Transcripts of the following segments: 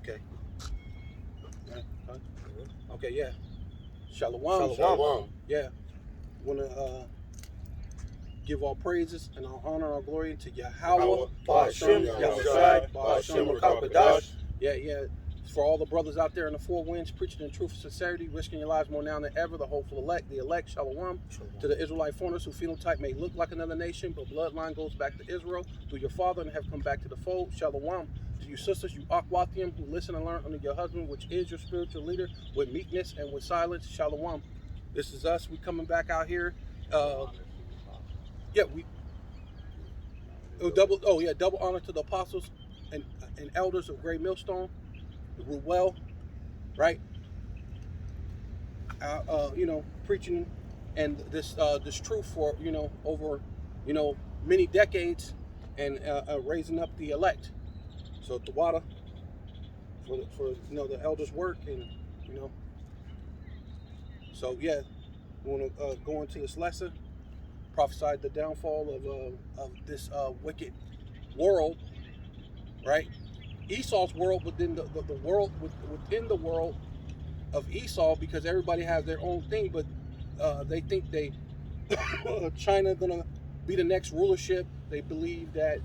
Okay. Okay, yeah. Shalom. Shalom. Yeah. Want to give all praises and our honor and our glory to Yahweh, Ba'ashem Yahushai, Ba'ashem Rakabadash. Yeah. For all the brothers out there in the four winds preaching in truth and sincerity, risking your lives more now than ever, the hopeful elect, the elect, Shalom. To the Israelite foreigners who phenotype may look like another nation, but bloodline goes back to Israel through your father and have come back to the fold, Shalom. To you sisters, you Akwathium, who listen and learn under your husband, which is your spiritual leader, with meekness and with silence, Shalom. This is us. We coming back out here. Double honor to the apostles and elders of Great Millstone, Ruel, right? Preaching and this truth for over many decades, and raising up the elect. So Tawada for the elders' work, and So yeah, we want to go into this lesson. Prophesied the downfall of this wicked world, right? Esau's world within the world within the world of Esau, because everybody has their own thing, but they think China gonna be the next rulership. They believe that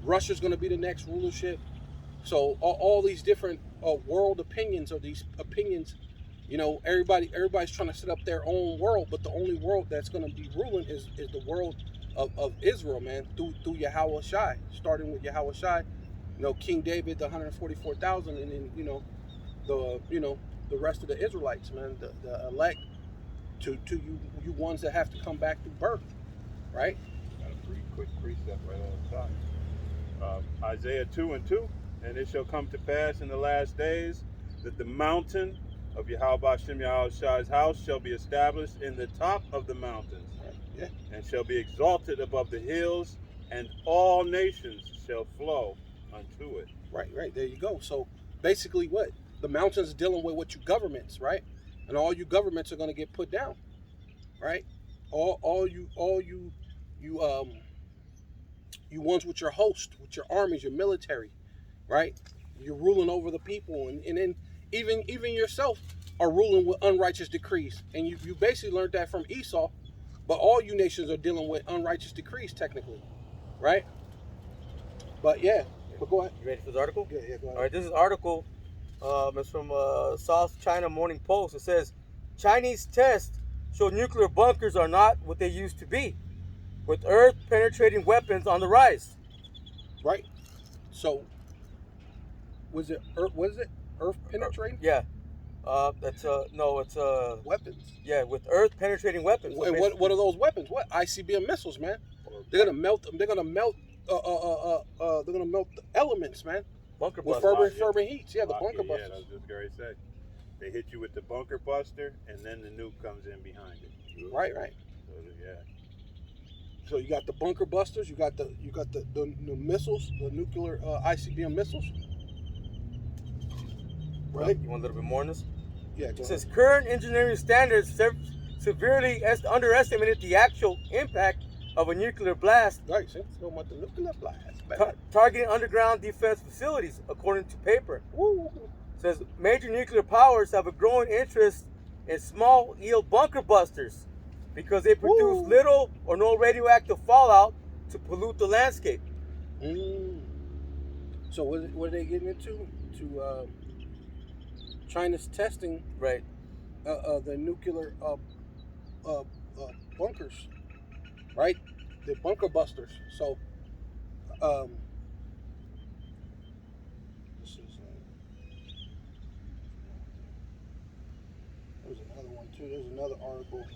Russia's gonna be the next rulership. So all these different world opinions, or these opinions, everybody's trying to set up their own world, but the only world that's gonna be ruling is the world of Israel, man, through Yahweh Shai, starting with Yahweh Shai, King David, the 144,000, and then the rest of the Israelites, man, the elect, to you ones that have to come back through birth, right? Got a pretty quick precept right on top. Isaiah 2:2, and it shall come to pass in the last days that the mountain of Yahweh Hashem Yahushai's house shall be established in the top of the mountains, Yeah. and shall be exalted above the hills, and all nations shall flow unto it. Right. There you go. So basically, what the mountains are dealing with you governments, right? And all you governments are going to get put down, right? All you ones with your host, with your armies, your military, right? You're ruling over the people, and then even yourself are ruling with unrighteous decrees. And you basically learned that from Esau, but all you nations are dealing with unrighteous decrees technically, right? But yeah, but go ahead. You ready for this article? Yeah, go ahead. All right, this is article. It's from South China Morning Post. It says, Chinese tests show nuclear bunkers are not what they used to be, with Earth-penetrating weapons on the rise. Right. So, was it Earth penetrating? Yeah. It's Weapons. Yeah, with Earth-penetrating weapons. So what are those weapons? What ICBM missiles, man? They're gonna melt them. They're gonna melt. They're gonna melt the elements, man. Bunker With buster. fervent heats. Yeah, the bunker Yeah, busters. I was just going to say. They hit you with the bunker buster, and then the nuke comes in behind it. Right. So, yeah. So you got the bunker busters. You got the missiles, the nuclear ICBM missiles. Right. You want a little bit more on this? Yeah. It says current engineering standards severely underestimated the actual impact of a nuclear blast. Right. See, it's about the nuclear blast. Targeting underground defense facilities, according to paper. Woo. It says major nuclear powers have a growing interest in small yield bunker busters because they produce little or no radioactive fallout to pollute the landscape. So what are they getting into? To China's testing, right? The nuclear bunkers, right? The bunker busters. So, this is there's another one too. There's another article.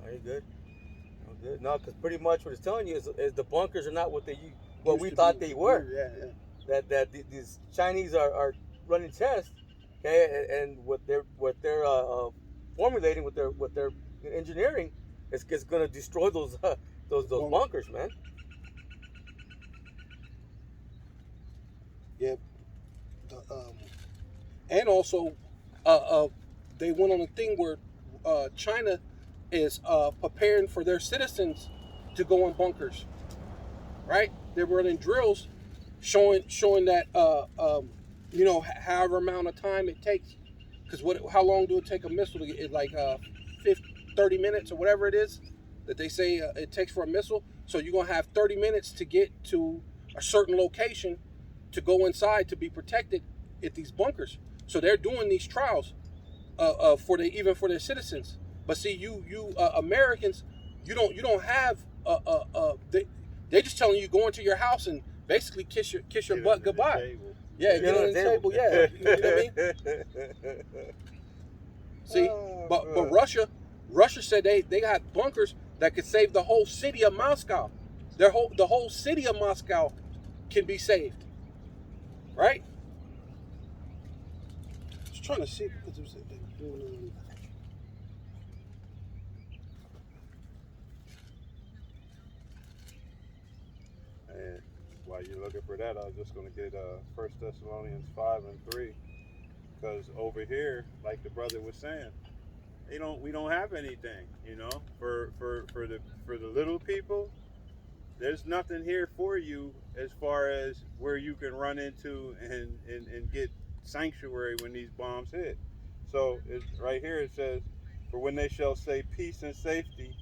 Are you good? Oh, good. No, because pretty much what it's telling you is the bunkers are not what we thought they were. Yeah. That these Chinese are running tests, okay, and what they're formulating with their engineering is going to destroy those bunkers, man. Yeah. And also, they went on a thing where China is preparing for their citizens to go in bunkers, right? They're running drills showing that however amount of time it takes, because how long do it take a missile to get it, like 30 minutes or whatever it is that they say it takes for a missile. So you're gonna have 30 minutes to get to a certain location to go inside to be protected at these bunkers. So they're doing these trials even for their citizens. But see, you Americans, you don't have they just telling you go into your house and basically kiss your butt goodbye. Yeah, get on the table. Yeah, you know what I mean. See, but Russia said they got bunkers that could save the whole city of Moscow. The whole city of Moscow can be saved, right? I was trying to see because it was doing. And while you're looking for that, I was just going to get 1 Thessalonians 5:3, because over here, like the brother was saying, we don't have anything, for the little people. There's nothing here for you as far as where you can run into and get sanctuary when these bombs hit. So right here it says, for when they shall say peace and safety,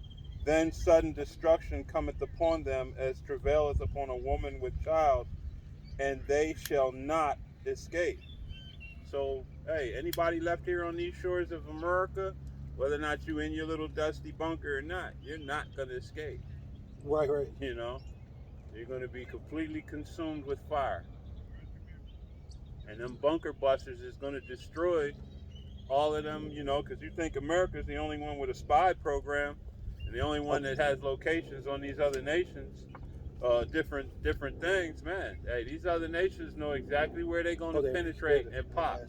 then sudden destruction cometh upon them as travaileth upon a woman with child, and they shall not escape. So, hey, anybody left here on these shores of America, whether or not you in your little dusty bunker or not, you're not going to escape. Right. You're going to be completely consumed with fire. And them bunker busters is going to destroy all of them, because you think America's the only one with a spy program and the only one that has locations on these other nations, different things, man. Hey, these other nations know exactly where they're going to penetrate and pop.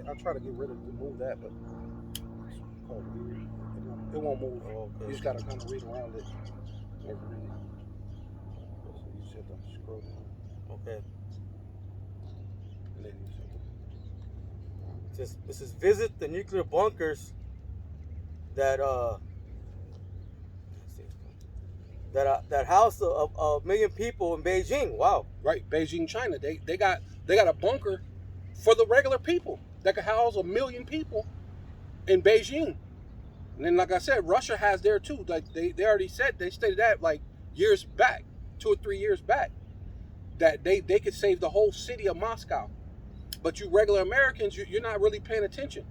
I'll try to remove that, but it's called weird. It won't move. Oh, okay. You just gotta kind of read around it. So you just have to scroll down. Okay. And then you just have to... This is visit the nuclear bunkers that house a million people in Beijing. Wow. Right, Beijing, China. They got a bunker for the regular people that could house 1 million people in Beijing. And then, like I said, Russia has there too. Like they already stated that like years back, 2 or 3 years back, that they could save the whole city of Moscow. But you regular Americans, you're not really paying attention.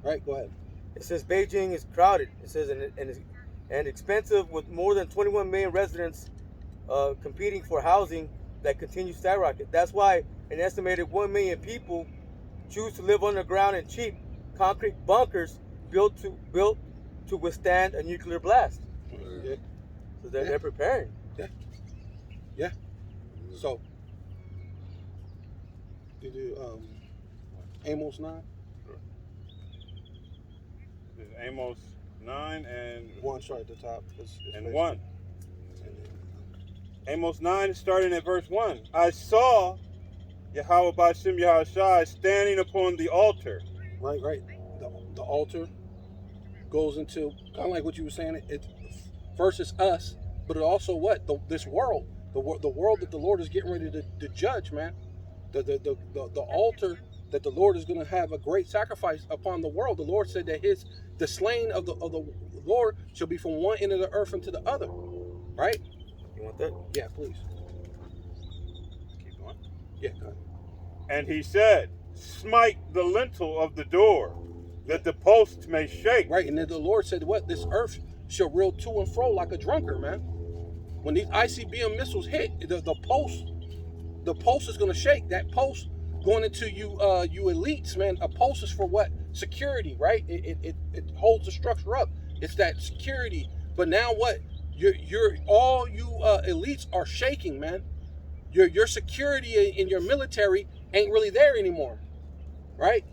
Right, go ahead. It says Beijing is crowded. It says and expensive, with more than 21 million residents competing for housing that continues to skyrocket. That's why an estimated 1 million people choose to live underground in cheap concrete bunkers built to withstand a nuclear blast. Yeah. So they're preparing. Yeah. So, did you Amos 9? There's Amos 9 and 1 start at the top. And 1. Amos 9, starting at verse 1. I saw Yahweh Bashim Yahushai standing upon the altar. Right. The altar goes into kind of like what you were saying. It first is us, but it also this world, the world that the Lord is getting ready to judge, man. The altar that the Lord is going to have a great sacrifice upon the world. The Lord said that the slain of the Lord shall be from one end of the earth unto the other. Right? You want that? Yeah, please. Keep going. Yeah, go ahead. And he said, smite the lintel of the door, that the posts may shake. Right, and then the Lord said, what? This earth shall reel to and fro like a drunkard, man. When these ICBM missiles hit, the post is going to shake. That post going into you elites, man. A post is for what? Security, right? It holds the structure up. It's that security. But now what? All you elites are shaking, man. Your security in your military ain't really there anymore, right?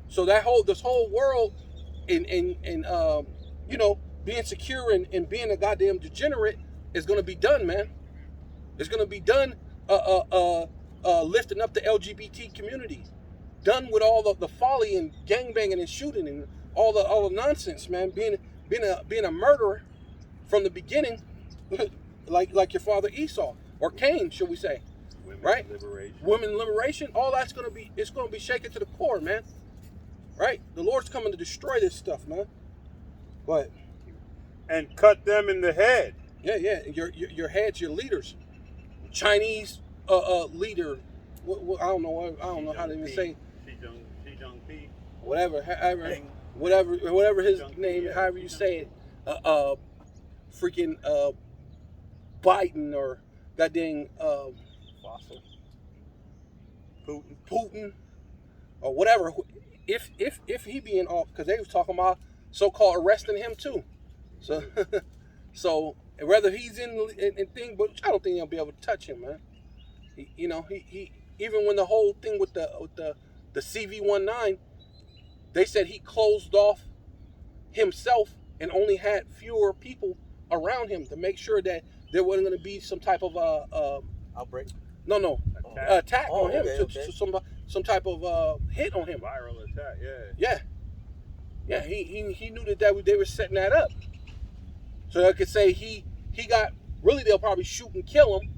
So this whole world in being secure and being a goddamn degenerate is gonna be done, man. It's gonna be done lifting up the LGBT community, done with all the folly and gangbanging and shooting and all the nonsense, man. Being a murderer from the beginning, like your father Esau or Cain, should we say? Women's Right? liberation. Women liberation, all that's gonna be shaken to the core, man. Right? The Lord's coming to destroy this stuff, man. Go ahead. And cut them in the head. Yeah. Your heads, your leaders, Chinese leader. I don't know how to even say Xi Jinping. whatever his Xi name, Jinping, however you say it. Freaking Biden or that dang Fossil. Putin or whatever. If he be in office, because they was talking about so-called arresting him too. So whether he's in thing, but I don't think they'll be able to touch him, man. He even when the whole thing with the CV-19, they said he closed off himself and only had fewer people around him to make sure that there wasn't going to be some type of Outbreak. no attack Oh, on him, okay. some type of hit on him. Viral attack, Yeah. He knew that they were setting that up, so they could say he got. Really, they'll probably shoot and kill him,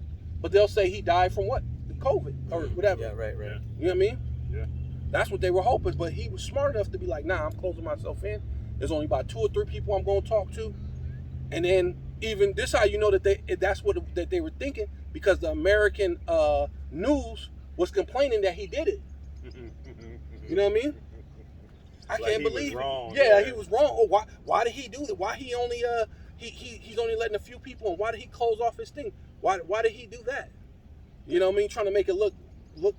but they'll say he died from what? The COVID or whatever. Yeah, right. Yeah. You know what I mean? Yeah. That's what they were hoping, but he was smart enough to be like, nah, I'm closing myself in. There's only about 2 or 3 people I'm going to talk to, and then even this, how you know that that's what they were thinking, because the American news was complaining that he did it. You know what I mean? I Like can't he was believe wrong, it. Yeah, yeah. he was wrong. Oh, why did he do it? Why he only he's only letting a few people, and why did he close off his thing? Why did he do that? You know what I mean? Trying to make it look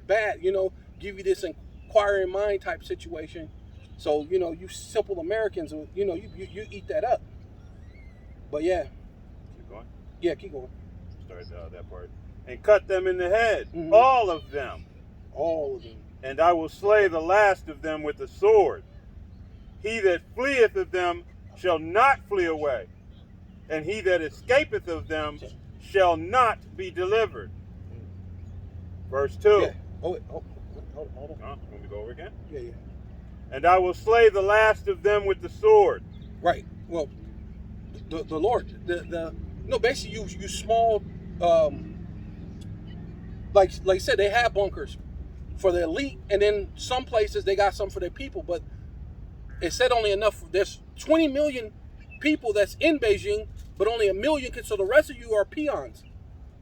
bad, you know, give you this inquiring mind type situation. So, you know, you simple Americans, you know, you eat that up. But yeah. Keep going. Yeah, keep going. Start that part. And cut them in the head, Mhm. all of them. All of them. And I will slay the last of them with the sword. He that fleeth of them shall not flee away, and he that escapeth of them shall not be delivered. Verse 2. Yeah. Oh, wait. Hold on. Huh? Want me to go over again? Yeah. And I will slay the last of them with the sword. Right. Well, the Lord, basically you small, like I said, they have bunkers for the elite, and then some places they got some for their people, but it said only enough. There's 20 million people that's in Beijing, but only 1 million so the rest of you are peons.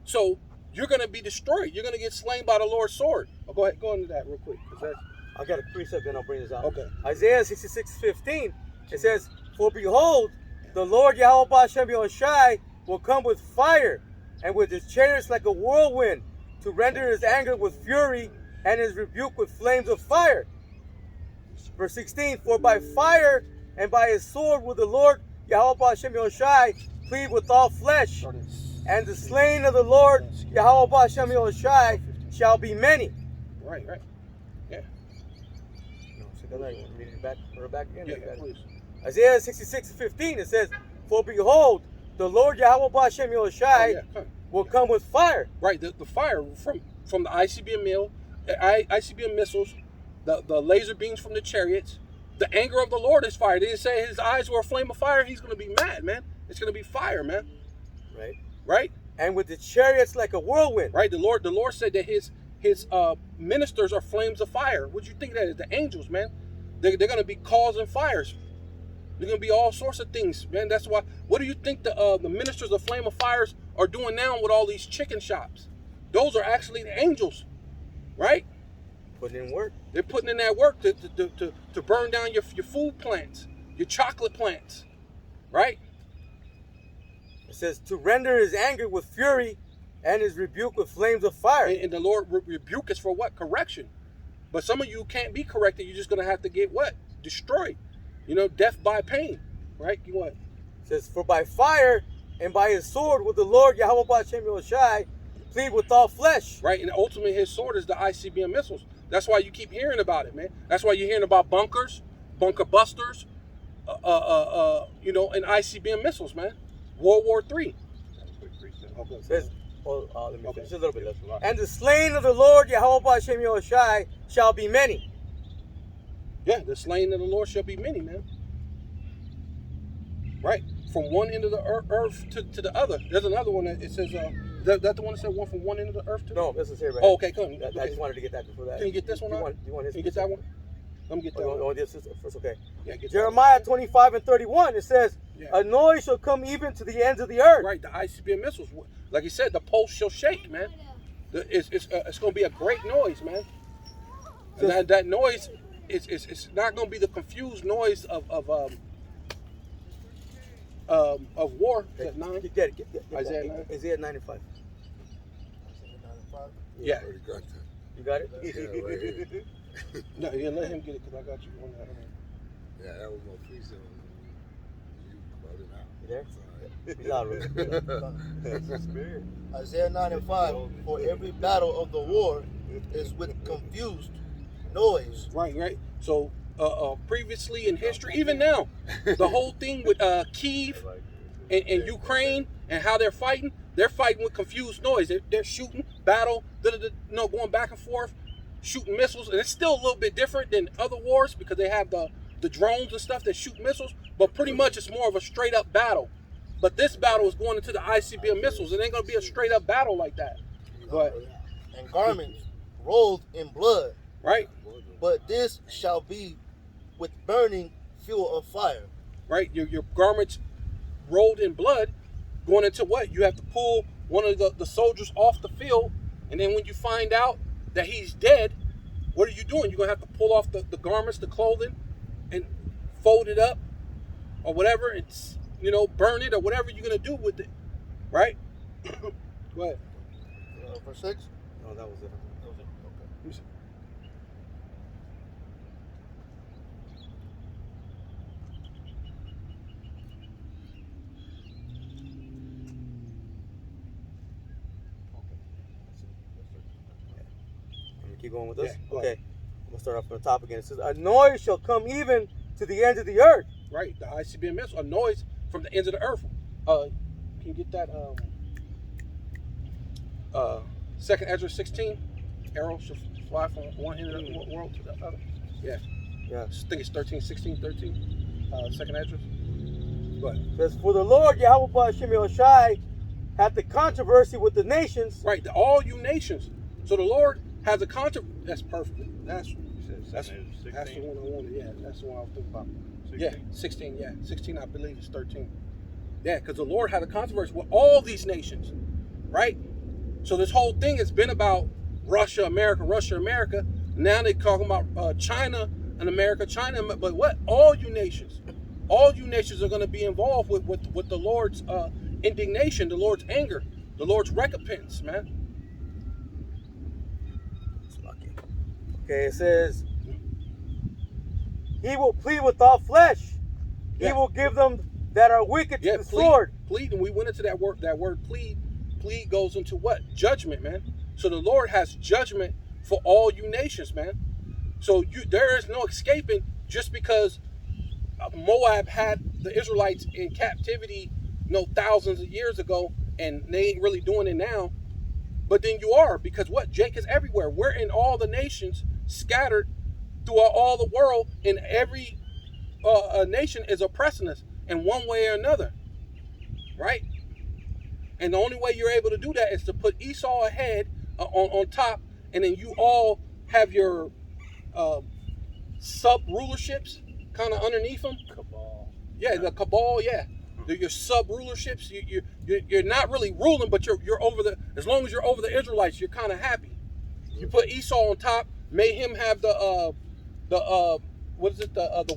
So you're going to be destroyed. You're going to get slain by the Lord's sword. Oh, go ahead, go into that real quick. I got a precept, then I'll bring this out. Okay. Isaiah 66:15. It says, "For behold, the Lord Yahweh Bashem Yahushai will come with fire, and with his chariots like a whirlwind, to render his anger with fury, and his rebuke with flames of fire." Verse 16. "For by fire and by his sword will the Lord Yahweh Bashem Yahushai plead with all flesh, and the slain of the Lord Yahweh Bashem Yahushai shall be many." Right. So then I read it back, again. Yeah, please. Isaiah 66:15, it says, "For behold, the Lord Yahweh Bashem Yahushai will come with fire." Right, the fire from the ICBM missiles, the laser beams from the chariots. The anger of the Lord is fire. They didn't say his eyes were a flame of fire. He's going to be mad, man. It's going to be fire, man. Right? And with the chariots like a whirlwind. Right. The Lord said that his ministers are flames of fire. What do you think that is? The angels, man. They're going to be causing fires. They're going to be all sorts of things, man. That's why. What do you think the ministers of flame of fires are doing now with all these chicken shops? Those are actually the angels, right? Putting in work. They're putting in that work to burn down your food plants, your chocolate plants, right? It says to render his anger with fury and his rebuke with flames of fire. And the Lord rebuke us for what? Correction. But some of you can't be corrected. You're just going to have to get what? Destroyed. You know, death by pain, right? You what? It says, "For by fire and by his sword will the Lord Yahweh Bashem Yahushai plead with all flesh." Right, and ultimately his sword is the ICBM missiles. That's why you keep hearing about it, man. That's why you're hearing about bunkers, bunker busters, and ICBM missiles, man. World War III. It says, let me Okay. finish a little bit. "And the slain of the Lord Yahweh Bashem Yahushai shall be many." Yeah, the slain of the Lord shall be many, man. Right? From one end of the earth to the other. There's another one that it says, that the one that said one from one end of the earth to the No, this is here, right? Oh, okay, come. I just wanted to get that before that. Can you get this one Do out? you want his? Can you get that one? Let me get that one. This is first, okay. Yeah, get Jeremiah 25:31. It says, Yeah. "A noise shall come even to the ends of the earth." Right, the ICBM missiles. Like you said, the post shall shake, man. It's going to be a great noise, man. And that noise it's not going to be the confused noise of war. Is that 9? Get it. Isaiah 9? Isaiah 9 and 5. Yeah. Already got that. You got it? Yeah, right here. No, yeah, let him get it because I got you on that. Yeah, that was more freezing. You brought it out. You there? It's Be loud, all right. Isaiah 9 and 5, for every battle of the war is with confused noise. Right. So previously in history, even now, the whole thing with Kyiv and Ukraine and how they're fighting with confused noise. They're shooting, battle, going back and forth, shooting missiles. And it's still a little bit different than other wars because they have the drones and stuff that shoot missiles. But pretty much it's more of a straight up battle. But this battle is going into the ICBM missiles. It ain't going to be a straight up battle like that. But, And garments rolled in blood. right? But this shall be with burning fuel of fire. Right? Your garments rolled in blood going into what? You have to pull one of the soldiers off the field. And then when you find out that he's dead, what are you doing? You're going to have to pull off the garments, the clothing, and fold it up or whatever. It's, burn it or whatever you're going to do with it. Right? Go ahead. Verse 6. No, that was it. That was it. Okay. Keep going with this? Yeah, go Okay. ahead. I'm going to start off from the top again. It says, "A noise shall come even to the ends of the earth." Right? The ICBM missile, a noise from the ends of the earth. Can you get that? Second Ezra 16. Arrows should fly from one end of the world to the other. Yeah. Yeah. I think it's 13, 16, 13. Second Ezra. But It says, "For the Lord Yahweh Hashem Yahushai hath the controversy with the nations." right, all you nations. So the Lord has a controversy. That's perfect. That's the one I wanted. Yeah, that's the one I was thinking about. 16? Yeah, 16. Yeah, 16. I believe it's 13. Yeah, because the Lord had a controversy with all these nations, right? So this whole thing has been about Russia, America. Now they're talking about China and America, but what? All you nations are going to be involved with the Lord's indignation, the Lord's anger, the Lord's recompense, man. Okay, it says, "He will plead with all flesh. He Yeah. will give them that are wicked to the sword." Plead, and we went into that word. That word plead. Plead goes into what? Judgment, man. So the Lord has judgment for all you nations, man. So there is no escaping just because Moab had the Israelites in captivity, thousands of years ago, and they ain't really doing it now. But then you are, because what? Jake is everywhere. We're in all the nations, scattered throughout all the world, and every nation is oppressing us in one way or another, right? And the only way you're able to do that is to put Esau ahead on top, and then you all have your sub-rulerships kind of underneath them. Cabal. Yeah, the cabal, yeah. They're your sub-rulerships. You're not really ruling, but you're over the, as long as you're over the Israelites, you're kind of happy. You put Esau on top, made him have the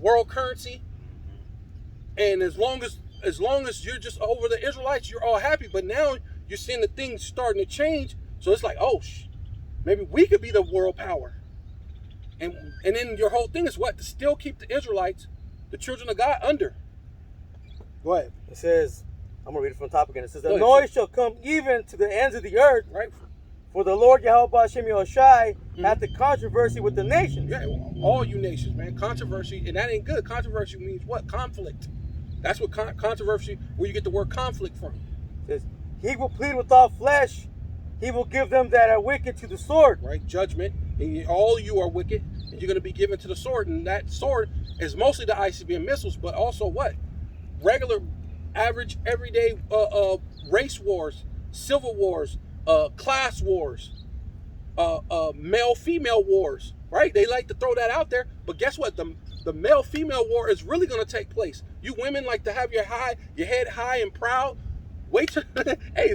world currency, and as long as you're just over the Israelites, you're all happy. But now you're seeing the things starting to change, so it's like, oh, maybe we could be the world power. And then your whole thing is what? To still keep the Israelites, the children of God, under. Go ahead. It says, I'm going to read it from the top again. It says, Go "The ahead. noise shall come even to the ends of the earth. Right? For the Lord Yahweh Hashem Yahushai hath the controversy with the nations." Yeah, all you nations, man. Controversy, and that ain't good. Controversy means what? Conflict. That's what controversy, where you get the word conflict from. It says, "He will plead with all flesh. He will give them that are wicked to the sword." Right? Judgment. And all you are wicked, And you're going to be given to the sword, and that sword is mostly the ICBM missiles, but also what? Regular, average, everyday race wars, civil wars, class wars, male-female wars, right? They like to throw that out there, but guess what? The male-female war is really going to take place. You women like to have your head high and proud. Wait till, hey,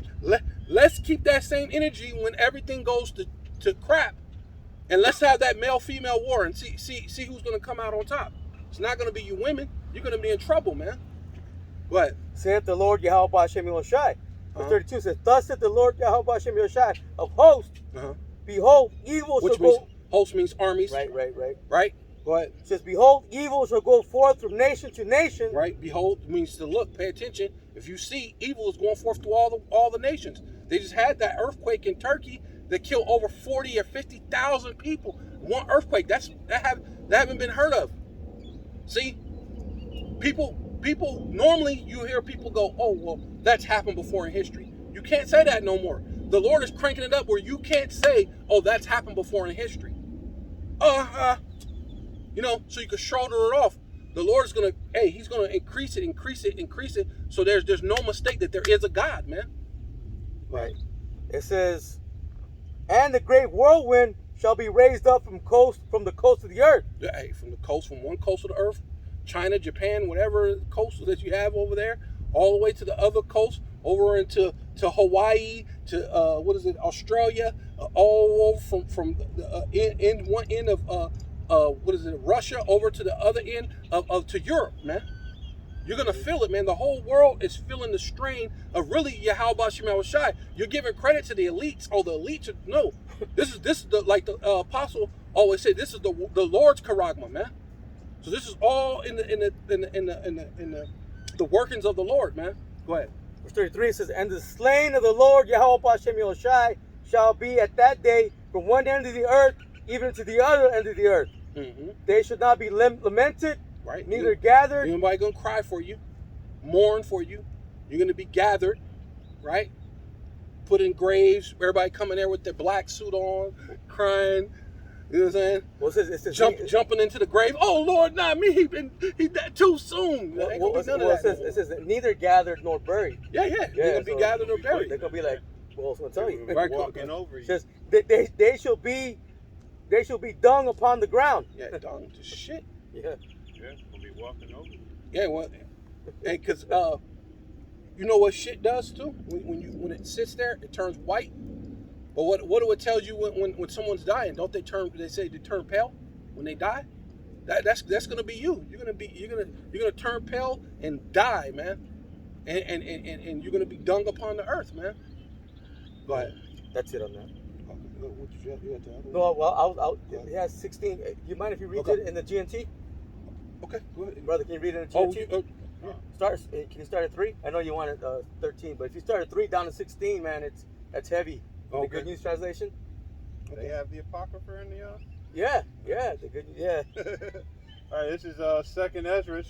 let's keep that same energy when everything goes to crap, and let's have that male-female war and see who's going to come out on top. It's not going to be you women. You're going to be in trouble, man. What? Saith the Lord Yahweh Hashem Yahushai. Verse 32 says, thus saith the Lord Yahweh Hashem Yahushai of hosts, behold, evil Which shall means, go... host means armies. Right. Right? Go ahead. It says, behold, evil shall go forth from nation to nation. Right? Behold means to look, pay attention. If you see, evil is going forth to all the nations. They just had that earthquake in Turkey that killed over 40 or 50,000 people. One earthquake. That haven't been heard of. See? People normally you hear people go, oh, well, that's happened before in history. You can't say that no more. The Lord is cranking it up where you can't say, oh, that's happened before in history. So you can shoulder it off. The Lord is going to, he's going to increase it. So there's no mistake that there is a God, man. Right. It says, and the great whirlwind shall be raised up from the coast of the earth. Hey, from one coast of the earth, China, Japan, whatever coast that you have over there, all the way to the other coast, over into Hawaii, to Australia, all over from one end of Russia over to the other end to Europe, man. You're gonna feel it, man. The whole world is feeling the strain of really Yahweh Shem Yahushai. You're giving credit to the elites. Oh, the elites no. This is like the apostle always said. This is the Lord's charagma, man. So this is all in the workings of the Lord, man. Go ahead. Verse 33 says, and the slain of the Lord Yahweh Hashem Yahushai shall be at that day from one end of the earth even to the other end of the earth. Mm-hmm. They should not be lamented, right? Neither gathered. Anybody gonna cry for you, mourn for you. You're gonna be gathered, right? Put in graves. Everybody coming there with their black suit on, crying. You know what I'm saying? Well, it says jumping into the grave. Oh Lord, not me. He died too soon. It says neither gathered nor buried. Yeah. They're gonna be gathered or buried. They're gonna be like, well, I was gonna tell you. Right, walking over you. Says they shall be dung upon the ground. Yeah, dung to shit. Yeah, gonna be walking over you. Yeah, well, and because you know what shit does too? When it sits there, it turns white. But what do it tell you when someone's dying? Don't they turn? They say they turn pale when they die. That's gonna be you. You're gonna turn pale and die, man. And you're gonna be dung upon the earth, man. Go ahead. That's it on that. What did you have to add? No, well, it has 16. You mind if you read it in the GNT? Okay, go ahead. Brother, can you read it in the GNT? Can you start at 3? I know you wanted 13, but if you start at 3 down to 16, man, that's heavy. The Good News Translation. They have the Apocrypha in the Yeah, the Good News. Yeah. All right, this is 2nd Ezra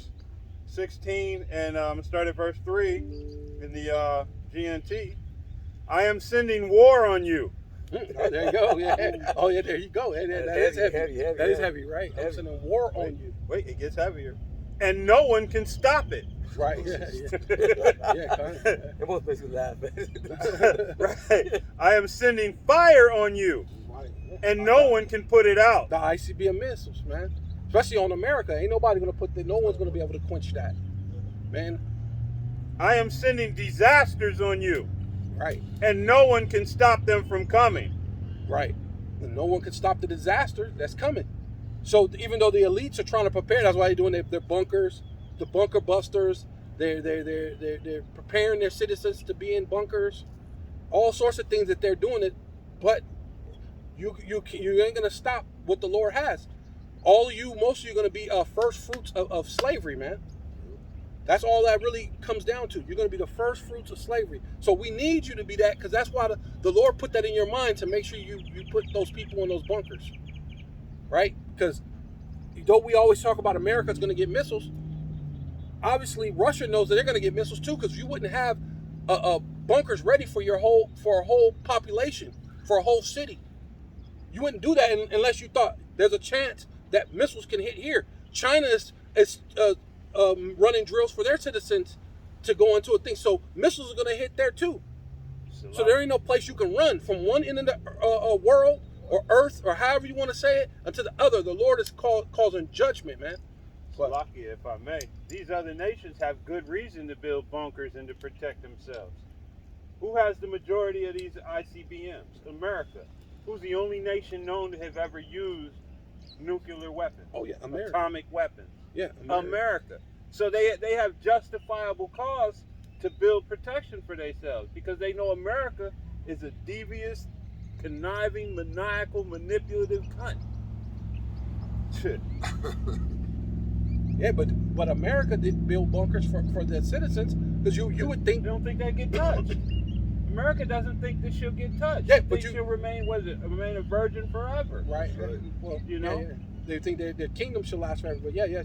16, and start at verse 3 in the GNT. I am sending war on you. Oh, there you go. Yeah. Oh, yeah. There you go. That is heavy. That is heavy, right? I'm sending war on you. Wait, it gets heavier, and no one can stop it. Right. Yeah. It both makes me laugh. Right. I am sending fire on you, and no one can put it out. The ICBM missiles, man. Especially on America, ain't nobody gonna put that. No one's gonna be able to quench that, man. I am sending disasters on you. Right. And no one can stop them from coming. Right. And no one can stop the disaster that's coming. So even though the elites are trying to prepare, that's why they're doing their bunkers, the bunker busters. They're preparing their citizens to be in bunkers, all sorts of things that they're doing it. But you ain't gonna stop what the Lord has. Most of you are gonna be first fruits of slavery, man. That's all that really comes down to. You're going to be the first fruits of slavery. So we need you to be that, because that's why the Lord put that in your mind, to make sure you put those people in those bunkers. Right? Because though we always talk about America's going to get missiles, obviously Russia knows that they're going to get missiles too, because you wouldn't have bunkers ready for a whole population, for a whole city. You wouldn't do that unless you thought there's a chance that missiles can hit here. China is running drills for their citizens to go into a thing. So missiles are going to hit there too. So there ain't no place you can run from one end of the world or earth or however you want to say it unto the other. The Lord is causing judgment, man. Salakia, if I may, these other nations have good reason to build bunkers and to protect themselves. Who has the majority of these ICBMs? America. Who's the only nation known to have ever used nuclear weapons? Oh yeah, America. Atomic weapons. Yeah, America. So they have justifiable cause to build protection for themselves because they know America is a devious, conniving, maniacal, manipulative cunt. Yeah, but America didn't build bunkers for the citizens because you would think. They don't think they get touched. America doesn't think that she'll get touched. Yeah, but she'll remain, remain a virgin forever. Right. Right. Well, You know? yeah. They think their kingdom shall last forever. But yeah.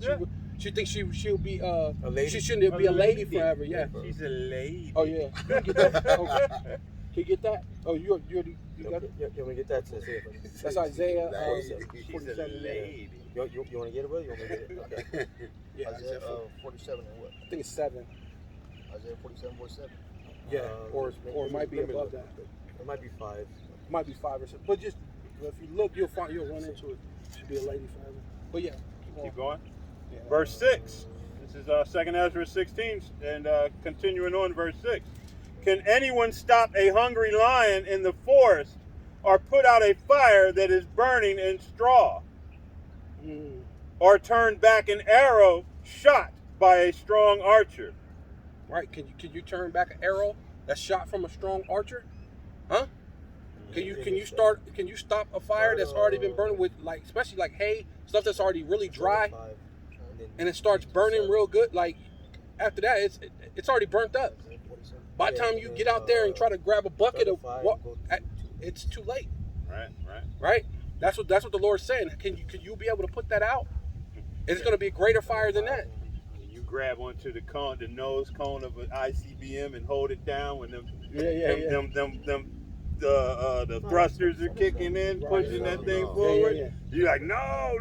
She thinks she'll be A lady. she shouldn't be a lady forever. Yeah. She's a lady. Oh yeah. You get that? Oh, can you get that? Oh, you got it. You want me to get that? That's Isaiah She's 47. a lady. You want to get it, brother? You want me to get it? Okay. Yeah, Isaiah 47 and what? I think it's 7. Isaiah 47, verse 7. Yeah, or it might be above that. It might be 5. It might be 5 or 6. But just if you look, you'll run into it. Should be a lady forever. But yeah, Keep going. Yeah. Verse 6. This is 2nd Ezra 16, and continuing on verse 6. Can anyone stop a hungry lion in the forest or put out a fire that is burning in straw? Or turn back an arrow shot by a strong archer? Right? Can you turn back an arrow that's shot from a strong archer? Huh? Can you stop a fire that's already been burning with especially like hay, stuff that's already really dry, and it starts burning real good? Like after that, it's already burnt up. By the time you get out there and try to grab a bucket of what, it's too late. Right? That's what the Lord's saying. Can you be able to put that out? It's going to be a greater fire than that. You grab onto the nose cone of an ICBM and hold it down when the thrusters are kicking in, pushing that thing forward. Yeah. You're like, no,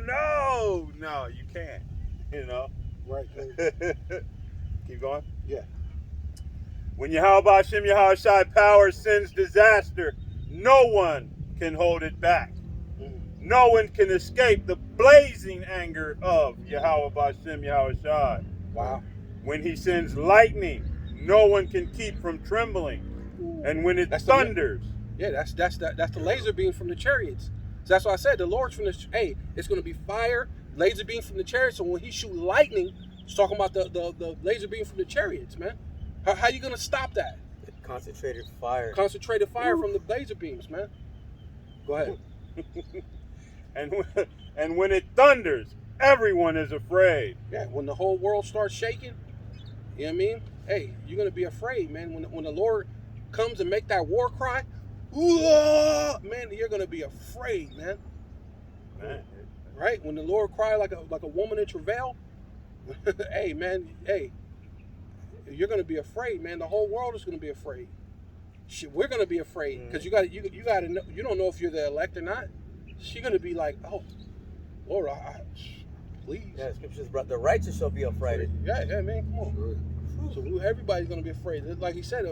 you can't. You know. Right. Keep going. Yeah. When Yahweh Hashem Yahushai power sends disaster, no one can hold it back. No one can escape the blazing anger of Yahweh Hashem Yahushai. Wow. When he sends lightning, no one can keep from trembling. And when it thunders, that's the laser beam from the chariots. So that's why I said the Lord's from it's going to be fire, laser beam from the chariots. So when he shoot lightning, he's talking about the laser beam from the chariots, man. How you going to stop that? Concentrated fire. Concentrated fire from the laser beams, man. Go ahead. and when it thunders, everyone is afraid. Yeah, when the whole world starts shaking, you know what I mean? Hey, you're going to be afraid, man. When the Lord comes and make that war cry, man, you're going to be afraid, man. Right? When the Lord cry like a woman in travail, hey, man, you're going to be afraid, man. The whole world is going to be afraid. We're going to be afraid because you got to know. You don't know if you're the elect or not. She's going to be like, oh, Lord, please. Yeah, the scripture says, the righteous shall be afraid. Yeah, man, come on. So everybody's going to be afraid. Like he said,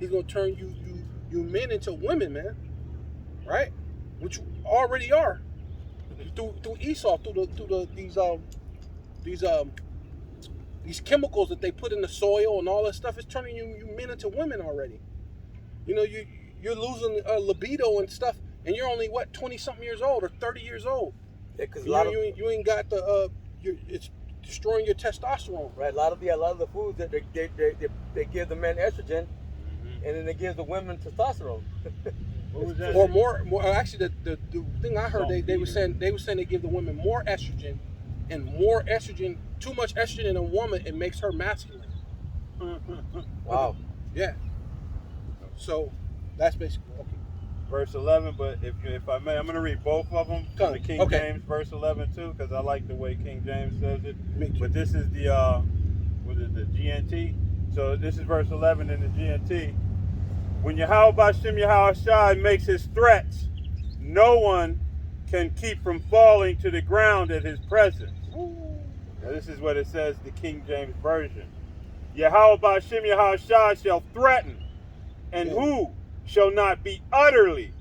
he's going to turn you men into women, man. Right? Which you already are. Through Esau, through these chemicals that they put in the soil and all that stuff, it's turning you men into women already. You know, you're losing libido and stuff, and you're only 20-something years old or 30 years old. Yeah, because you ain't got the it's destroying your testosterone. Right, a lot of the foods that they give the men estrogen, and then they give the women testosterone. What was that? Or more. Actually, the thing I heard they were saying they give the women more estrogen, and more estrogen. Too much estrogen in a woman, it makes her masculine. Wow. Yeah. So that's basically okay. Verse 11, but if I may, I'm going to read both of them from the King James, verse 11 too, because I like the way King James says it. But this is the the GNT. So this is verse 11 in the GNT. When Yahweh Hashem Yahushai makes his threats, no one can keep from falling to the ground at his presence. Now, this is what it says, the King James Version. Yahweh Ba'ashem Yahushua shall threaten, and who shall not be utterly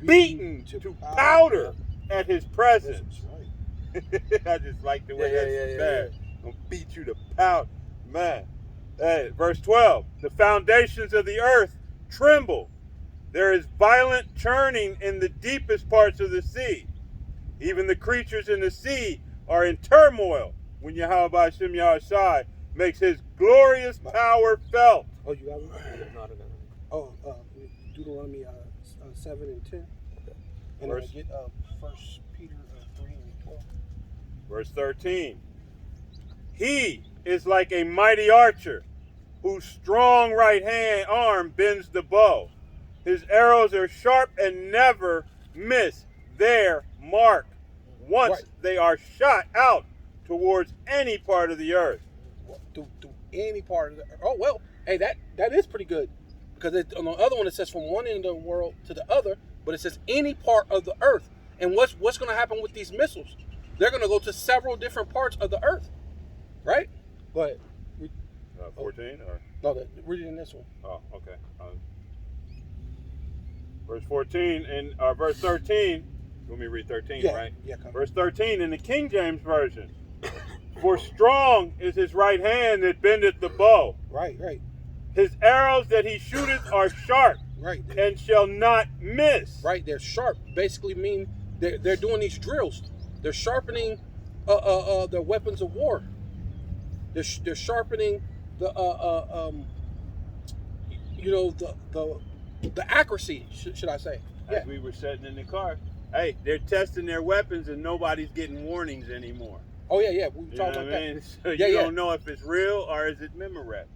beaten to powder at his presence. I just like the way that's bad. Gonna beat you to powder, man. Hey, verse 12. The foundations of the earth tremble. There is violent churning in the deepest parts of the sea. Even the creatures in the sea are in turmoil when Yahweh Ba'ashem Yahushua makes his glorious power felt. Oh, you got it? Oh, Deuteronomy 7 and 10. And Verse- then get 1 Peter 3 and 12. Verse 13. He is like a mighty archer whose strong right hand arm bends the bow. His arrows are sharp and never miss their mark. Once they are shot out towards any part of the earth. To any part of the oh well, hey, that is pretty good, because on the other one it says from one end of the world to the other, but it says any part of the earth. And what's going to happen with these missiles? They're going to go to several different parts of the earth, right? But 14 or no, reading this one. oh, okay. Verse 14 and verse 13. Let me read 13, Yeah, right? yeah. Come. Verse 13 in the King James Version. For strong is his right hand that bendeth the bow. Right. His arrows that he shooteth are sharp Right. and shall not miss. Right. They're sharp. Basically, mean they're doing these drills. They're sharpening their weapons of war. They're sharpening the the accuracy. Should I say? As we were sitting in the car. Hey, they're testing their weapons and nobody's getting warnings anymore. Oh yeah. We You know talked what about I mean? that. So Yeah, you yeah. don't know if it's real or is it Memorex.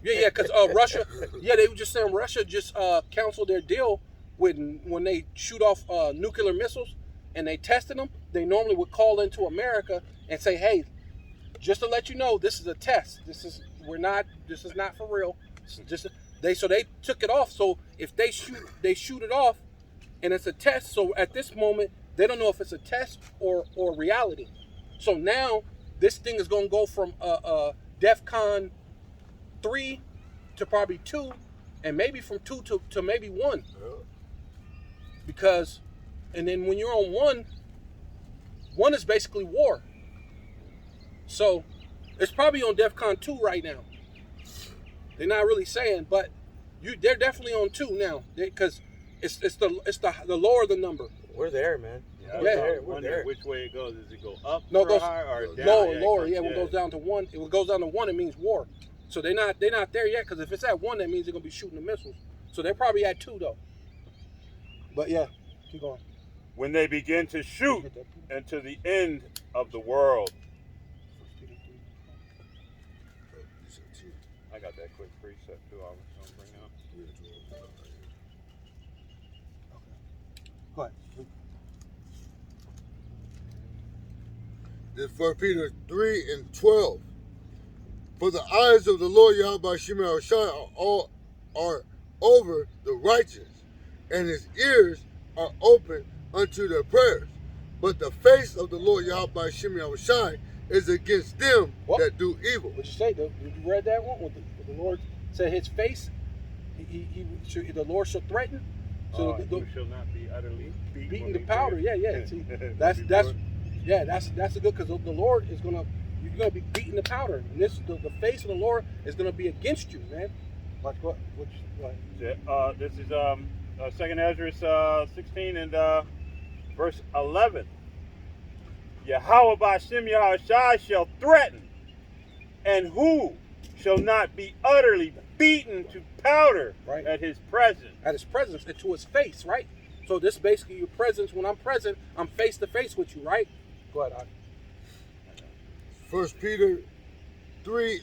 Yeah, because Russia. Yeah, they were just saying Russia just canceled their deal when they shoot off nuclear missiles and they tested them. They normally would call into America and say, "Hey, just to let you know, this is a test. This is not for real. This is just so they took it off. So if they shoot it off, and it's a test. So at this moment, they don't know if it's a test or reality. So now this thing is going to go from DEFCON 3 to probably 2, and maybe from 2 to maybe 1. Because, and then when you're on 1 is basically war. So it's probably on DEFCON 2 right now. They're not really saying, but they're definitely on 2 now, because it's the lower the number. We're there, man. I Yeah. wonder which way it goes. Does it go up No, it goes high or down? lower. Yeah, when it goes down to 1, if it goes down to 1, it means war. So they're not there yet, because if it's at 1, that means they're gonna be shooting the missiles. So they're probably at 2 though. But yeah, keep going. When they begin to shoot into the end of the world. I got that quick preset too. I was going to bring up. Go ahead. This is 1 Peter 3 and 12. For the eyes of the Lord Yahweh Shemel Shai are over the righteous, and his ears are open unto their prayers. But the face of the Lord Yahweh Shemel Shai is against them that do evil. What'd you say? Did you read that one? What the Lord said, his face, the Lord shall threaten. So Who shall not be utterly beating the powder. Yeah. See, that's a good, because the Lord is you're gonna be beating the powder, and the face of the Lord is gonna be against you, man. Like what? This is 2nd Ezra 16 and verse 11. Yahweh Ba'ashem Yahushua shall threaten, and who shall not be utterly beaten to powder at his presence. At his presence, and to his face, right? So this basically your presence. When I'm present, I'm face to face with you, right? Go ahead. 1 Peter 3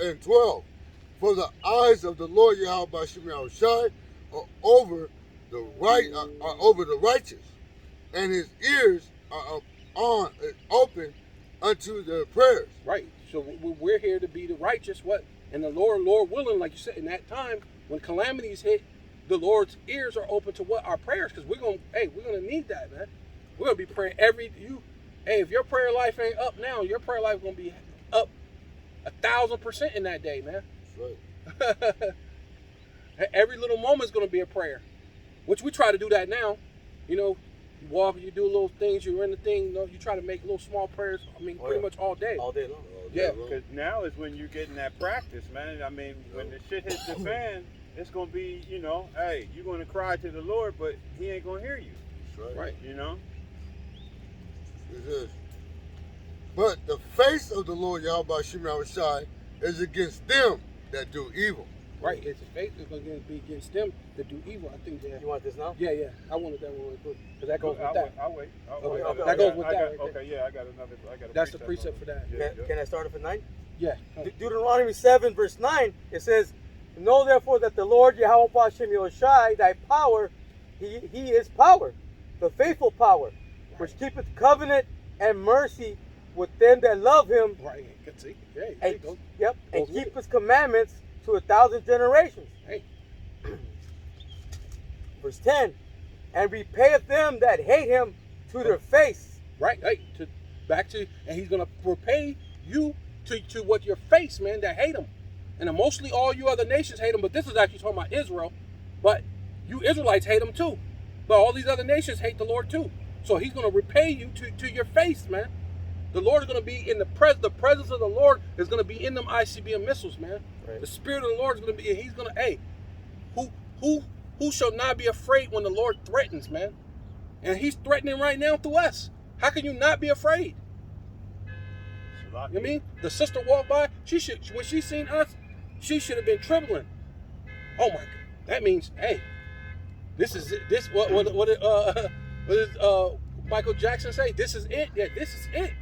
and 12. For the eyes of the Lord Yahweh Shemel Shai are over the righteous, and his ears are open unto their prayers. Right. So we're here to be the righteous. What? And the Lord willing, like you said, in that time when calamities hit, the Lord's ears are open to what? Our prayers, because we're gonna need that, man. We're gonna be praying Hey, if your prayer life ain't up now, your prayer life gonna be up 1,000% in that day, man. That's right. Every little moment is gonna be a prayer, which we try to do that now. You know, you walk, you do little things, you're in the thing. You know, you try to make little small prayers. I mean, pretty much all day. All day long. Yeah. Because now is when you're getting that practice, man. I mean, when the shit hits the fan, it's gonna be, you know, hey, you're gonna cry to the Lord, but He ain't gonna hear you. That's Right. You know. It says, but the face of the Lord Yahweh Shem Shai is against them that do evil. Right. It's a faith that's gonna be against them that do evil. I think that. You want this now? Yeah. I wanted that one because that goes with I'll that. wait. I'll wait. Okay, that goes with that right there. Okay, yeah, I got another. That's the precept for that. Yeah, Can I start off at 9? Yeah. Deuteronomy 7, verse 9, it says, know therefore that the Lord Yahweh Hashem Yahushai, thy power, he is power, the faithful power, which keepeth covenant and mercy with them that love him, Right. Good see. Hey, and, go. and Goes with keep his commandments to 1,000 generations. Hey. Verse 10, and repayeth them that hate him to their face. Right. Hey. And he's gonna repay you to what your face, man, that hate him. And mostly all you other nations hate him, but this is actually talking about Israel. But you Israelites hate him too. But all these other nations hate the Lord too. So he's gonna repay you to your face, man. The Lord is gonna be in the presence of the Lord is gonna be in them ICBM missiles, man. Right. The Spirit of the Lord is gonna be, and he's gonna, hey, who shall not be afraid when the Lord threatens, man? And he's threatening right now through us. How can you not be afraid? You know what I mean? The sister walked by, when she seen us, she should have been trembling. Oh my God. That means, hey, this is it. What did Michael Jackson say? This is it. Yeah, this is it.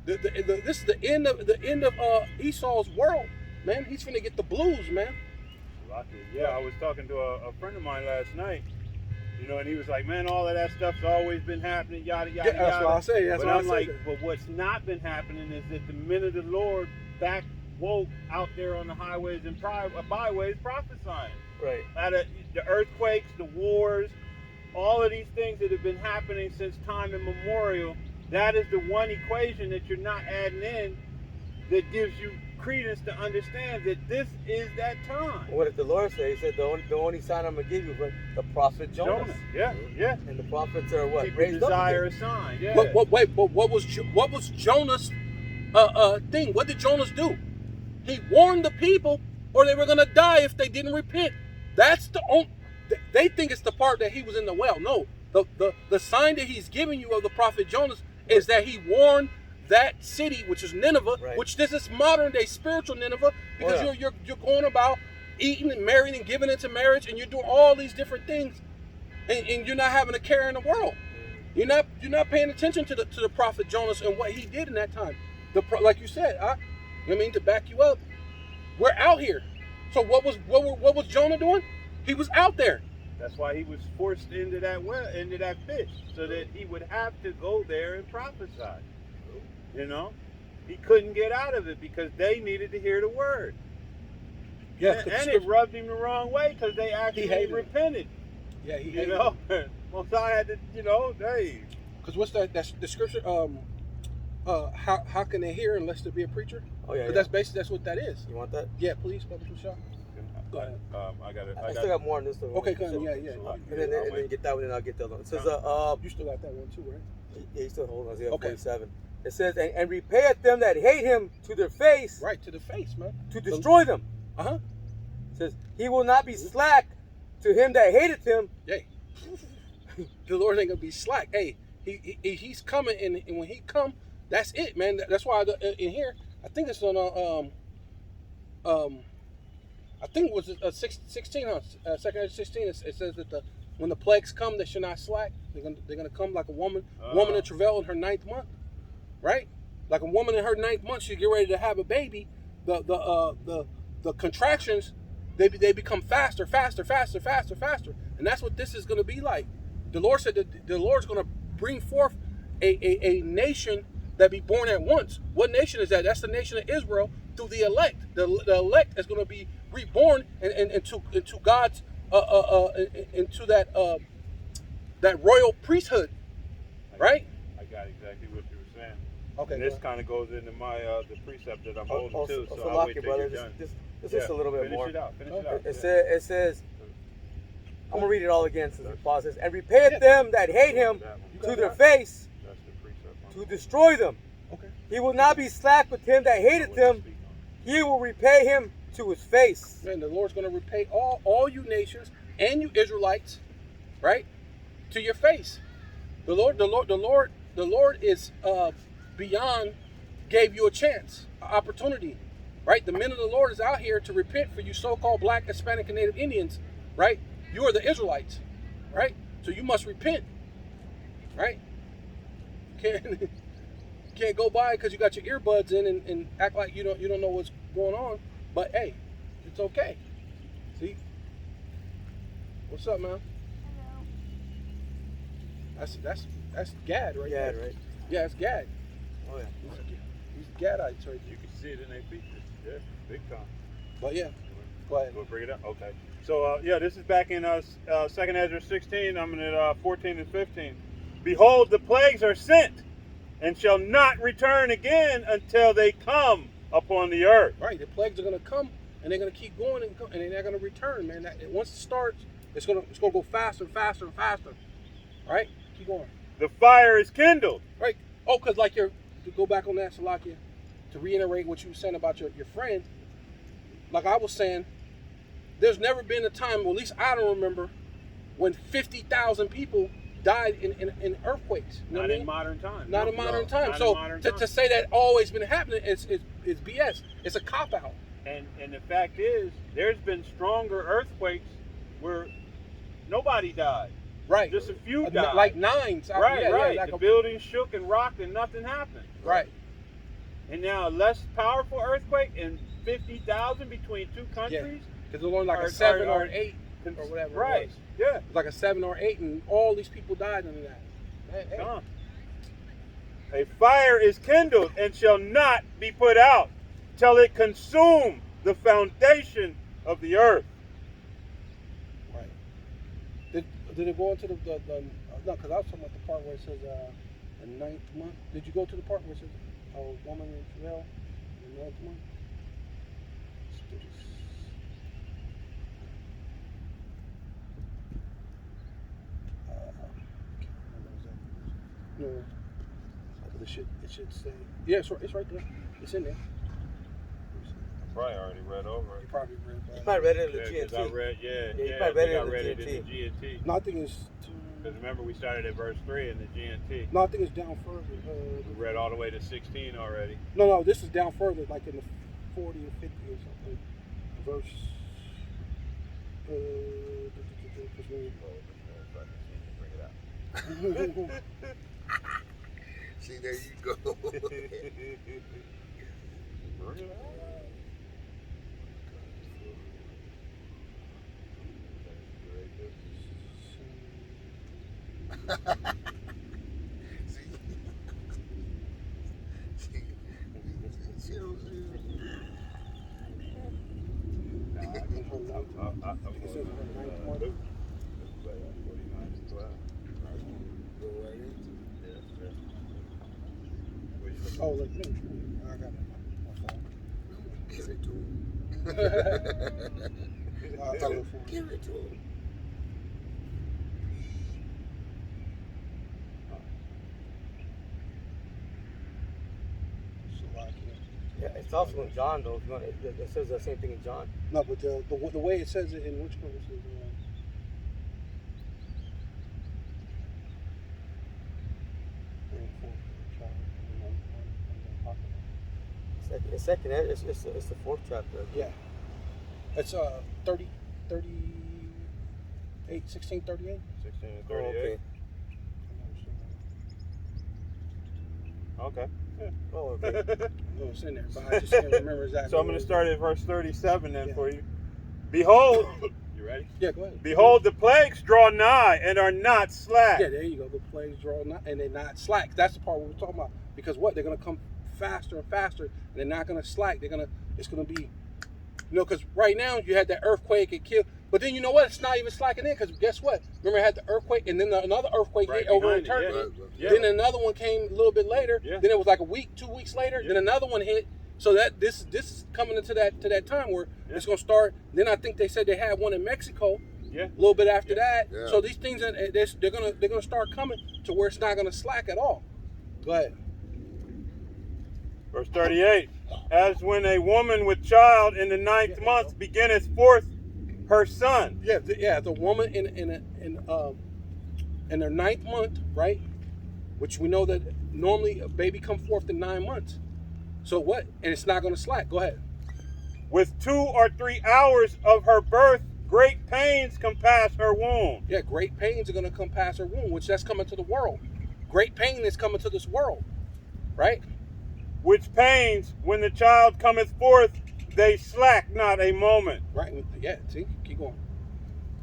This is the end of Esau's world, man. He's finna get the blues, man. Yeah, I was talking to a friend of mine last night, you know, and he was like, man, all of that stuff's always been happening, yada, yada, Yeah, that's yada. what I say. That's but what I'm I like, say. but what's not been happening is that the men of the Lord back woke out there on the highways and byways prophesying. Right. Out of the earthquakes, the wars, all of these things that have been happening since time immemorial, that is the one equation that you're not adding in that gives you credence to understand that this is that time. What did the Lord say? He said, the only sign I'm going to give you is the prophet Jonas. Yeah. And the prophets are what? People Raised desire up a sign. Yeah. But what was Jonah's thing? What did Jonas do? He warned the people, or they were gonna die if they didn't repent. That's the only. They think it's the part that he was in the well. No, the sign that he's giving you of the prophet Jonas is that he warned that city, which is Nineveh, Right. which this is modern day spiritual Nineveh, because you're going about eating and marrying and giving into marriage, and you're doing all these different things, and you're not having a care in the world. You're not paying attention to the prophet Jonas and what he did in that time. Like you said, to back you up, we're out here. So what was Jonah doing? He was out there. That's why he was forced into that well, into that fish, so that he would have to go there and prophesy. You know, he couldn't get out of it because they needed to hear the word. Yeah, and it rubbed him the wrong way because they actually hated it. repented. Yeah, he You know, Mosiah had to, hey. Because what's that? That's the scripture. How can they hear unless there be a preacher? Oh yeah. But that's basically that's what that is. You want that? Yeah, please, Brother Shah. Go ahead. I still got more on this one. Okay, go ahead. Yeah. And then get that one, and I'll get the other one. It says, You still got that one too, right? yeah, you still hold on. Isaiah Okay. 47. It says, and repayeth them that hate him to their face, Right to the face, man. to destroy them. Uh-huh. It says, he will not be slack to him that hateth him. Hey, the Lord ain't gonna be slack. Hey, he's coming, and when he come, that's it, man. That's why in here, I think it's on I think it was 16, 2nd 16. It says that when the plagues come, they should not slack. They're gonna come like a woman in travail in her 9th month, right? Like a woman in her 9th month, she get ready to have a baby. The contractions, they become faster, and that's what this is gonna be like. The Lord said that the Lord's gonna bring forth a nation that be born at once. What nation is that? That's the nation of Israel through the elect. The elect is going to be reborn into God's into that royal priesthood. Right? I got exactly what you were saying. Okay. And this kind of goes into my the precept that I'm holding too. So I'll lucky, wait till brother. you're done. Just a little bit finish more. it out. Finish Okay. it out. It says, I'm gonna read it all again since it pauses. And repayeth them that hate him to their face That's the precept. to destroy them. Okay. He will not be slack with him that hateth him. He will repay him to his face. Man, the Lord's going to repay all you nations and you Israelites, right, to your face. The Lord is beyond, gave you a chance, an opportunity, right? The men of the Lord is out here to repent for you so-called black, Hispanic, and Native Indians, right? You are the Israelites, right? So you must repent, right? Can't go by because you got your earbuds in and act like you don't know what's going on. But hey, it's okay. See? What's up, man? That's Gad right there. Yeah, right. Yeah, it's Gad. Oh yeah. He's Gadites right You can see it in their features. Yeah, big time. But yeah, go ahead. We'll bring it up. Okay. So yeah, this is back in 2nd Ezra 16. I'm in 14 and 15. Behold, the plagues are sent, and shall not return again until they come upon the earth. Right, the plagues are gonna come, and they're gonna keep going, and they're not gonna return, man. Once it starts, it's gonna go faster and faster and faster. Right? Keep going. The fire is kindled. Right. Oh, because like to go back on that, Salakia, to reiterate what you were saying about your friend, like I was saying, there's never been a time, well, at least I don't remember, when 50,000 people died in earthquakes. You know what I mean? In modern times. Not in modern times. Not So in modern to times. say that always been happening is BS. It's a cop out. And the fact is, there's been stronger earthquakes where nobody died. Right. Just a few died. Like nines. Right, Yeah, right. Yeah, like The building shook and rocked and nothing happened. right. And now a less powerful earthquake and 50,000 between two countries. Because it was only like Or- a 7 or or- an 8 or whatever. Right. It was. Yeah. It's like a 7 or 8, and all these people died under that. Hey. Come on. A fire is kindled and shall not be put out till it consume the foundation of the earth. Right. Did it go into the no? Because I was talking about the part where it says the 9th month. Did you go to the part where it says a woman in travail in the 9th month? Let's do this. No. It should say. Yeah, it's right there. It's in there. Probably already read over You probably read that. You probably read it in the Yeah, 'cause I GNT. read, you probably read it in the read it GNT. in the GNT. Nothing is. Because remember, we started at verse 3 in the GNT. Nothing is down further. We read all the way to 16 already. No, this is down further, like in the 40 or 50 or something. Verse. See, there you go. Oh, look, I got it. Give it to him. I'll look for it. Give it to him. Yeah, it's also in John though. If you want, it says the same thing in John. No, but the way it says it in which one is Second, it's the 4th chapter. yeah, it's 38, 1638. 16 and Oh, 38. okay. Okay. Yeah. Oh, okay. No, it's in there, but I just can't remember exactly. So I'm going to start at verse 37 then Yeah. for you. Behold, you ready? Yeah, go ahead. Behold, the plagues draw nigh and are not slack. Yeah, there you go. The plagues draw not, and they're not slack. That's the part we were talking about. Because what? They're gonna come faster and faster, and they're not gonna slack. It's gonna be, because right now you had that earthquake. It killed. But then you know what? It's not even slacking in because guess what? Remember, it had the earthquake, and then another earthquake Right hit over in behind it, Turkey. yeah. Then another one came a little bit later. Yeah. Then it was like a week, 2 weeks later. Yeah. Then another one hit. So that this is coming into that time where Yeah. it's gonna start. Then I think they said they had one in Mexico. Yeah. A little bit after that. Yeah. So these things they're gonna start coming to where it's not gonna slack at all. Go ahead. Verse 38. As when a woman with child in the ninth month beginneth forth her son. Yeah, the woman in their ninth month, right? Which we know that normally a baby come forth in 9 months. So what? And it's not going to slack. Go ahead. With 2 or 3 hours of her birth, great pains compass her womb. Yeah, great pains are going to come past her womb, which that's coming to the world. Great pain is coming to this world, right? Which pains, when the child cometh forth, they slack not a moment. Right. Yeah. See, keep going.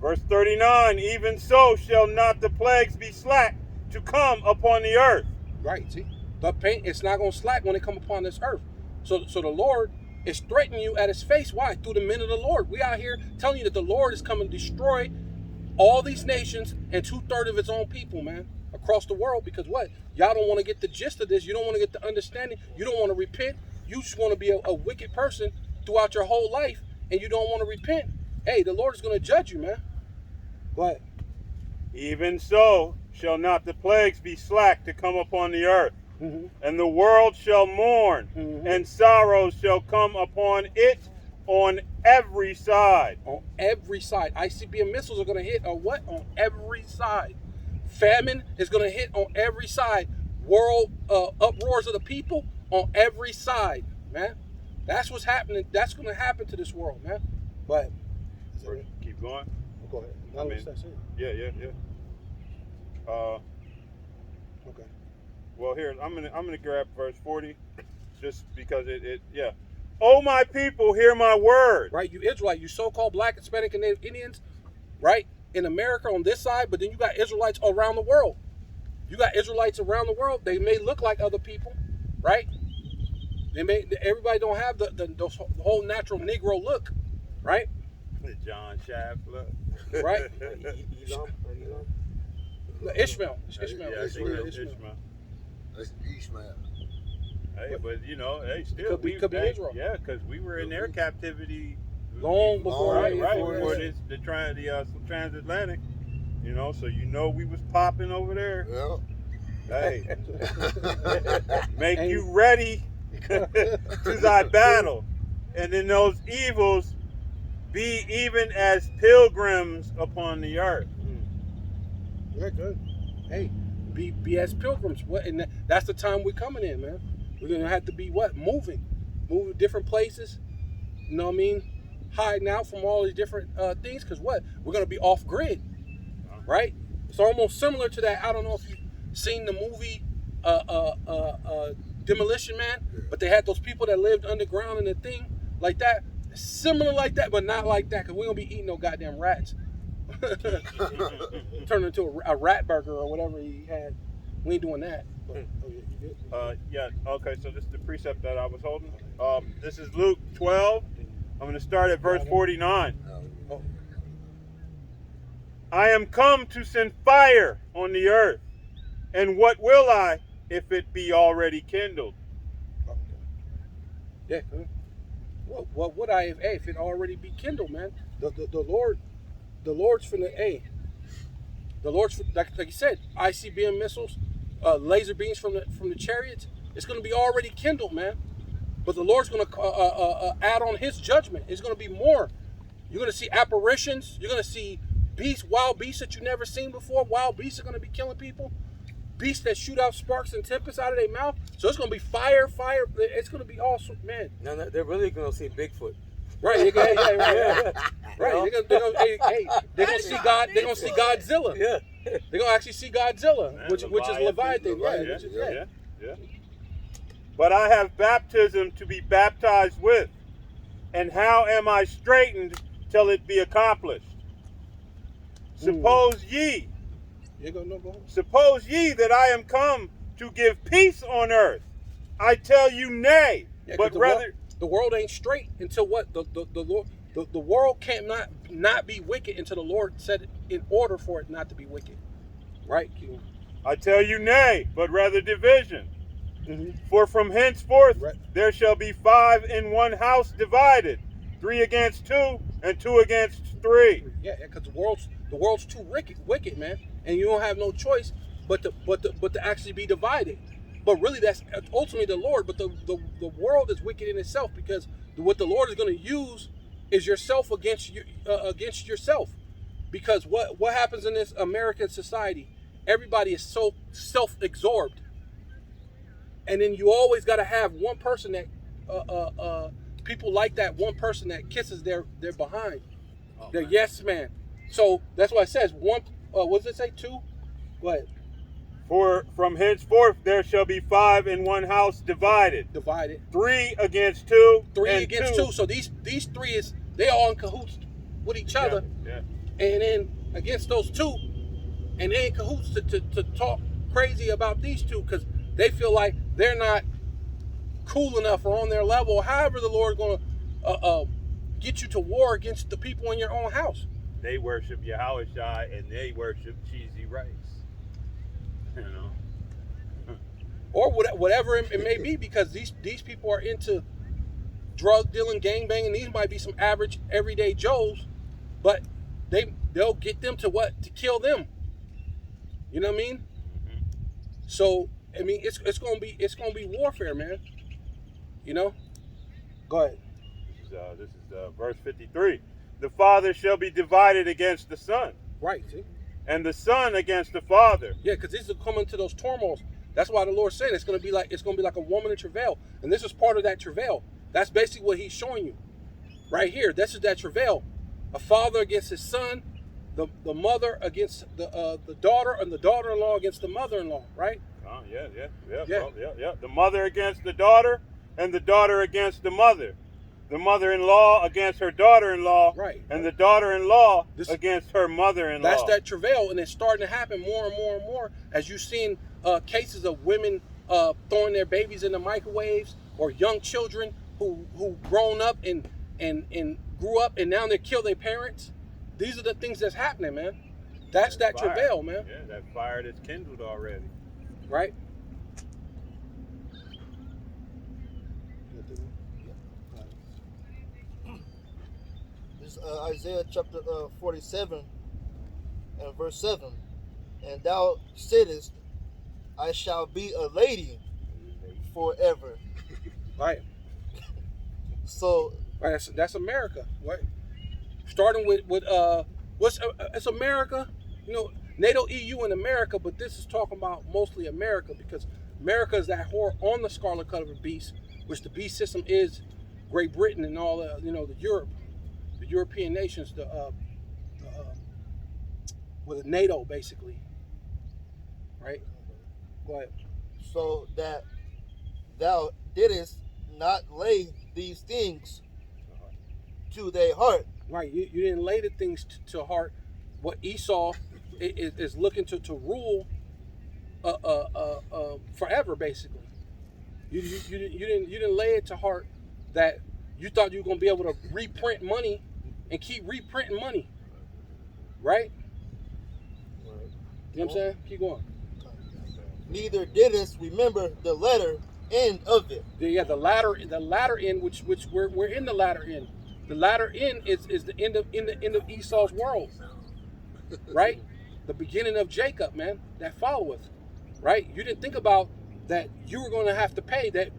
Verse 39. Even so shall not the plagues be slack to come upon the earth. Right. See, the pain it's not going to slack when it come upon this earth. So the Lord is threatening you at His face. Why? Through the men of the Lord. We out here telling you that the Lord is coming to destroy all these nations and 2/3 of His own people, man, across the world. Because what? Y'all don't want to get the gist of this. You don't want to get the understanding. You don't want to repent. You just want to be a wicked person throughout your whole life, and you don't want to repent. Hey, the Lord is going to judge you, man. Go ahead. Even so shall not the plagues be slack to come upon the earth. Mm-hmm. And the world shall mourn, Mhm. and sorrows shall come upon it on every side. On every side. ICBM missiles are going to hit on what? On every side. Famine is going to hit on every side. World uproars of the people on every side, man. That's what's happening. That's going to happen to this world, man. But Keep going. go ahead. I mean, That's it. Yeah. Okay. Well, here I'm gonna grab verse 40, just because it. Oh, my people, hear my word. Right, you Israelite, you so-called Black, Hispanic, and Native Indians, right? In America on this side, but then you got Israelites around the world. You got Israelites around the world. They may look like other people, right? Everybody don't have the whole natural Negro look, right? John Shaft, look. Right? Elam. Ishmael. It's Yeah, Ishmael. I think it's Ishmael. Ishmael. That's Ishmael. Hey, but you know, hey, still Could be Israel. Yeah, because we were in their captivity Long before right, they- right before before this. the transatlantic. You know, so you know we was popping over there. Yeah. Hey, make you ready to thy battle, and in those evils be even as pilgrims upon the earth. Yeah, good. Hey, be as pilgrims. What? And that's the time we're coming in, man. We're gonna have to be what? Moving different places. You know what I mean? Hiding out from all these different things. Cause what? We're gonna be off grid, right? It's almost similar to that. I don't know if you've seen the movie Demolition Man, but they had those people that lived underground in the thing like that. Similar like that, but not like that. Cause we're gonna be eating no goddamn rats. Turn into a rat burger or whatever he had. We ain't doing that. But, oh, yeah, you good? Yeah, okay, so this is the precept that I was holding. This is Luke 12. I'm going to start at verse 49. I am come to send fire on the earth, and what will I if it be already kindled? Yeah. Good. What would I if it already be kindled, man? The Lord's finna the Lord's like you said, ICBM missiles, laser beams from the chariots. It's gonna be already kindled, man. But the Lord's gonna add on His judgment. It's gonna be more. You're gonna see apparitions. You're gonna see beasts, wild beasts that you've never seen before. Wild beasts are gonna be killing people. Beasts that shoot out sparks and tempests out of their mouth. So it's gonna be fire. It's gonna be awesome, man. No, they're really gonna see Bigfoot. Right, right. They're gonna see God. They're gonna see Godzilla. Yeah. They're gonna actually see Godzilla, Man, which is Leviathan. Yeah. But I have baptism to be baptized with, and how am I straitened till it be accomplished? Suppose ye that I am come to give peace on earth. I tell you nay, Yeah, but 'cause rather the world ain't straight until what the Lord. The world can't not be wicked until the Lord said it in order for it not to be wicked. Right? I tell you nay, but rather division. Mm-hmm. For from henceforth Right. there shall be 5 in one house divided, 3 against 2, and 2 against 3. Yeah, because the world's too wicked, man, and you don't have no choice but to actually be divided. But really, that's ultimately the Lord. But the world is wicked in itself, because what the Lord is going to use is yourself against yourself. Because what happens in this American society, everybody is so self-absorbed, and then you always got to have one person that people like that one person that kisses their behind, their yes man. So that's why it says one. What does it say? 2. Go ahead. For from henceforth there shall be 5 in one house divided, 3 against 2, 3 and against 2. So these 3 is they all in cahoots with each other, Yeah. and then against those 2, and they in cahoots to talk crazy about these 2 because they feel like they're not cool enough or on their level. However, the Lord is going to get you to war against the people in your own house. They worship Yahweh Shai and they worship cheesy rice. You know. Or whatever it may be, because these people are into drug dealing, gang banging. These might be some average everyday Joes, but they'll get them to kill them. You know what I mean? Mm-hmm. So I mean, it's gonna be warfare, man. You know. Go ahead. This is verse 53. The father shall be divided against the son, Right. See. and the son against the father. Yeah, because these are coming to those turmoils. That's why the Lord said it's gonna be like a woman in travail, and this is part of that travail. That's basically what He's showing you, right here. This is that travail: a father against his son, the mother against the daughter, and the daughter-in-law against the mother-in-law. Right? Oh, yeah. Yeah. Well, yeah. The mother against the daughter, and the daughter against the mother. The mother-in-law against her daughter-in-law, Right. and the daughter-in-law This- against her mother-in-law. That's that travail, and it's starting to happen more and more and more as you've seen cases of women throwing their babies in the microwaves, or young children who grown up and grew up and now they kill their parents. These are the things that's happening, man. That's that fire. travail, man. Yeah, that fire that's kindled already. Right? This is Isaiah chapter 47 and verse 7. And thou saidest, I shall be a lady forever. Right. So Right. That's America. Right. Starting with it's America. You know, NATO, EU, and America, but this is talking about mostly America, because America is that whore on the scarlet color beast, which the beast system is Great Britain and all the the European nations, with NATO basically. Right. Go ahead. so that thou didst not lay these things to thy heart. Right. You didn't lay the things to heart. What Esau is looking to rule forever, basically. You didn't lay it to heart that you thought you were gonna be able to reprint money and keep reprinting money, right? You know what I'm saying? Keep going. Neither didst remember the letter end of it. Yeah, the latter end, which we're in the latter end. The latter end is the end of Esau's world, right? The beginning of Jacob, man, that followeth, right? You didn't think about that you were going to have to pay. That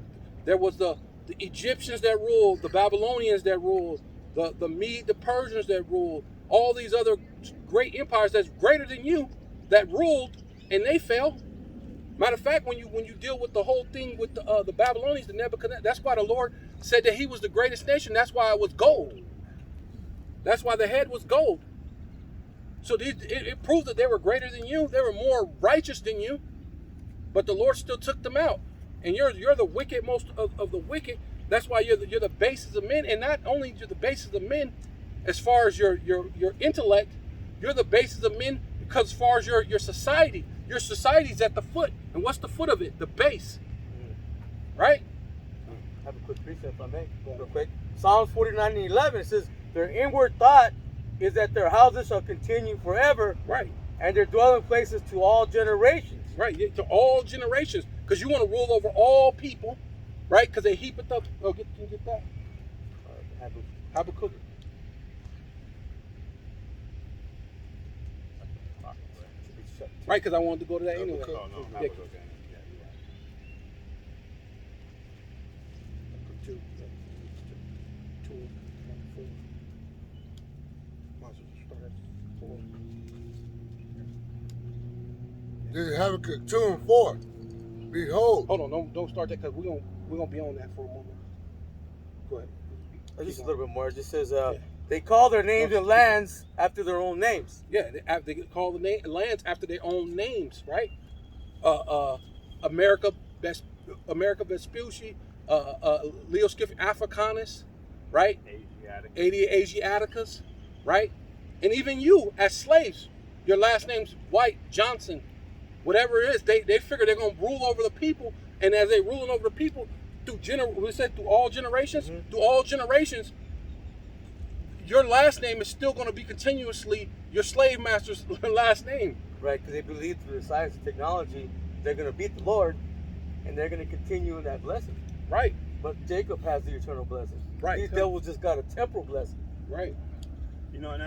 there was the Egyptians that ruled, the Babylonians that ruled, the Mede, the Persians that ruled, all these other great empires that's greater than you that ruled, and they fell. Matter of fact, when you deal with the whole thing with the Babylonians, the Nebuchadnezzar, that's why the Lord said that He was the greatest nation. That's why it was gold. That's why the head was gold. So it proved that they were greater than you. They were more righteous than you. But the Lord still took them out. And you're the wicked most of the wicked. That's why you're the basis of men. And not only you're the basis of men as far as your intellect, you're the basis of men because as far as your society. Your society's at the foot. And what's the foot of it? The base. Right? I have a quick precept if I may, real quick. Psalms 49 and 11, it says, Their inward thought is that their houses shall continue forever, Right. and their dwelling places to all generations. Right. Yeah, to all generations, because you want to rule over all people, right? Because they heapeth up. Oh, can you get that? Habakkuk. Right, because I wanted to go to that anyway. Oh, no, Yeah. Habakkuk ain't. Yeah, you're right. Two, two, four. Might as well just start at 4. This is Habakkuk 2 and 4. Behold, Hold on, don't start that because we're gonna be on that for a moment. Go ahead. Just a Keep little bit more. It just says, Yeah. they call their names and lands after their own names. Yeah, they call the lands after their own names, right? America Vespucci, Leo Skiff Africanus, right? Asiaticus, right? And even you as slaves, your last name's White, Johnson, whatever it is, they figure they're gonna rule over the people, and as they ruling over the people through through all generations, through all generations, your last name is still gonna be continuously your slave master's last name. Right, because they believe through the science and technology they're going to beat the Lord, and they're going to continue in that blessing. Right, But Jacob has the eternal blessing. Right. These devils just got a temporal blessing. right. You know, and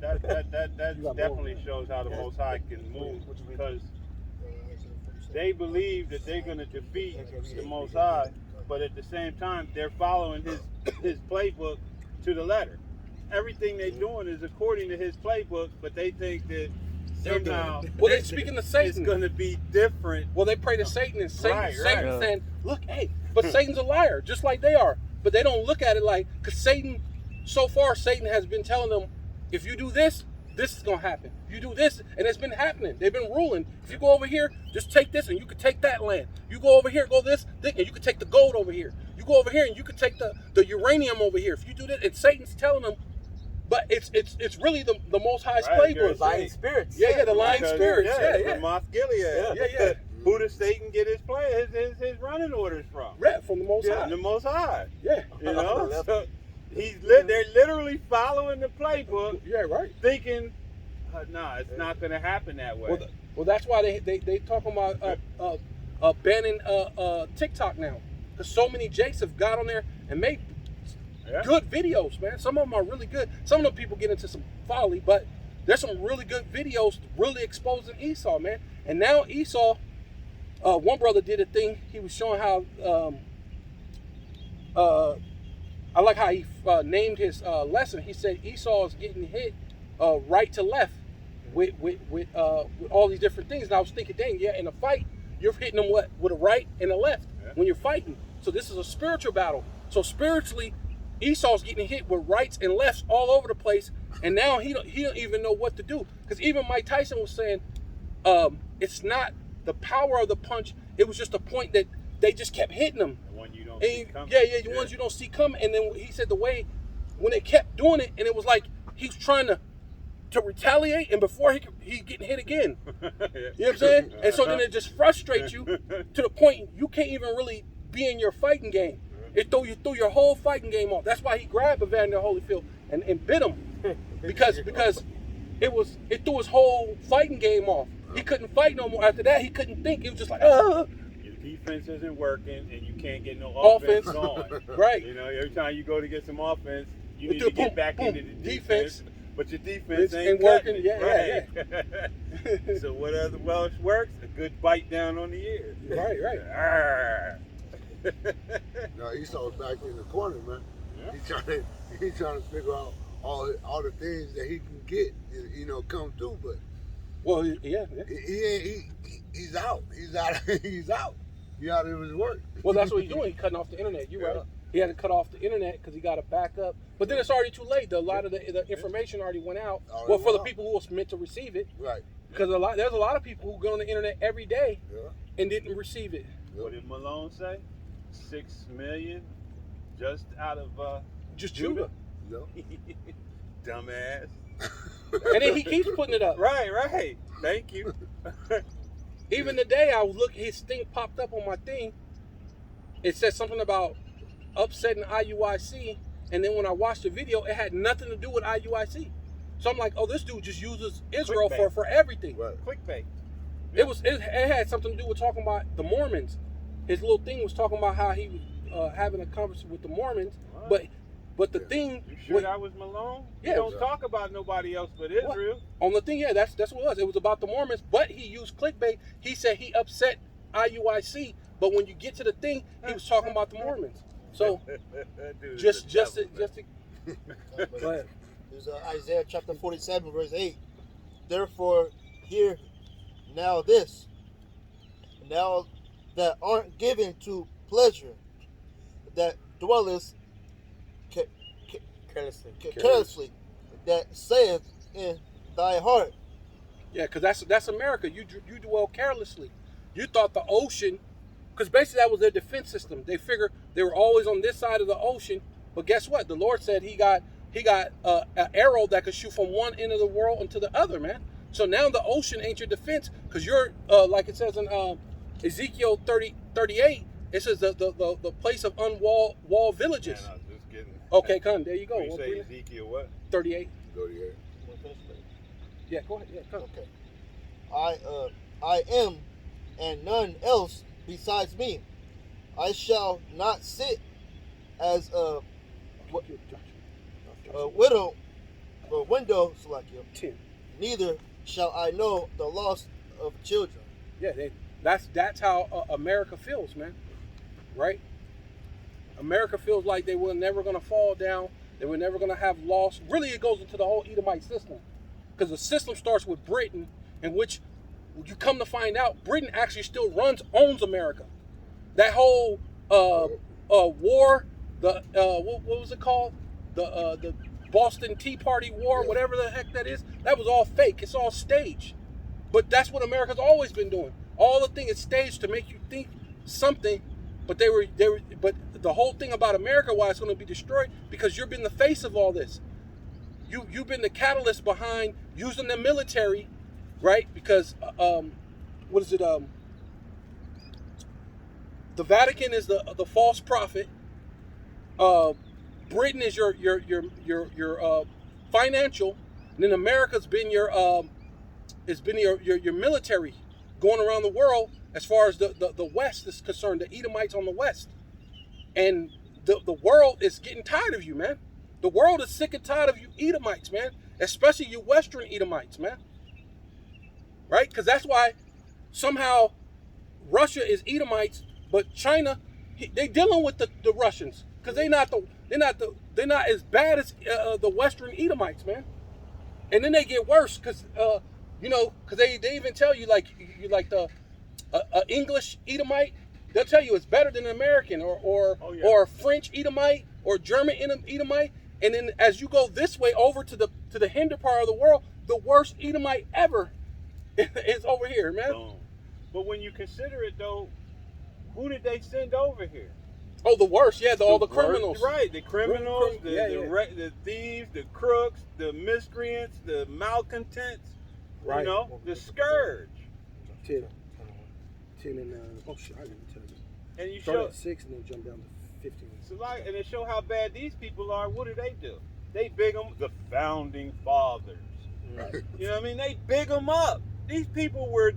that You got definitely more. shows how the Most High can move, because they believe that they're going to defeat the Most High, but at the same time they're following his playbook to the letter. Everything they're doing is according to his playbook, but they think that somehow Well, they're speaking to it's Satan. going to be different. Well, they pray to Satan, and Satan, Right, Satan right. saying, "Look, hey," but Satan's a liar, just like they are. But they don't look at it like, because Satan, so far, Satan has been telling them, if you do this, this is gonna happen. You do this, and it's been happening. They've been ruling. If you go over here, just take this, and you can take that land. You go over here, go this, and you can take the gold over here. You go over here, and you can take the uranium over here. If you do this, and Satan's telling them, but it's really the Most High's Right, playbook. good. Lying spirits. Yeah, the lying Because, spirits. yeah, Yeah. Ramoth Gilead. Yeah. Who does Satan get his running orders from? Right, from the Most Yeah, High. the Most High. Yeah. You know, so they're literally following the playbook, Yeah, right. thinking, nah, it's not going to happen that way. Well, that's why they talking about banning TikTok now, because so many jakes have got on there and made Yeah. good videos, man. Some of them are really good. Some of them people get into some folly, but there's some really good videos really exposing Esau, man. And now Esau, one brother did a thing. He was showing how I like how he named his lesson. He said Esau is getting hit right to left with all these different things. And I was thinking, dang, yeah, in a fight, you're hitting them with a right and a left when you're fighting. So this is a spiritual battle. So spiritually, Esau's getting hit with rights and lefts all over the place, and now he don't even know what to do. Because even Mike Tyson was saying, it's not the power of the punch; it was just a point that they just kept hitting him. The one you don't And see coming. the ones you don't see coming. And then he said the way when they kept doing it, and it was like he's trying to retaliate, and before he getting hit again. You know what I'm saying? And so then it just frustrates you to the point you can't even really be in your fighting game. It threw your whole fighting game off. That's why he grabbed Evander Holyfield and bit him. Because it threw his whole fighting game off. He couldn't fight no more. After that, he couldn't think. He was just like, Your defense isn't working, and you can't get no offense going. Right. You know, every time you go to get some offense, you You need do to get boom, back boom, into the defense. defense. But your defense Ain't ain't working. cutting Yeah, it. Right. So what other Welsh works? A good bite down on the ear. Right. Arr. now Esau's back in the corner, man. Yeah. He's trying to figure out all the things that he can get, come through. But Well, yeah. he's out. He's out. He's out of his work. Well, that's what he's doing. He's cutting off the internet. You're right. He had to cut off the internet because he got a backup. But then it's already too late. A lot of the information already went out. Already For the went out. people who was meant to receive it. Right. Because there's a lot of people who go on the internet every day Yeah. and didn't receive it. What did Malone say? 6 million just out of Just Judah. Yeah. Dumbass. And then he keeps putting it up. Right. Thank you. Even today, I was looking, his thing popped up on my thing. It said something about upsetting IUIC, And then when I watched the video, it had nothing to do with IUIC. So I'm like, oh, this dude just uses Israel Clickbait. for everything. Right. Clickbait. It had something to do with talking about the Mormons. His little thing was talking about how he was having a conversation with the Mormons, What? but the thing You sure with- that was Malone? Yeah. You don't talk about nobody else but Israel. on the thing, yeah, that's what it was. It was about the Mormons, but he used clickbait. He said he upset IUIC, but when you get to the thing, he was talking about the Mormons. So That dude is just the to devil, go ahead. There's Isaiah chapter 47, verse 8. Therefore, hear now this, now that aren't given to pleasure, that dwelleth Carelessly. carelessly, that saith in thy heart. Yeah, because that's America. You dwell carelessly. You thought the ocean, because basically that was their defense system. They figured they were always on this side of the ocean. But guess what? The Lord said he got an arrow that could shoot from one end of the world into the other, man. So now the ocean ain't your defense, because you're like it says in Ezekiel 38. It says the place of unwalled villages. Man, I was just kidding. Okay, come there you go. What you say Ezekiel what? 38. Go to here. Yeah, go ahead. Yeah, come. Okay. I am, and none else besides me. I shall not sit as a widow or window, Salakia. 10. Neither shall I know the loss of children. Yeah, that's how America feels, man. Right? America feels like they were never going to fall down. They were never going to have loss. Really, it goes into the whole Edomite system. Because the system starts with Britain, in which you come to find out, Britain actually still owns America. That whole war, what was it called? The Boston Tea Party War, whatever the heck that is, that was all fake. It's all staged. But that's what America's always been doing. All the thing is staged to make you think something, but but the whole thing about America, why it's going to be destroyed, because you've been the face of all this. You've been the catalyst behind using the military, right? Because what is it? The Vatican is the false prophet. Britain is your financial, and then America's been your military, going around the world as far as the West is concerned, the Edomites on the West. And the world is getting tired of you, man. The world is sick and tired of you Edomites, man. Especially you Western Edomites, man. Right? Because that's why somehow Russia is Edomites, but China, they dealing with the Russians. Because they're not as bad as the Western Edomites, man. And then they get worse because because they even tell you like the English Edomite, they'll tell you it's better than an American or a French Edomite or German Edomite. And then as you go this way over to the hinder part of the world, the worst Edomite ever is over here, man. But when you consider it though, who did they send over here? Oh, the worst, yeah, all the criminals. Right, the criminals, Yeah, the thieves, the crooks, the miscreants, the malcontents, Right. The scourge. 10 and oh shit, I didn't tell you. And you Start show at 6 and then jump down to 15. so and it show how bad these people are. What do? They big them the founding fathers. Right. You know what I mean? They big them up. These people were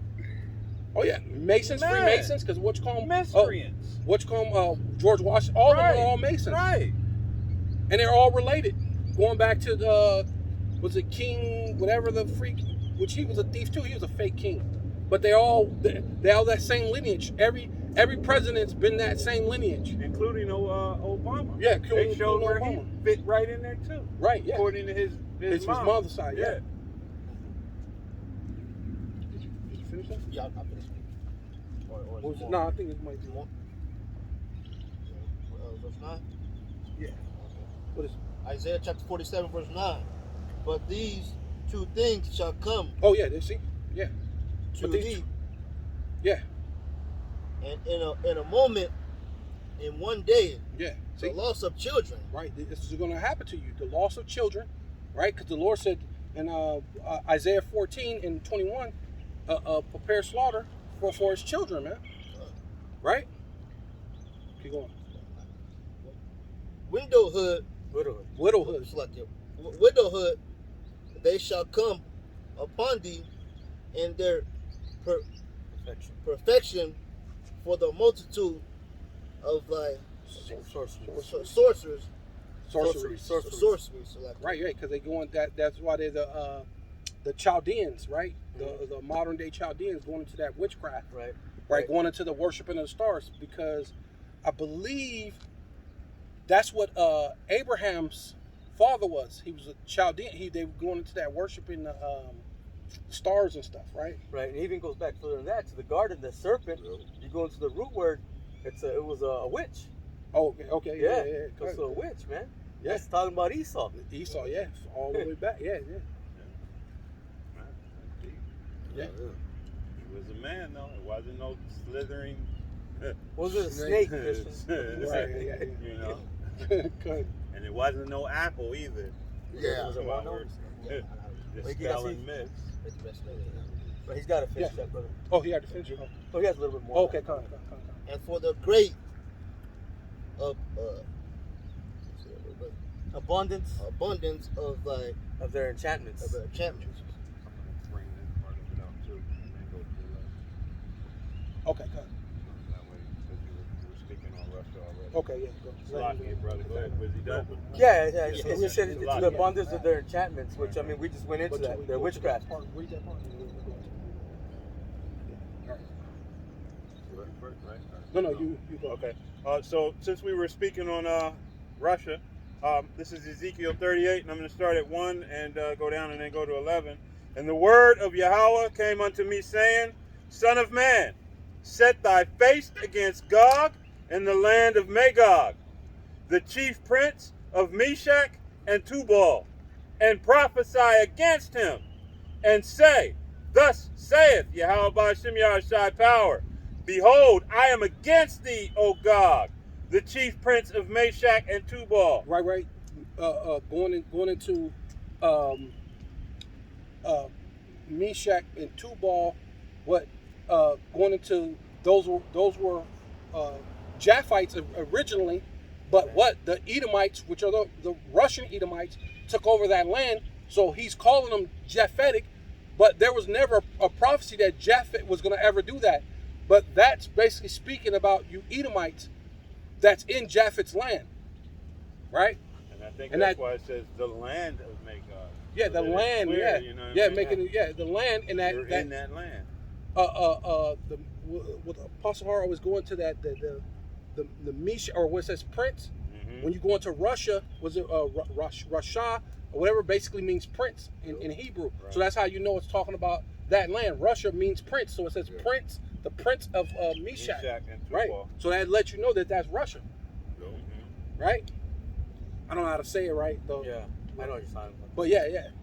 Oh yeah, Masons, Man. Freemasons, because what you call them? miscreants. What you call them? George Washington. All of them are all Masons, Right. and they're all related. Going back to was it King, whatever the freak, which he was a thief too. He was a fake king, but they all that same lineage. Every president's been that same lineage, Including Obama. Yeah, They including showed where Obama. he fit right in there too. right? Yeah, According to his his mom. mother's side. Yeah. Yeah. Did you finish that? Yeah, I finished. Or Or was it, no, I think it might be more. Verse 9. Yeah. What is? Isaiah chapter 47, verse 9. But these two things shall come Oh yeah, they see. Yeah. to But these thee, two- Yeah. and in a moment, in one day, Yeah. the See. loss of children. Right, this is going to happen to you. The loss of children, right? Because the Lord said in Isaiah 14 and 21, prepare slaughter for his children, man. Right? Keep going. Widowhood Widowhood. Widowhood. It's like widowhood, they shall come upon thee in their Perfection. perfection for the multitude of thy Sorcery. sorcerers. So like Right, because they going that's why they're the Chaldeans, right? The modern day Chaldeans going into that witchcraft, Right. going into the worshiping of the stars, because I believe that's what Abraham's father was. He was a Chaldean. They were going into that worshiping the stars and stuff, right? Right. And it even goes back further than that to the garden. The serpent. You go into the root word. It was a witch. Oh, okay, yeah. It's a witch, man. Yeah. That's talking about Esau. Esau, yeah, all the way back, yeah. He was a man, though. It wasn't no slithering. Was it a snake, Christian? Right, yeah. You know. Good. And it wasn't no apple either. Yeah. Was it While one? we're Wait, you guys see- dispelling myths. But he's got to finish Yeah. that, brother. Oh, he had to finish it. Oh, he has a little bit more. Okay, come on. and for the great Abundance abundance of thy of their enchantments. enchantments. I'm going to bring this part of it out, too, and then go to the left. Okay, good. That way, because you were speaking on Russia already. Okay, yeah, go. Slovakia, brother. Go ahead. Was he done? Yeah. Yeah. And he said it's Yeah. the abundance of their enchantments, which, I mean, we just went into But that. we Their go to witchcraft. that part, read that part. No, you go. Okay. So since we were speaking on Russia, this is Ezekiel 38, and I'm going to start at 1 and go down and then go to 11. And the word of Yahweh came unto me, saying, Son of man, set thy face against Gog in the land of Magog, the chief prince of Meshach and Tubal, and prophesy against him, and say, Thus saith Yahweh Ba'ashem Yahushai power, Behold, I am against thee, O Gog, the chief prince of Meshach and Tubal. Right. Going into Meshach and Tubal, going into those were Japhites originally, but what the Edomites, which are the Russian Edomites, took over that land. So he's calling them Japhetic, but there was never a prophecy that Japhet was going to ever do that. But that's basically speaking about you Edomites that's in Japhet's land, right? And I think And that's that- why it says the land of Magog. Yeah, So the that it's land, clear, yeah, you know what yeah, I mean? making it, the land and You're in that land. with Apostle Har always go into that the Misha, or what it says prince. Mm-hmm. When you go into Russia, was it Rasha or whatever, basically means prince in Hebrew. Right. So that's how you know it's talking about that land. Russia means prince, so it says Yeah. prince, the prince of Meshach, Meshach and right? Tubal. So that lets you know that that's Russia, Mm-hmm. right? I don't know how to say it right though. Yeah. I know what you're talking about. But yeah. Matter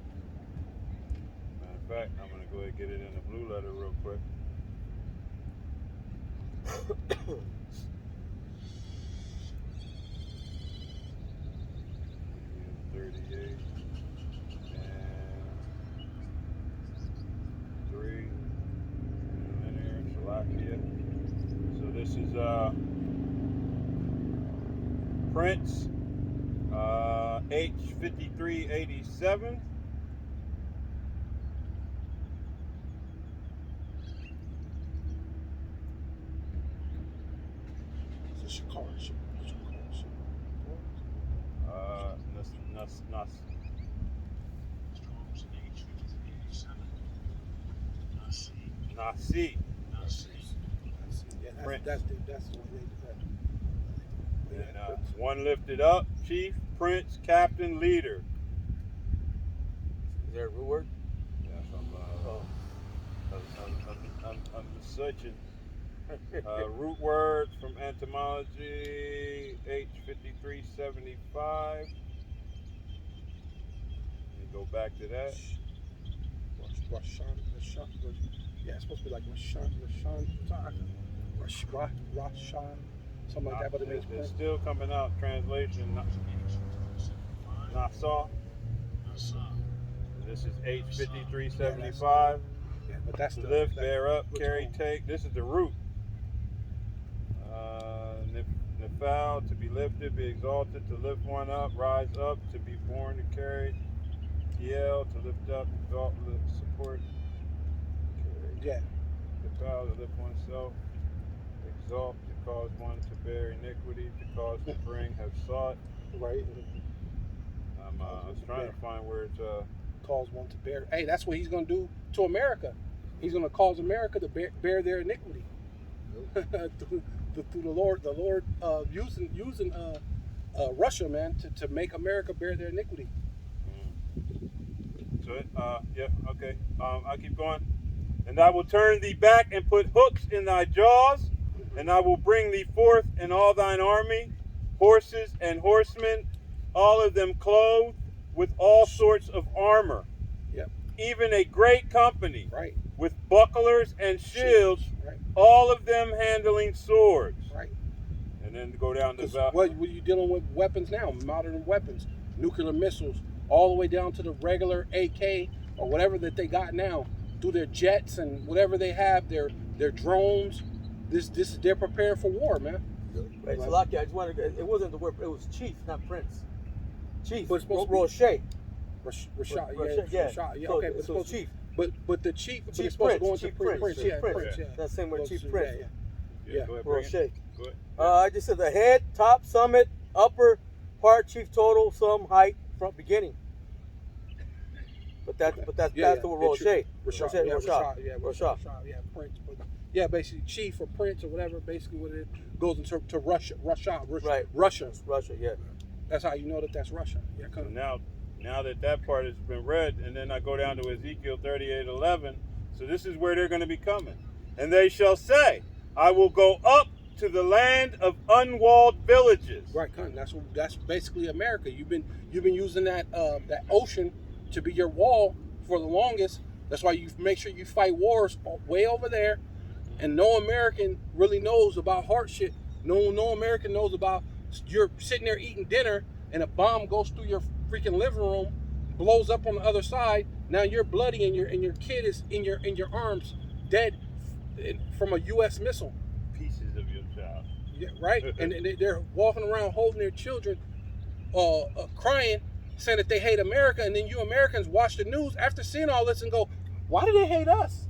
of fact, I'm going to go ahead and get it in the blue letter real quick. Ezekiel 38 and 3 linear Shalakia. So this is Prince H5387. It's a Shakar. Nasi. Yeah, Prince. that's the way they do that. And one lifted up, chief, prince, captain, leader. Is there a root word? Yes, I'm searching. Root words from entomology, H5375. Let me go back to that. Rashan. Yeah, it's supposed to be like Rashan, something like that, but it means It's prince. still coming out, translation, Nassau. This is H5375. Yeah, but that's the Lift, that- bear up, which carry, one? take. This is the root. foul, to be lifted, be exalted, to lift one up, rise up, to be born, to carry, yell, to lift up, exalt, lift, support, carry, Yeah. the foul, to lift oneself, exalt, to cause one to bear iniquity, to cause to bring, have sought. Right. I was trying to find where it's Cause one to bear. Hey, that's what he's going to do to America. He's going to cause America to bear their iniquity. through the Lord using Russia, man, to make America bear their iniquity. So yeah, okay. I'll keep going. And I will turn thee back and put hooks in thy jaws, and I will bring thee forth in all thine army, horses and horsemen, all of them clothed with all sorts of armor. Yep. Even a great company, Right. with bucklers and shields, Right. all of them handling swords. Right. And then go down to Because what you dealing with weapons now, modern weapons, nuclear missiles, all the way down to the regular AK or whatever that they got now, through their jets and whatever they have, their drones. This they're prepared for war, man. Right, so Lucky, I just wanted to, it wasn't the word, it was chief, not prince. Chief, But it's supposed to be- Roche. Rashad, Yeah. Rashad, yeah, So- okay, but it's so supposed to- chief. but the chief, but Chief it's supposed to Prince, go into Chief Prince, Prince, yeah, Chief Prince, Prince. yeah. That same word, Goes Chief to- Prince. yeah. Yeah, go ahead, Roche. bring it. Go ahead. I just said the head, top, summit, upper part, chief, total, sum, height, front, beginning. But that's the word Roche. Rashad, Roche, yeah, Roche. Rashad, yeah, Roche. Rashad, yeah, Prince, but yeah, basically chief or prince or whatever, basically what it goes into to Russia, Right. Russia. Russia, yeah. That's how you know that that's Russia. Yeah, So come. now that part has been read, and then I go down to Ezekiel 38:11. So this is where they're going to be coming. And they shall say, I will go up to the land of unwalled villages. Right, come. That's basically America. You've been using that ocean to be your wall for the longest. That's why you make sure you fight wars way over there, and no American really knows about hard shit. No American knows about you're sitting there eating dinner and a bomb goes through your freaking living room, blows up on the other side. Now you're bloody and your kid is in your arms, dead from a U.S. missile. Pieces of your child. Yeah, right. And they're walking around holding their children, crying, saying that they hate America, and then you Americans watch the news after seeing all this and go, "Why do they hate us?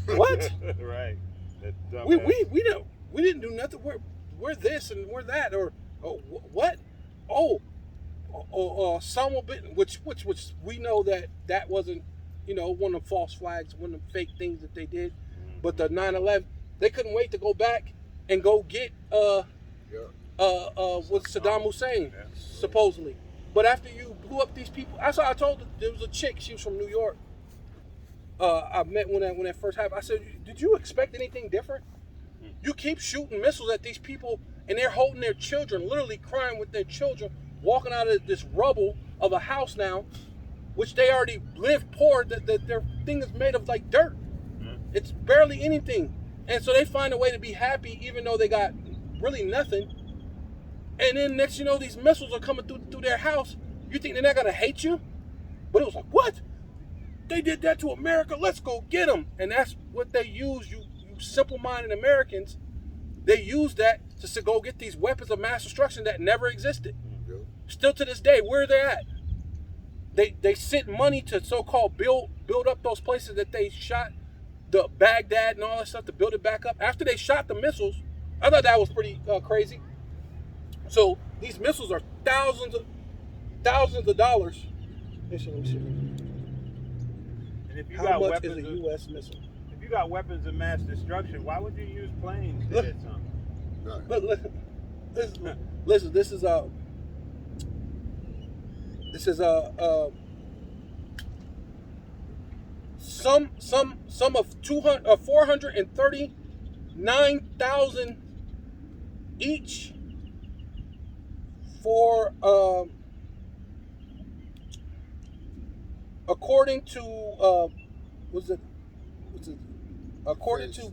What? Right. That We didn't do nothing. We're this and we're that or what? Some of it, which we know that wasn't, one of the false flags, one of the fake things that they did. But the 9/11, they couldn't wait to go back and go get what Saddam Hussein supposedly. But after you blew up these people, that's why I told there was a chick. She was from New York. I met when that first happened. I said, "Did you expect anything different? You keep shooting missiles at these people, and they're holding their children, literally crying with their children, walking out of this rubble of a house now, which they already lived poor. That their thing is made of like dirt. It's barely anything, and so they find a way to be happy, even though they got really nothing. And then next, these missiles are coming through their house. You think they're not gonna hate you? But it was like, what? They did that to America. Let's go get them. And that's what they use. You simple-minded Americans, they use that to go get these weapons of mass destruction that never existed. Yep. Still to this day, where they're at. They sent money to so-called build up those places that they shot, the Baghdad and all that stuff, to build it back up. After they shot the missiles, I thought that was pretty crazy. So these missiles are thousands of dollars. Let me see. And if you How got much weapons is a U.S. missile? if you got weapons of mass destruction, why would you use planes to hit something? Right. But listen, this is some of 439,000 each for according to according to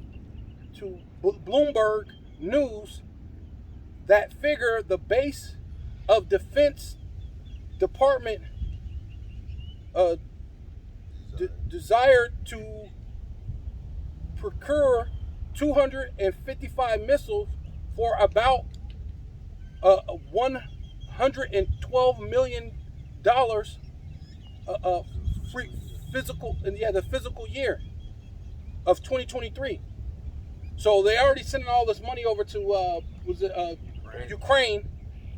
Bloomberg News, that figure, the base of Defense Department desired to procure 255 missiles for about $112 million free physical, and the physical year of 2023. So they already sending all this money over to Ukraine,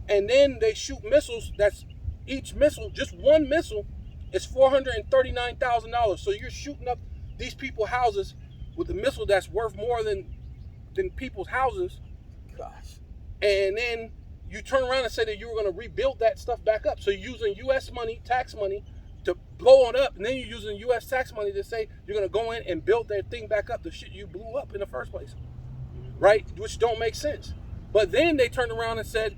and then they shoot missiles. That's each missile, just one missile, is $439,000. So you're shooting up these people's houses with a missile that's worth more than people's houses. Gosh. And then you turn around and say that you were going to rebuild that stuff back up. So you're using U.S. money, tax money, to blow it up, and then you're using U.S. tax money to say you're going to go in and build that thing back up, the shit you blew up in the first place, right? Which don't make sense. But then they turned around and said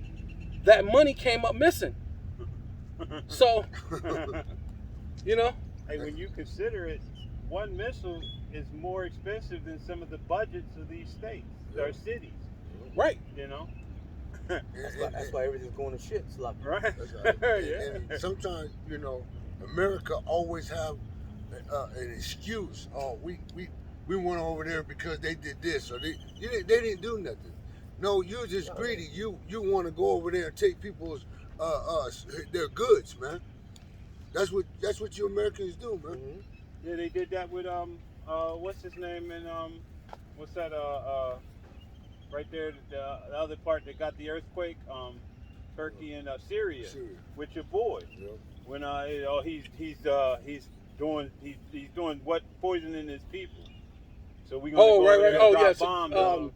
that money came up missing. So, you know, Hey, when you consider it, one missile is more expensive than some of the budgets of these states or cities. right? You know, That's why everything's going to shit. It's like, right? That's right. Yeah. And sometimes, you know, America always have an excuse. Oh, we went over there because they did this, or they didn't do nothing. No, you're just greedy. You want to go over there and take people's their goods, man. That's what you Americans do, man. Mm-hmm. Yeah, they did that with what's his name, and what's that right there, the other part that got the earthquake, Turkey and Syria, with your boy. Yeah. When he's doing what, poisoning his people. So we gonna Oh, go right, over right. there Oh, and yeah. drop bombs.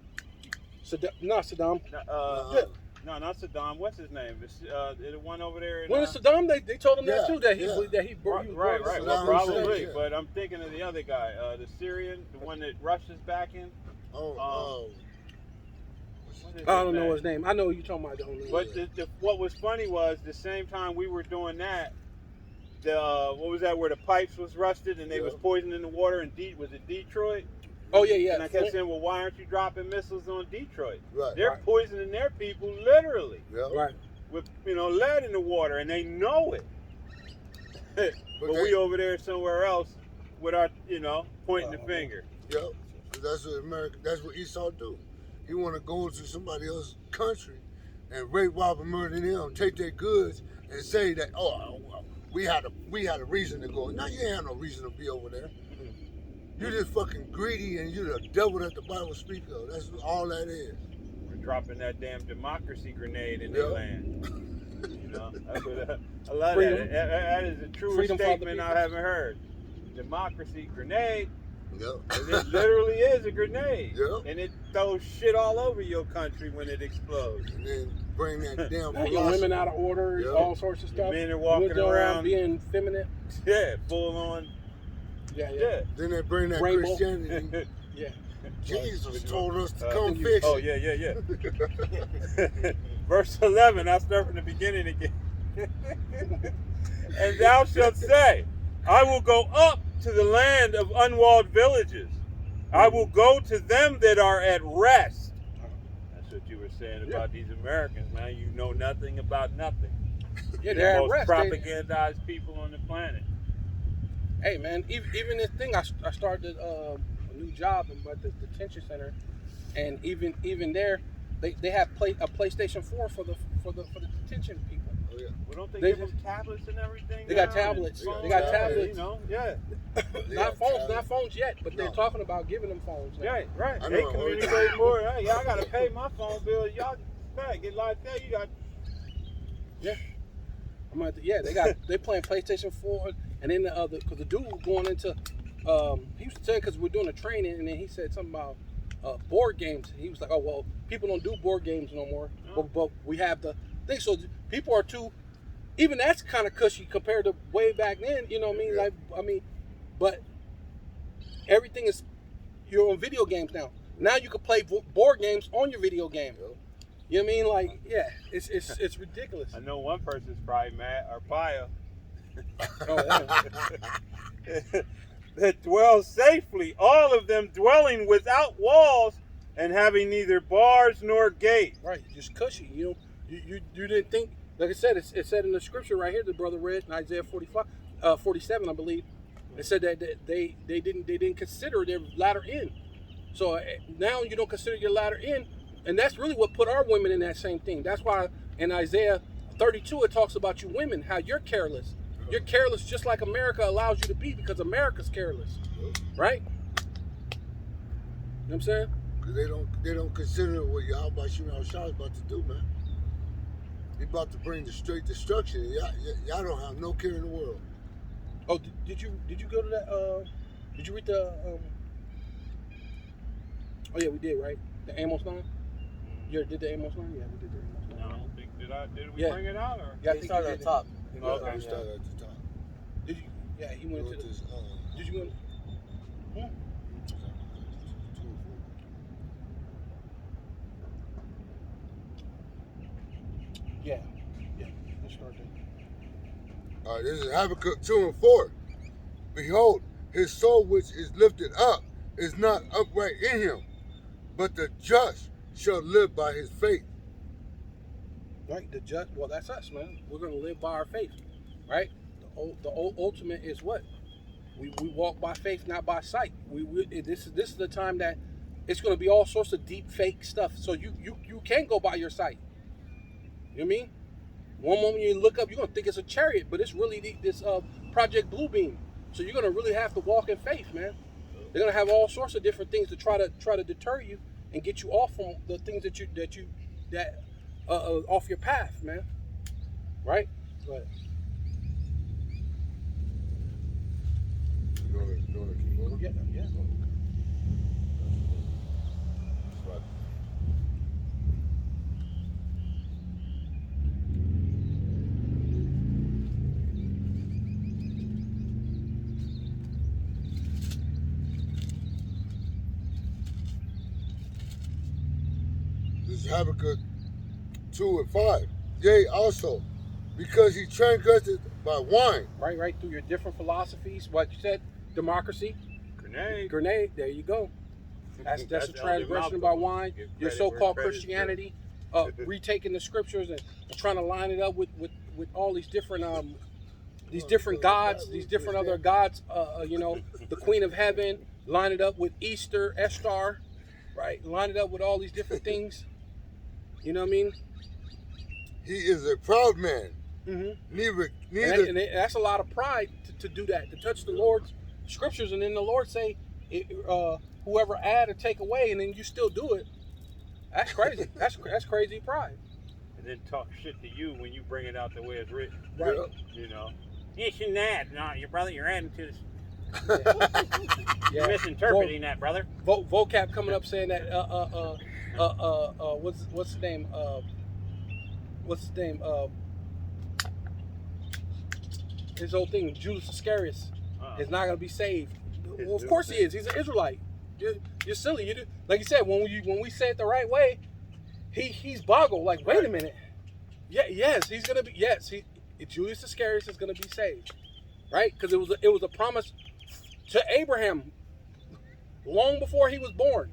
Not Saddam. No, not Saddam. What's his name? The one over there. When it's Saddam, they told him that Yeah, too. That he yeah. Right. Saddam Well, probably. Hussein, yeah. But I'm thinking of the other guy, the Syrian, the one that Russia's backing. What is I don't his know name? his name. I know who you're talking about. I don't know. But what was funny was the same time we were doing that, what was that, where the pipes was rusted and they was poisoning the water in was it Detroit? Oh yeah. And I kept saying, well, why aren't you dropping missiles on Detroit? Right. They're poisoning their people literally Yeah. Right. with lead in the water, and they know it. But we over there somewhere else with our pointing the finger. Yeah. That's what America. That's what Esau do. He want to go into somebody else's country and rape, rob, and murder them, take their goods, and say that we had a reason to go. No, you ain't had no reason to be over there. You're just fucking greedy, and you're the devil that the Bible speaks of. That's all that is. We're dropping that damn democracy grenade in their land. That's what a lot Freedom. of that is a true Freedom for the statement I people. haven't heard. Democracy grenade, Yep. and it literally is a grenade, Yep. and it throws shit all over your country when it explodes. And then bring that damn Your women out of order, Yeah. all sorts of stuff. Men are walking Women around being feminine. Yeah, full on. Yeah. Then they bring that Rainbow. Christianity. Yeah. Jesus told us to come fix Oh it. yeah. Verse 11. I'll start from the beginning again. And thou shalt say, I will go up to the land of unwalled villages. I will go to them that are at rest. That's what you were saying about these Americans, man. You know nothing about nothing. Yeah, They're they're the at most rest. propagandized people on the planet. Hey man, even this thing, I started a new job at the detention center, and even there, they have a PlayStation 4 for the detention people. Oh, yeah. Well, don't they They give them tablets and everything? They got now? tablets. And They got phones, tablets. Yeah. Not phones yet, but they're No. talking about giving them phones now. Right. I They know. communicate more. Hey, y'all gotta pay my phone bill. Y'all get like that. You got. They playing PlayStation 4, and then because the dude was going into, he was saying, because we're doing a training, and then he said something about board games. He was like, oh well, people don't do board games no more, but we have the thing. So people are too. Even that's kind of cushy compared to way back then. You know what I mean? But everything is you're on video games now. Now you can play board games on your video game. You know what I mean? Like, yeah, it's ridiculous. I know one person's probably mad or Paya Oh, yeah. that dwell safely, all of them dwelling without walls and having neither bars nor gate. Right, just cushy. You didn't think, like I said, it said in the scripture right here, the brother read in Isaiah 47, I believe. It said that they didn't consider their latter end. So now you don't consider your latter end. And that's really what put our women in that same thing. That's why in Isaiah 32 it talks about you women, how you're careless. You're careless just like America allows you to be, because America's careless. Right? You know what I'm saying? Because they don't consider what Yahweh Shemel Shah is about to do, man. He's about to bring the straight destruction. Y'all don't have no care in the world. Oh, did you go to that? Did you read the? Oh yeah, we did, right? The Amos 9. You did the Amos 9? Yeah, we did the Amos 9. No, I don't think did we Yeah. bring it out or? Yeah, I He think started you at did. the top. Okay. We started at the top. Did you? Yeah, he went to Wrote the. this, Did you go? Yeah. Let's start there. All right, this is Habakkuk 2 and 4. Behold, his soul which is lifted up is not upright in him, but the just shall live by his faith. Right, the just. Well, that's us, man. We're gonna live by our faith, right? The ultimate is what we walk by faith, not by sight. This is the time that it's gonna be all sorts of deep fake stuff. So you can't go by your sight. You know what I mean? One moment you look up, you're gonna think it's a chariot, but it's really this Project Bluebeam. So you're gonna really have to walk in faith, man. They're gonna have all sorts of different things to try to deter you and get you off from the things that off your path, man. Right? But You want to keep going? yeah. Right. This is Habakkuk 2 and 5. Yea, also, because he transgressed by wine. Right through your different philosophies. What you said, democracy, Grenade. there you go. That's a That's transgression Malcolm. by wine. Give Your credit so-called where credit's due. Christianity, retaking the scriptures and trying to line it up with all these different gods, these different other gods. The Queen of Heaven, line it up with Easter, Estar, right? Line it up with all these different things. You know what I mean? He is a proud man. Mm-hmm. Neither. And that's a lot of pride to do that, to touch the Lord's scriptures, and then the Lord say, whoever add or take away, and then you still do it. That's crazy. that's crazy pride. And then talk shit to you when you bring it out the way it's written. Right. You know. This and that. No, your brother, you're adding to this. Yeah. You're misinterpreting that, brother. Vocab coming up saying that what's the name? His whole thing, Judas Iscariot, is not gonna be saved. Well, of course he is. He's an Israelite. You're silly. Like you said, when we say it the right way, he's boggled. Like, wait a minute. Yeah, yes, he's gonna be. Yes, Judas Iscariot is gonna be saved, right? Because it was a promise to Abraham long before he was born.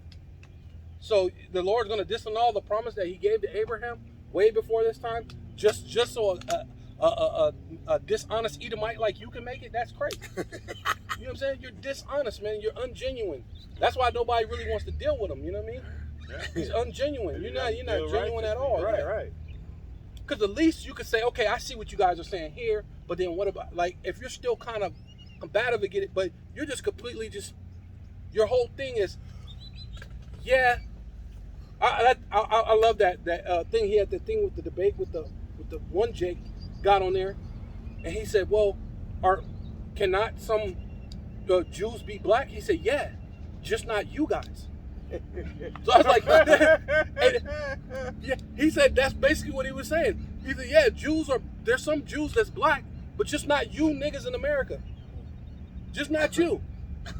So the Lord's gonna disannul the promise that He gave to Abraham way before this time, just so a dishonest Edomite like you can make it. That's crazy. You know what I'm saying? You're dishonest, man. You're ungenuine. That's why nobody really wants to deal with him. You know what I mean? Yeah. He's ungenuine. You're not genuine Righteous. at all. Right, yeah. right. Because at least you could say, okay, I see what you guys are saying here, but then what about, like, if you're still kind of combative against it, but you're just completely your whole thing is, yeah. I love that thing. He had the thing with the debate with the one Jake got on there, and he said, well, cannot some Jews be black? He said, yeah, just not you guys. So I was like, yeah. He said that's basically what he was saying. He said, yeah, there's some Jews that's black, but just not you niggas in America. Just not you.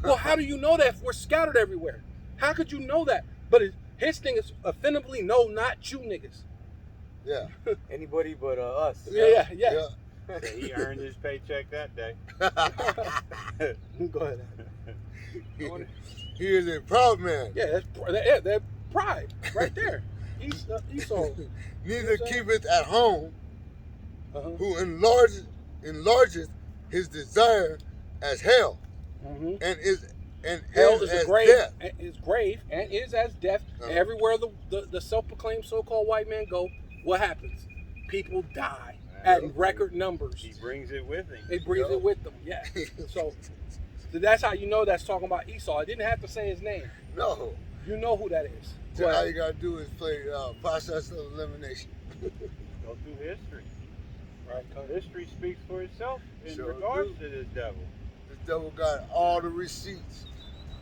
Well, how do you know that if we're scattered everywhere? How could you know that? But his thing is offensively, no, not you niggas. Yeah. Anybody but us. Yeah. He earned his paycheck that day. Go ahead. He is a proud man. Yeah, that's pride right there. Esau. Neither keepeth at home, Uh-huh. who enlargeth his desire as hell, Mm-hmm. and is and Hell is is a as grave, death. is grave, and is as death. Uh-huh. Everywhere the self-proclaimed so-called white man go, what happens? People die at record numbers. He brings it with him. They breathe it with them. Yeah. So that's how you know that's talking about Esau. I didn't have to say his name. No. You know who that is. So all you gotta do is play process of elimination. Go through history. Right. History speaks for itself in Sure regards do. to this devil. This devil got all the receipts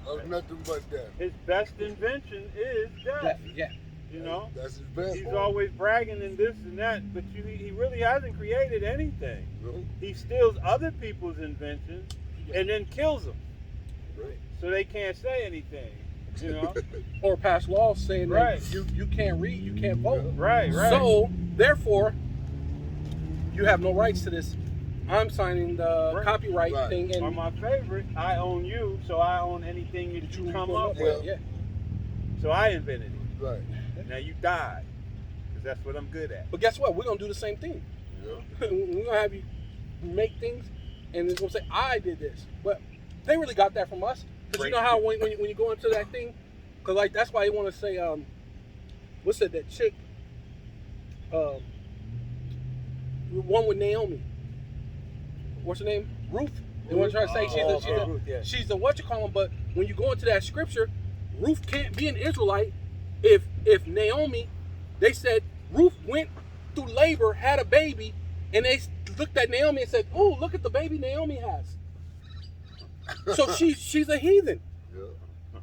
of nothing but death. His best invention is death. Yeah. You know, That's his best. he's one. always bragging in this and that, but he really hasn't created anything. No. He steals other people's inventions and then kills them, Right. so they can't say anything. You know, Or pass laws saying Right. that you can't read, you can't vote. right. So therefore, you have no rights to this. I'm signing the Right. copyright Right. thing, Or and my favorite, I own you, so I own anything that you come up with. Yeah. So I invented it. Right. Now you die, because that's what I'm good at. But guess what? We're gonna do the same thing. Yeah. We're gonna have you make things, and it's gonna say I did this. But they really got that from us, because you know how when you go into that thing, because like that's why they want to say what's that chick, one with Naomi. What's her name? Ruth. They want to try to say Ruth, yeah. she's the what you call them, but when you go into that scripture, Ruth can't be an Israelite if Naomi, they said Ruth went through labor, had a baby, and they looked at Naomi and said, "Oh, look at the baby Naomi has." So she's a heathen. Yeah.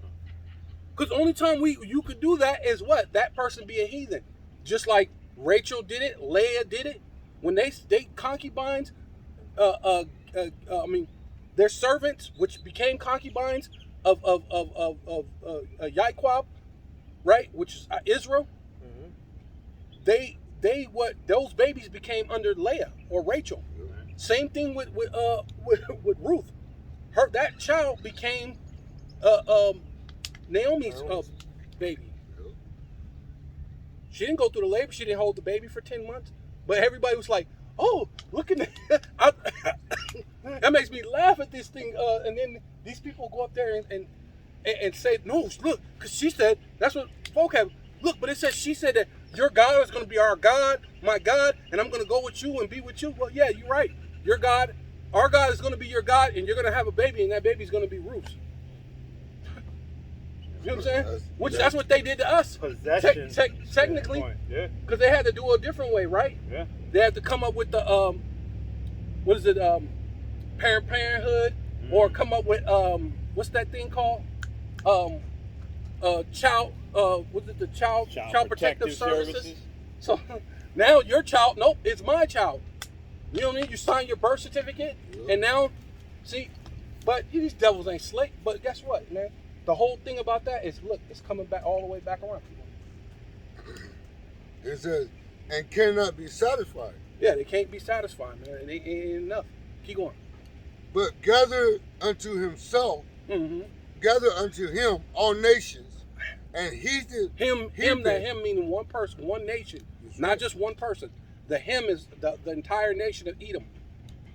Because the only time you could do that is what? That person be a heathen. Just like Rachel did it, Leah did it. When they concubines, their servants, which became concubines of Yaquab, right? Which is Israel. Mm-hmm. Those babies became under Leah or Rachel. Same thing with Ruth. That child became Naomi's baby. She didn't go through the labor. She didn't hold the baby for 10 months. But everybody was like, "Oh, look at that!" That makes me laugh at this thing. And then these people go up there and say, "No, look," because she said that's what folk have. Look, but it says she said that your God is going to be our God, my God, and I'm going to go with you and be with you. Well, yeah, you're right. Your God, our God is going to be your God, and you're going to have a baby, and that baby's going to be Ruth's. You know what I'm saying? That's what they did to us. Possession. Technically, Yeah. because they had to do it a different way, right? Yeah. They had to come up with the what is it? Parenthood, or come up with what's that thing called? Child. Was it the Child Protective Services? So now your child, nope, it's my child. You know what I mean? You sign your birth certificate, and now, see, but these devils ain't slick. But guess what, man? The whole thing about that is, look, it's coming back all the way back around. It says, and cannot be satisfied, Yeah, they can't be satisfied, man. It ain't enough. Keep going. but gather unto himself, Mm-hmm. gather unto him all nations, and Him meaning one person, one nation, not just one person. The him is the entire nation of Edom.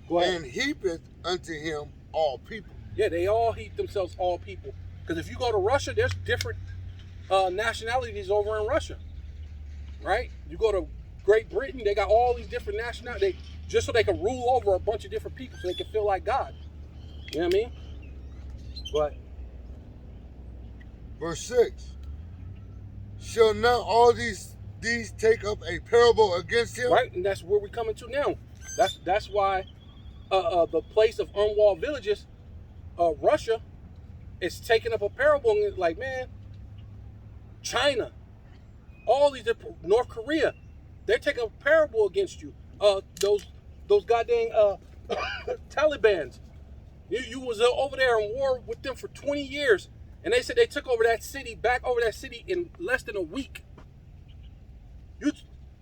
Go ahead. and heapeth unto him all people. Yeah, they all heap themselves all people. Because if you go to Russia, there's different nationalities over in Russia, right? You go to Great Britain, they got all these different nationalities, just so they can rule over a bunch of different people, so they can feel like God. You know what I mean? But Verse 6. Shall not all these take up a parable against him? right, and that's where we're coming to now. That's why the place of unwalled villages, Russia, is taking up a parable and it's like, man, China, all these different, North Korea, they're taking a parable against you. Those goddamn Talibans. You was over there in war with them for 20 years, and they said they took over that city, back over that city in less than a week.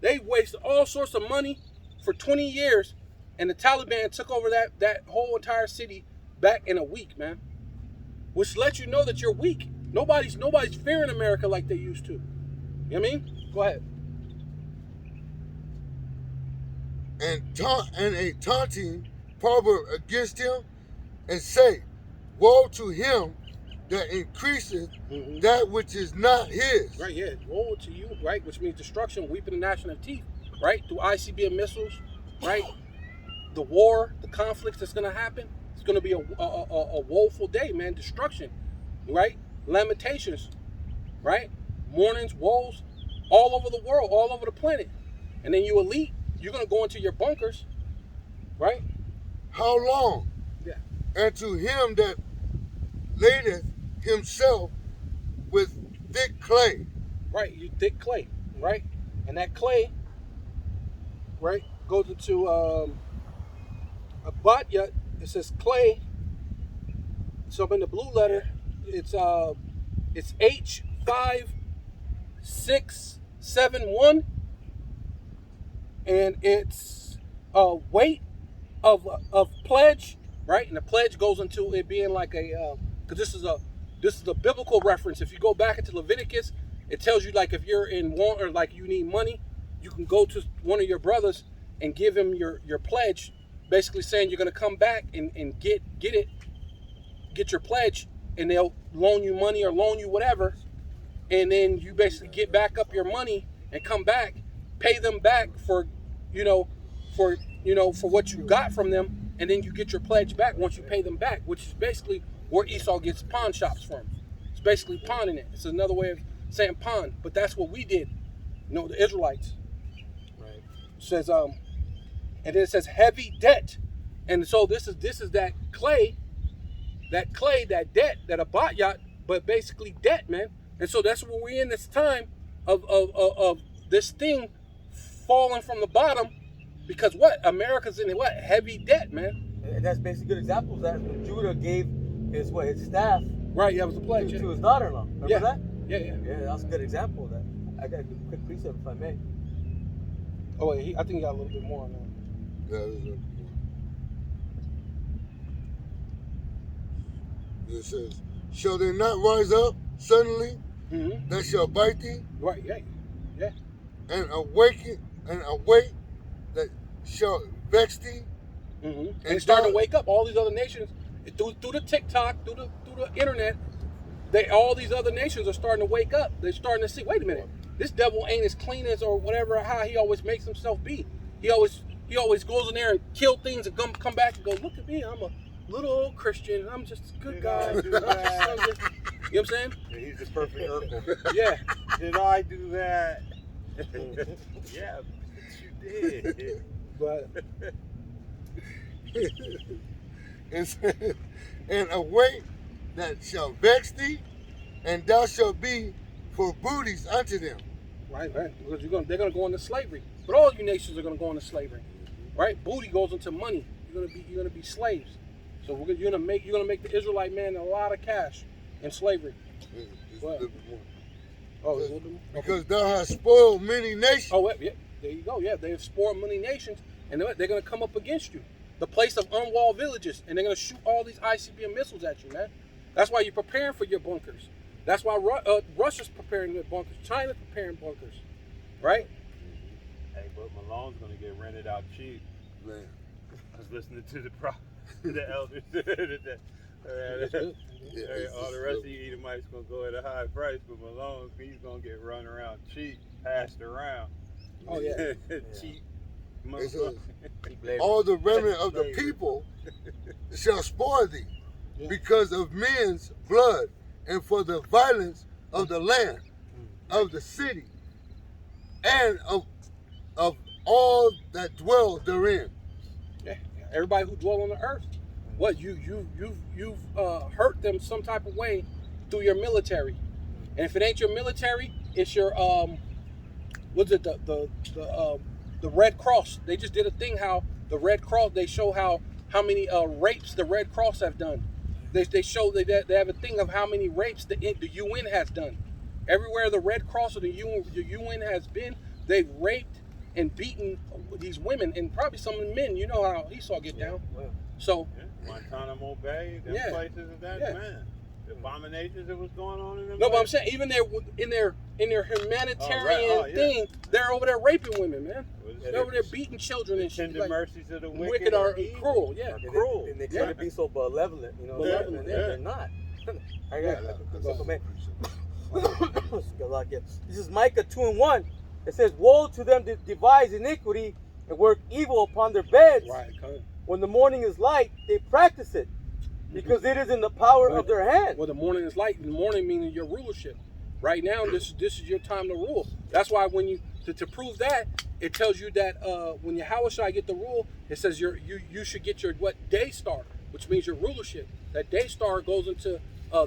They wasted all sorts of money for 20 years, and the Taliban took over that whole entire city back in a week, man. Which lets you know that you're weak. Nobody's fearing America like they used to. You know what I mean? Go ahead. And a taunting proverb against him, and say, woe to him that increaseth Mhm. that which is not his. Right, yeah. Woe to you, right? Which means destruction, weeping and gnashing of teeth, right? Through ICBM missiles, right? The war, the conflicts that's going to happen, it's going to be a woeful day, man. Destruction, right? Lamentations, right? Mournings, woes, all over the world, all over the planet. And then you elite, you're going to go into your bunkers, right? How long? Yeah. And to him that ladeth himself with thick clay. Right, you thick clay, right? And that clay, right, goes into a batya. It says clay. So in the blue letter, it's H5671, and it's a weight of pledge, right? And the pledge goes into it being like a because this is a biblical reference. If you go back into Leviticus, it tells you like if you're in want or like you need money, you can go to one of your brothers and give him your pledge, basically saying you're gonna come back and get your pledge, and they'll loan you money or loan you whatever, and then you basically get back up your money and come back, pay them back for what you got from them, and then you get your pledge back once you pay them back, which is basically where Esau gets pawn shops from. It's basically pawning it. It's another way of saying pawn, but that's what we did. The Israelites. Right. It says and then it says heavy debt, and so this is that clay, that debt, that abayat, but basically debt, man. And so that's where we're in this time of this thing falling from the bottom, because what America's in what heavy debt, man. And that's basically a good example of that. When Judah gave his staff Right, yeah, it was a pledge. to his daughter-in-law. Remember Yeah. that? Yeah. Yeah, that's a good example of that. I got a quick precept if I may. Oh wait, I think he got a little bit more on that. Yeah, it says, shall they not rise up suddenly Mm-hmm. that shall bite thee, Right, yeah. and awake that shall vex thee? Mm-hmm. And And starting God- to wake up. All these other nations through the TikTok, through the internet. All these other nations are starting to wake up. They're starting to see. Wait a minute, this devil ain't as clean as or whatever. How he always makes himself be. He always goes in there and kill things and come back and go, look at me, I'm a little old Christian. I'm just a good guy. Did I do that? You know what I'm saying? Yeah, he's the perfect Urkel. Yeah. Did I do that? Yeah, you did. But It says, and awake that shall vex thee, and thou shalt be for booties unto them. right, because they're gonna go into slavery. But all you nations are gonna go into slavery, right? Booty goes into money. You're gonna be slaves. So you're gonna make the Israelite man a lot of cash in slavery. It's What? a little bit more. Oh, a little bit more? Because thou hast spoiled many nations. Oh, yeah, there you go. Yeah, they have spoiled many nations, and they're going to come up against you. The place of unwalled villages, and they're going to shoot all these ICBM missiles at you, man. That's why you're preparing for your bunkers. That's why Russia's preparing their bunkers. China's preparing bunkers, right? Hey, but Malone's gonna get rented out cheap. Man. I was listening to the elders. That's good. Yeah, All the rest of you Edomites gonna go at a high price, but Malone, he's gonna get run around cheap, passed around. Oh, yeah. Cheap. It says, He blamed all the remnant of the people shall spoil thee, Yeah. because of men's blood, and for the violence of the land, of the city, and of all that dwell therein. Yeah. Everybody who dwell on the earth. What you've hurt them some type of way through your military, and if it ain't your military, it's your what's it the Red Cross. They just did a thing how the Red Cross, they show how many rapes the Red Cross have done. They show they have a thing of how many rapes the UN has done. Everywhere the Red Cross or the UN has been, they've raped and beaten these women and probably some of the men. You know how Esau get down. Well, So Yeah, Guantanamo Bay, them Yeah. places and that, Yeah. man. The abominations that was going on in them. no, but I'm places. saying even in their humanitarian Oh, yeah. thing, they're over there raping women, man. Was They're over there beating children and shit. tender Like, mercies of the wicked are evil. cruel, yeah. and Cruel. They try to be so malevolent, you know. Malevolent, and yeah. they're not. I Yeah, got that's simple all man. precept. Good luck, yeah. This is Micah 2:1. It says, "Woe to them that devise iniquity and work evil upon their beds. Right, come. When the morning is light, they practice it, because it is in the power of their hand." Well, the morning is light. The morning meaning your rulership. Right now, this is your time to rule. That's why when you to prove that, it tells you that when Yahushua get the rule, it says you should get your day star, which means your rulership. That day star goes into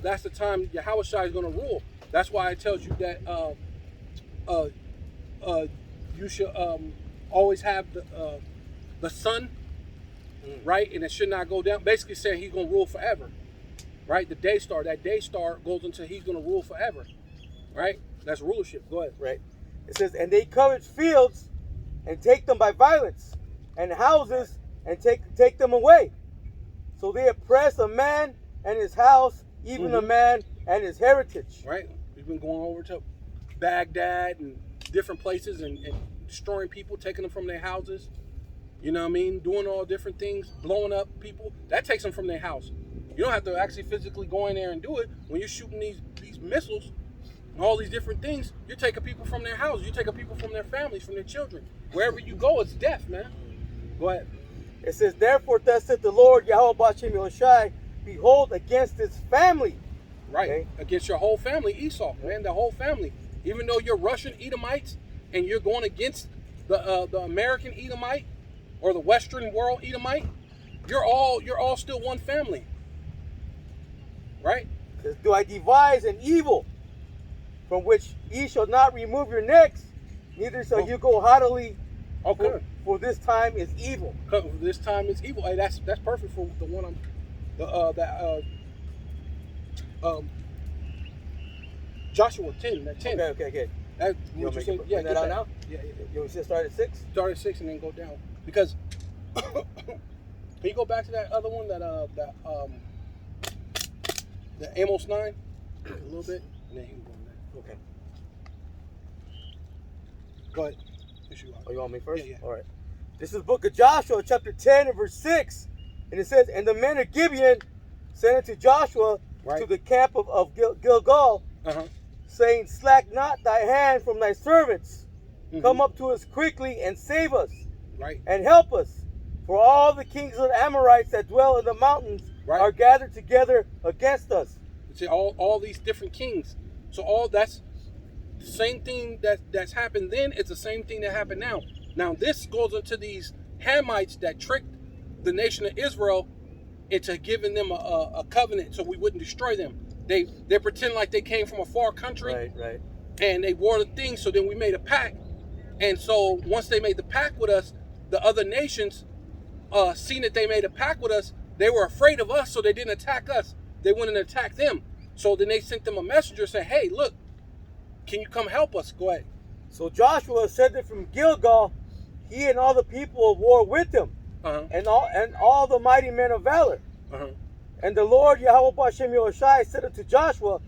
that's the time Yahushua is going to rule. That's why it tells you that you should always have the sun, right, and it should not go down. Basically saying he's going to rule forever, right? The day star, that day star goes into he's going to rule forever, right? That's rulership. Go ahead. Right. It says, "And they covet fields and take them by violence, and houses and take them away. So they oppress a man and his house, even a man and his heritage." Right? We've been going over to Baghdad and different places and destroying people, taking them from their houses. You know what I mean? Doing all different things, blowing up people. That takes them from their house. You don't have to actually physically go in there and do it. When you're shooting these missiles and all these different things, you're taking people from their houses. You're taking people from their families, from their children. Wherever you go, it's death, man. Go ahead. It says, "Therefore thus saith the Lord, Yahweh Ba'ashem Yahushai, behold, against his family." Right. Okay. Against your whole family, Esau, man, the whole family. Even though you're Russian Edomites and you're going against the American Edomite or the Western world Edomite, you're all still one family. Right? It says, "Do I devise an evil from which ye shall not remove your necks, neither shall you go haughtily, Okay. for this time is evil." This time is evil. Hey, that's perfect for the one Joshua 10. That 10. Okay. That, You what want you me said, to yeah, bring that get out that. now? Yeah. You want to start at 6? Start at 6 and then go down. Because can you go back to that other one the Amos 9 a little bit, and then you can go on that. Okay. Go ahead. Yes, you are. Oh, you want me first? Yeah. All right. This is the book of Joshua, chapter 10 and verse 6. And it says, "And the men of Gibeon sent unto Joshua Right. to the camp of Gilgal, Uh-huh. saying, Slack not thy hand from thy servants. Mhm. Come up to us quickly and save us Right. and help us. For all the kings of the Amorites that dwell in the mountains Right. are gathered together against us." See all these different kings. So all that's the same thing that's happened then. It's the same thing that happened now. Now this goes into these Hamites that tricked the nation of Israel into giving them a covenant so we wouldn't destroy them. They pretend like they came from a far country Right. and they wore the thing. So then we made a pact. And so once they made the pact with us, the other nations, seeing that they made a pact with us, they were afraid of us, so they didn't attack us. They went and attacked them. So then they sent them a messenger saying, "Hey, look, can you come help us?" Go ahead. So Joshua ascended from Gilgal, he and all the people of war with him, Uh-huh. and all the mighty men of valor. Uh-huh. And the Lord Yahweh Ba'ashem Yahushai said unto Joshua,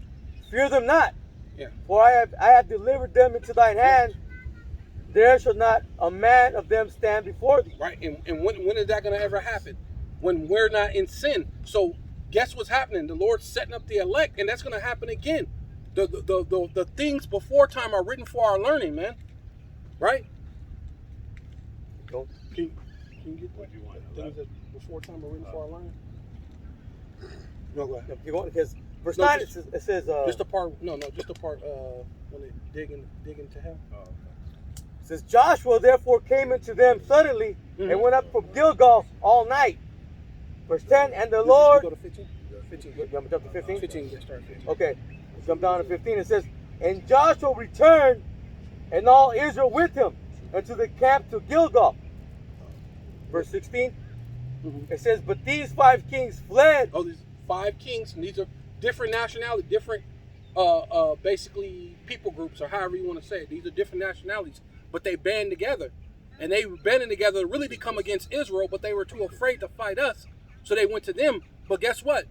"Fear them not, Yeah. for I have delivered them into thine hand. There shall not a man of them stand before thee." Right. And when is that going to ever happen? When we're not in sin. So guess what's happening? The Lord's setting up the elect, and that's going to happen again. The things before time are written for our learning, man. Right? Go. Can you get What do you want? things that before time are written for our learning? No, go ahead. Keep going, because verse No, 9 just- it says Just the part, just the part when they dig into hell. Oh, okay. it says, "Joshua therefore came unto them suddenly and went up from Gilgal all night." Verse 10, "And the Did Lord..." you go to 15? 15. You want me to jump to 15? 15, yeah, start 15. Okay, let's jump down to 15. It says, "And Joshua returned, and all Israel with him, unto the camp to Gilgal." Verse 16, Mhm. it says, "But these 5 kings fled." Oh, these 5 kings, and these are different nationalities, different, basically people groups, or however you want to say it. These are different nationalities, but they band together, and they were banding together really to come against Israel, but they were too afraid to fight us, so they went to them. But guess what?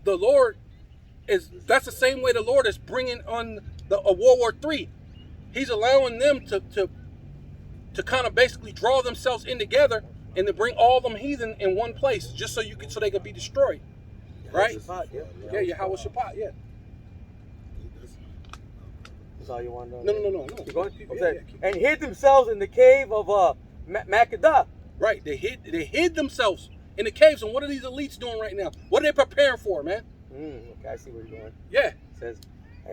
The Lord that's the same way the Lord is bringing on a World War III. He's allowing them to kind of basically draw themselves in together and to bring all them heathen in one place, just so they could be destroyed. Right? Shabbat, yeah. Yeah, Yahweh Shabbat, yeah. That's all you want to know. No. Keep going? Keep- I'm yeah, saying, yeah, keep- and hid themselves in the cave of Makkedah. Right, they hid themselves in the caves. And what are these elites doing right now? What are they preparing for, man? Okay, I see where you're going. Yeah, It says,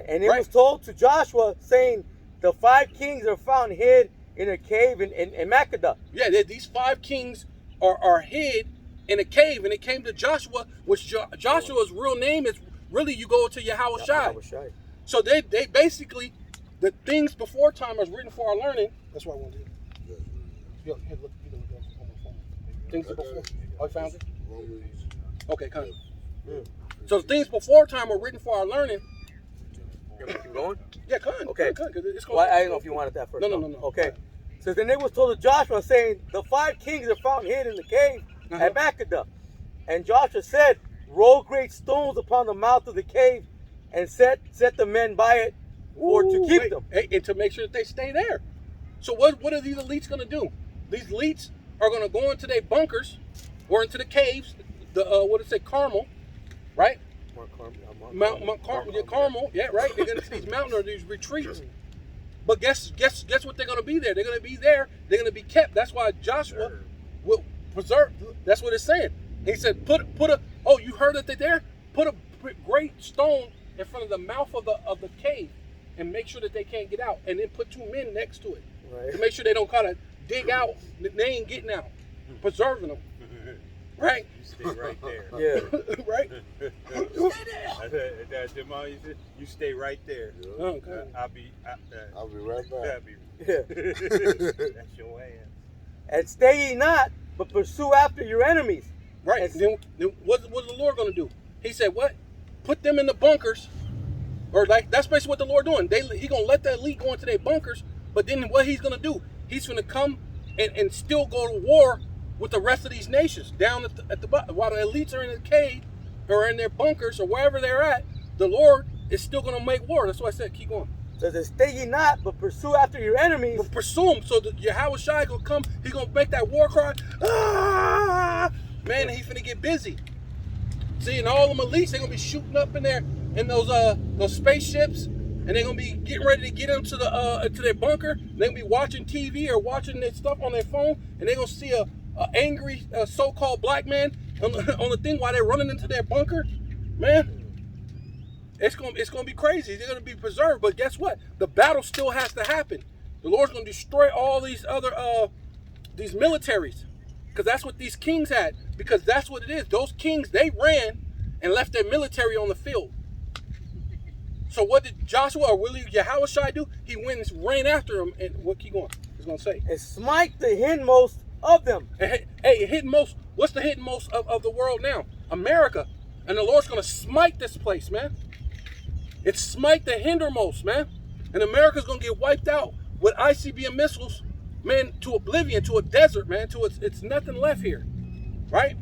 and it Right. was told to Joshua, saying, the 5 kings are found hid in a cave in Makkedah. yeah. These 5 kings are hid in a cave, and it came to Joshua, which Joshua's real name is really, you go to Yahweh Shai. Shai. So they basically, the things before time is written for our learning. That's what I want to do. Yo, here, look, you can look on my phone. Things before. Oh, you found it? Romans. Okay, kind of. So the things before time are written for our learning. Keep going? Yeah, kind. Okay. Kind, it's Well, I don't know if you wanted that first. No. Okay. So then it was told to Joshua, saying, the 5 kings are found hid in the cave at Makkedah. And Joshua said, roll great stones upon the mouth of the cave and set the men by it to keep them. Hey, and to make sure that they stay there. So what are these elites going to do? These elites are going to go into their bunkers or into the caves, what is it, Carmel, right? Mount Carmel, yeah, Carmel, yeah, right. They're going to these mountains or these retreats. But guess what they're going to be there? They're going to be there. They're going to be kept. That's why Joshua will preserve. That's what it's saying. He said, put a. Oh, you heard that they're there? Put a great stone in front of the mouth of the cave, and make sure that they can't get out. And then put 2 men next to it Right. to make sure they don't kind of dig out. They ain't getting out. Preserving them. Right? You stay right there. Yeah. Right? Jamal, you stay right there. Okay. I'll be right back. I'll be. Yeah. That's your ass. And stay ye not, but pursue after your enemies. Right. Then what's the Lord going to do? He said, what? Put them in the bunkers. Or like, that's basically what the Lord doing. He going to let the elite go into their bunkers. But then what he's going to do? He's going to come and still go to war with the rest of these nations down at the bottom. While the elites are in the cave or in their bunkers or wherever they're at, the Lord is still going to make war. That's why I said, keep going. So says, stay ye not, but pursue after your enemies. But pursue him. So that Yahweh Shai going to come. He's going to make that war cry. Ah! Man, he's finna get busy. See, and all them elites, they're going to be shooting up in there in those spaceships. And they're going to be getting ready to get into to their bunker. They're going to be watching TV or watching their stuff on their phone. And they're going to see a angry so-called black man on the thing while they're running into their bunker. Man, it's gonna be crazy. They're gonna be preserved, but guess what? The battle still has to happen. The Lord's gonna destroy all these other these militaries, because that's what these kings had. Because that's what it is. Those kings, they ran and left their military on the field. So what did Joshua or Willie Yahweh Shai do? He went and ran after them. And what keep going? He's gonna say. And smite the hindmost of them. Hey, hiddenmost. What's the hiddenmost of the world now? America. And the Lord's gonna smite this place, man. It's smite the hindermost, man. And America's gonna get wiped out with ICBM missiles, man, to oblivion, to a desert, man, to it's nothing left here. Right?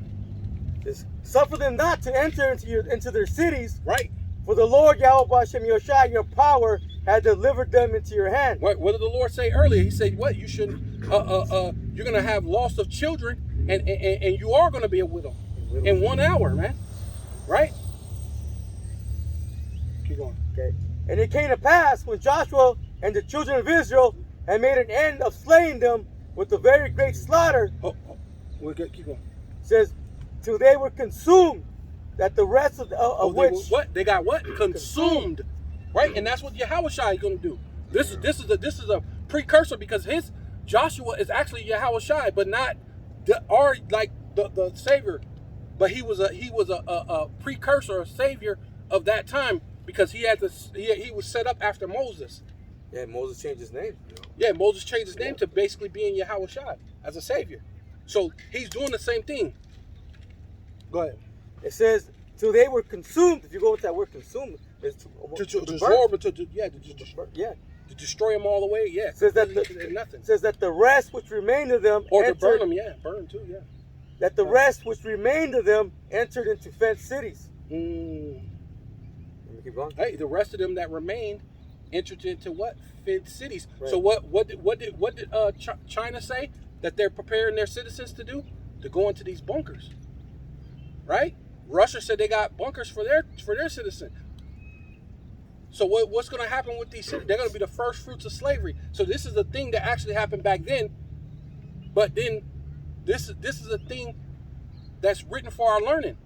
Just suffer them not to enter into their cities, Right. for the Lord Yahweh Hashem Yoshai, your power, had delivered them into your hand. What did the Lord say earlier? He said, what? You shouldn't you're gonna have loss of children and you are gonna be a widow in 1 hour, man. Right? Keep going. Okay. And it came to pass when Joshua and the children of Israel had made an end of slaying them with a very great slaughter, We're good. Keep going. says, till they were consumed, that the rest of They which were what? They got what? Consumed. Right? And that's what Yahweh Shai is going to do. This is a precursor, because his Joshua is actually Yahweh Shai, but not the savior. But he was a precursor, a savior of that time, because he was set up after Moses. Yeah, Moses changed his name. Yeah, Moses changed his name to basically being Yahweh Shai as a savior. So he's doing the same thing. Go ahead. It says, till they were consumed. If you go with that word consumed, it's To burn. absorb, to Yeah. destroy them all the way. Yeah. Says that nothing. says that the rest which remained of them Or to entered, burn them, yeah. Burn too, yeah. that the rest which remained of them entered into fenced cities. Mm. Let me keep going. Hey, the rest of them that remained entered into what? Fenced cities. Right. So what did China say? That they're preparing their citizens to do? To go into these bunkers. Right? Russia said they got bunkers for their citizens. So what's going to happen with these? They're going to be the first fruits of slavery. So this is the thing that actually happened back then. But then this is a thing that's written for our learning.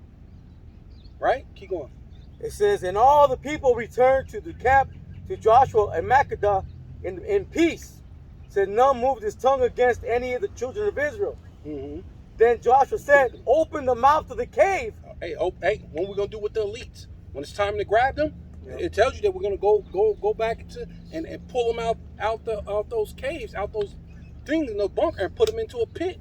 Right? Keep going. It says, and all the people returned to the camp to Joshua and Makkedah in peace. It said, none moved his tongue against any of the children of Israel. Mm-hmm. Then Joshua said, open the mouth of the cave. Hey, what we gonna do with the elites? When it's time to grab them, Yep. it tells you that we're gonna go back to and pull them out those caves, out those things in the bunker, and put them into a pit.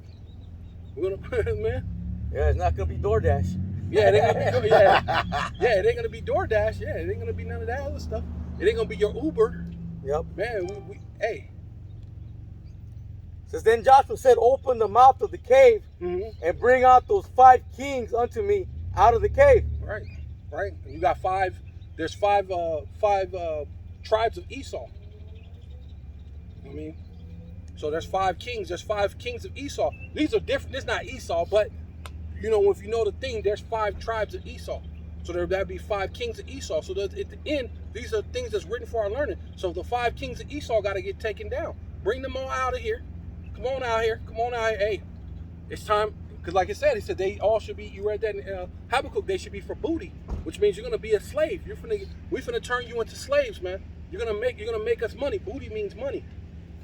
We're gonna, man. Yeah, it's not going to be DoorDash. Yeah, it ain't gonna be yeah, it ain't gonna be DoorDash. Yeah, it ain't gonna be none of that other stuff. It ain't gonna be your Uber, Yep. man. Hey. Says, then Joshua said, open the mouth of the cave Mm-hmm. and bring out those 5 kings unto me out of the cave. Right. And you got 5. There's 5 tribes of Esau. I mean, so there's 5 kings. There's 5 kings of Esau. These are different. It's not Esau, but you know, if you know the thing, there's 5 tribes of Esau. So that'd be 5 kings of Esau. So at the end, these are things that's written for our learning. So the 5 kings of Esau got to get taken down. Bring them all out of here. Come on out here. Hey, it's time. Because like I said, he said they all should be, you read that in Habakkuk, they should be for booty, which means you're going to be a slave. We're finna turn you into slaves, man. You're gonna make us money. Booty means money.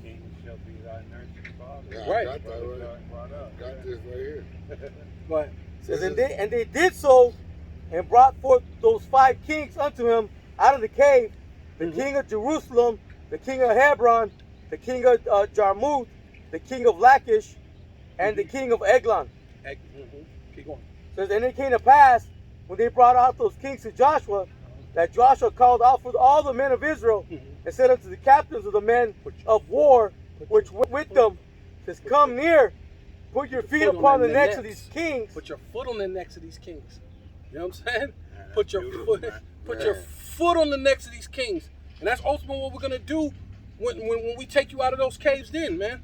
King shall be thy nursing father. Yeah, Right. I got that right. Got this right here. But Says, and they did so and brought forth those 5 kings unto him out of the cave, the king of Jerusalem, the king of Hebron, the king of Jarmuth, the king of Lachish, and the king of Eglon. keep going. Says, and it came to pass when they brought out those kings to Joshua, that Joshua called out for all the men of Israel and said unto the captains of the men of war which were with them, says, come near, put your feet upon the necks of these kings. Put your foot on the necks of these kings. You know what I'm saying? Man, Put that's your beautiful, foot, man. put your foot on the necks of these kings, and that's ultimately what we're gonna do when we take you out of those caves. Then, man,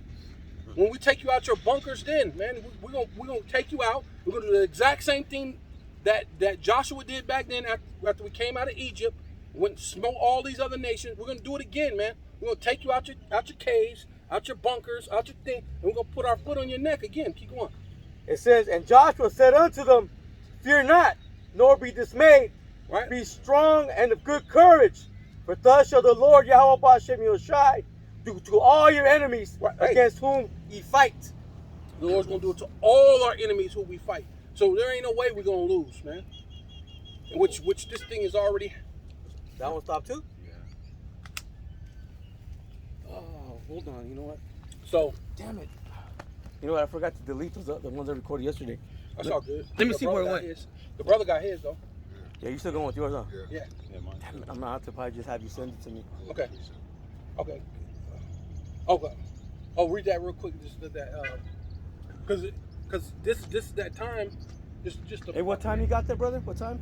when we take you out your bunkers, then, man, we're gonna take you out. We're gonna do the exact same thing that Joshua did back then after we came out of Egypt. Went and smote all these other nations. We're gonna do it again, man. We're gonna take you out your caves, out your bunkers, out your thing, and we're gonna put our foot on your neck again. Keep going. It says, and Joshua said unto them, fear not, nor be dismayed. Right? Be strong and of good courage. For thus shall the Lord Yahweh Bashem Yoshai do to all your enemies Right. Hey. against whom ye fight. The Lord's gonna do it to all our enemies who we fight. So there ain't no way we're gonna lose, man. Which this thing is already. That one stopped too? Oh, hold on. You know what? So Damn it. You know what? I forgot to delete those the ones I recorded yesterday. that's all good. Let me The see brother where it got went. his. The brother got his though. Yeah, you still going with yours, huh? Yeah. Yeah, mine Damn too. it. I'm gonna have to probably just have you send it to me. Okay. Okay. Oh, read that real quick. Just that. Because this is that time. Just. Hey, what time you got there, brother? What time?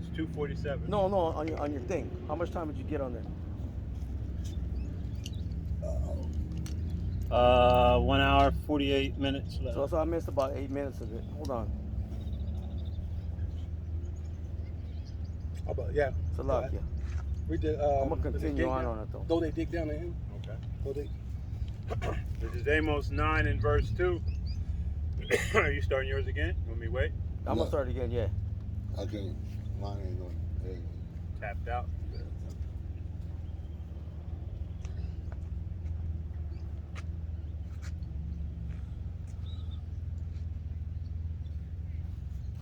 It's 2:47. No, on your thing. How much time did you get on there? 1 hour 48 minutes left. So I missed about 8 minutes of it. Hold on. Oh, but yeah. It's a lot, Go yeah. ahead. Read the. I'm gonna do they continue dig on down? it though. Though they dig down to him. Okay. Though they. This is Amos 9 and verse 2. Are you starting yours again? You want me to wait? I'm No. gonna start again, yeah. I can. Mine ain't on. Hey, Tapped out.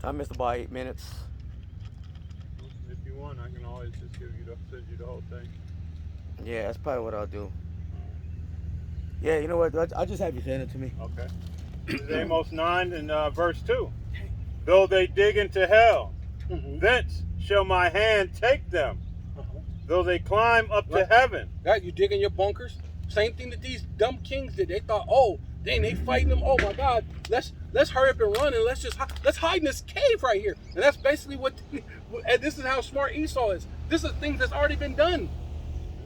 I missed about 8 minutes. If you want, I can always just send you the whole thing. Yeah, that's probably what I'll do. Yeah, you know what? I'll just have you send it to me. Okay. This is Amos 9 and verse 2. Though they dig into hell, Mm-hmm. thence shall my hand take them. Though they climb up to Right. heaven, Right, you dig in your bunkers. Same thing that these dumb kings did. They thought, oh, dang, they fighting them. Oh my God, let's hurry up and run and let's hide in this cave right here. And that's basically what. And this is how smart Esau is. This is things that's already been done.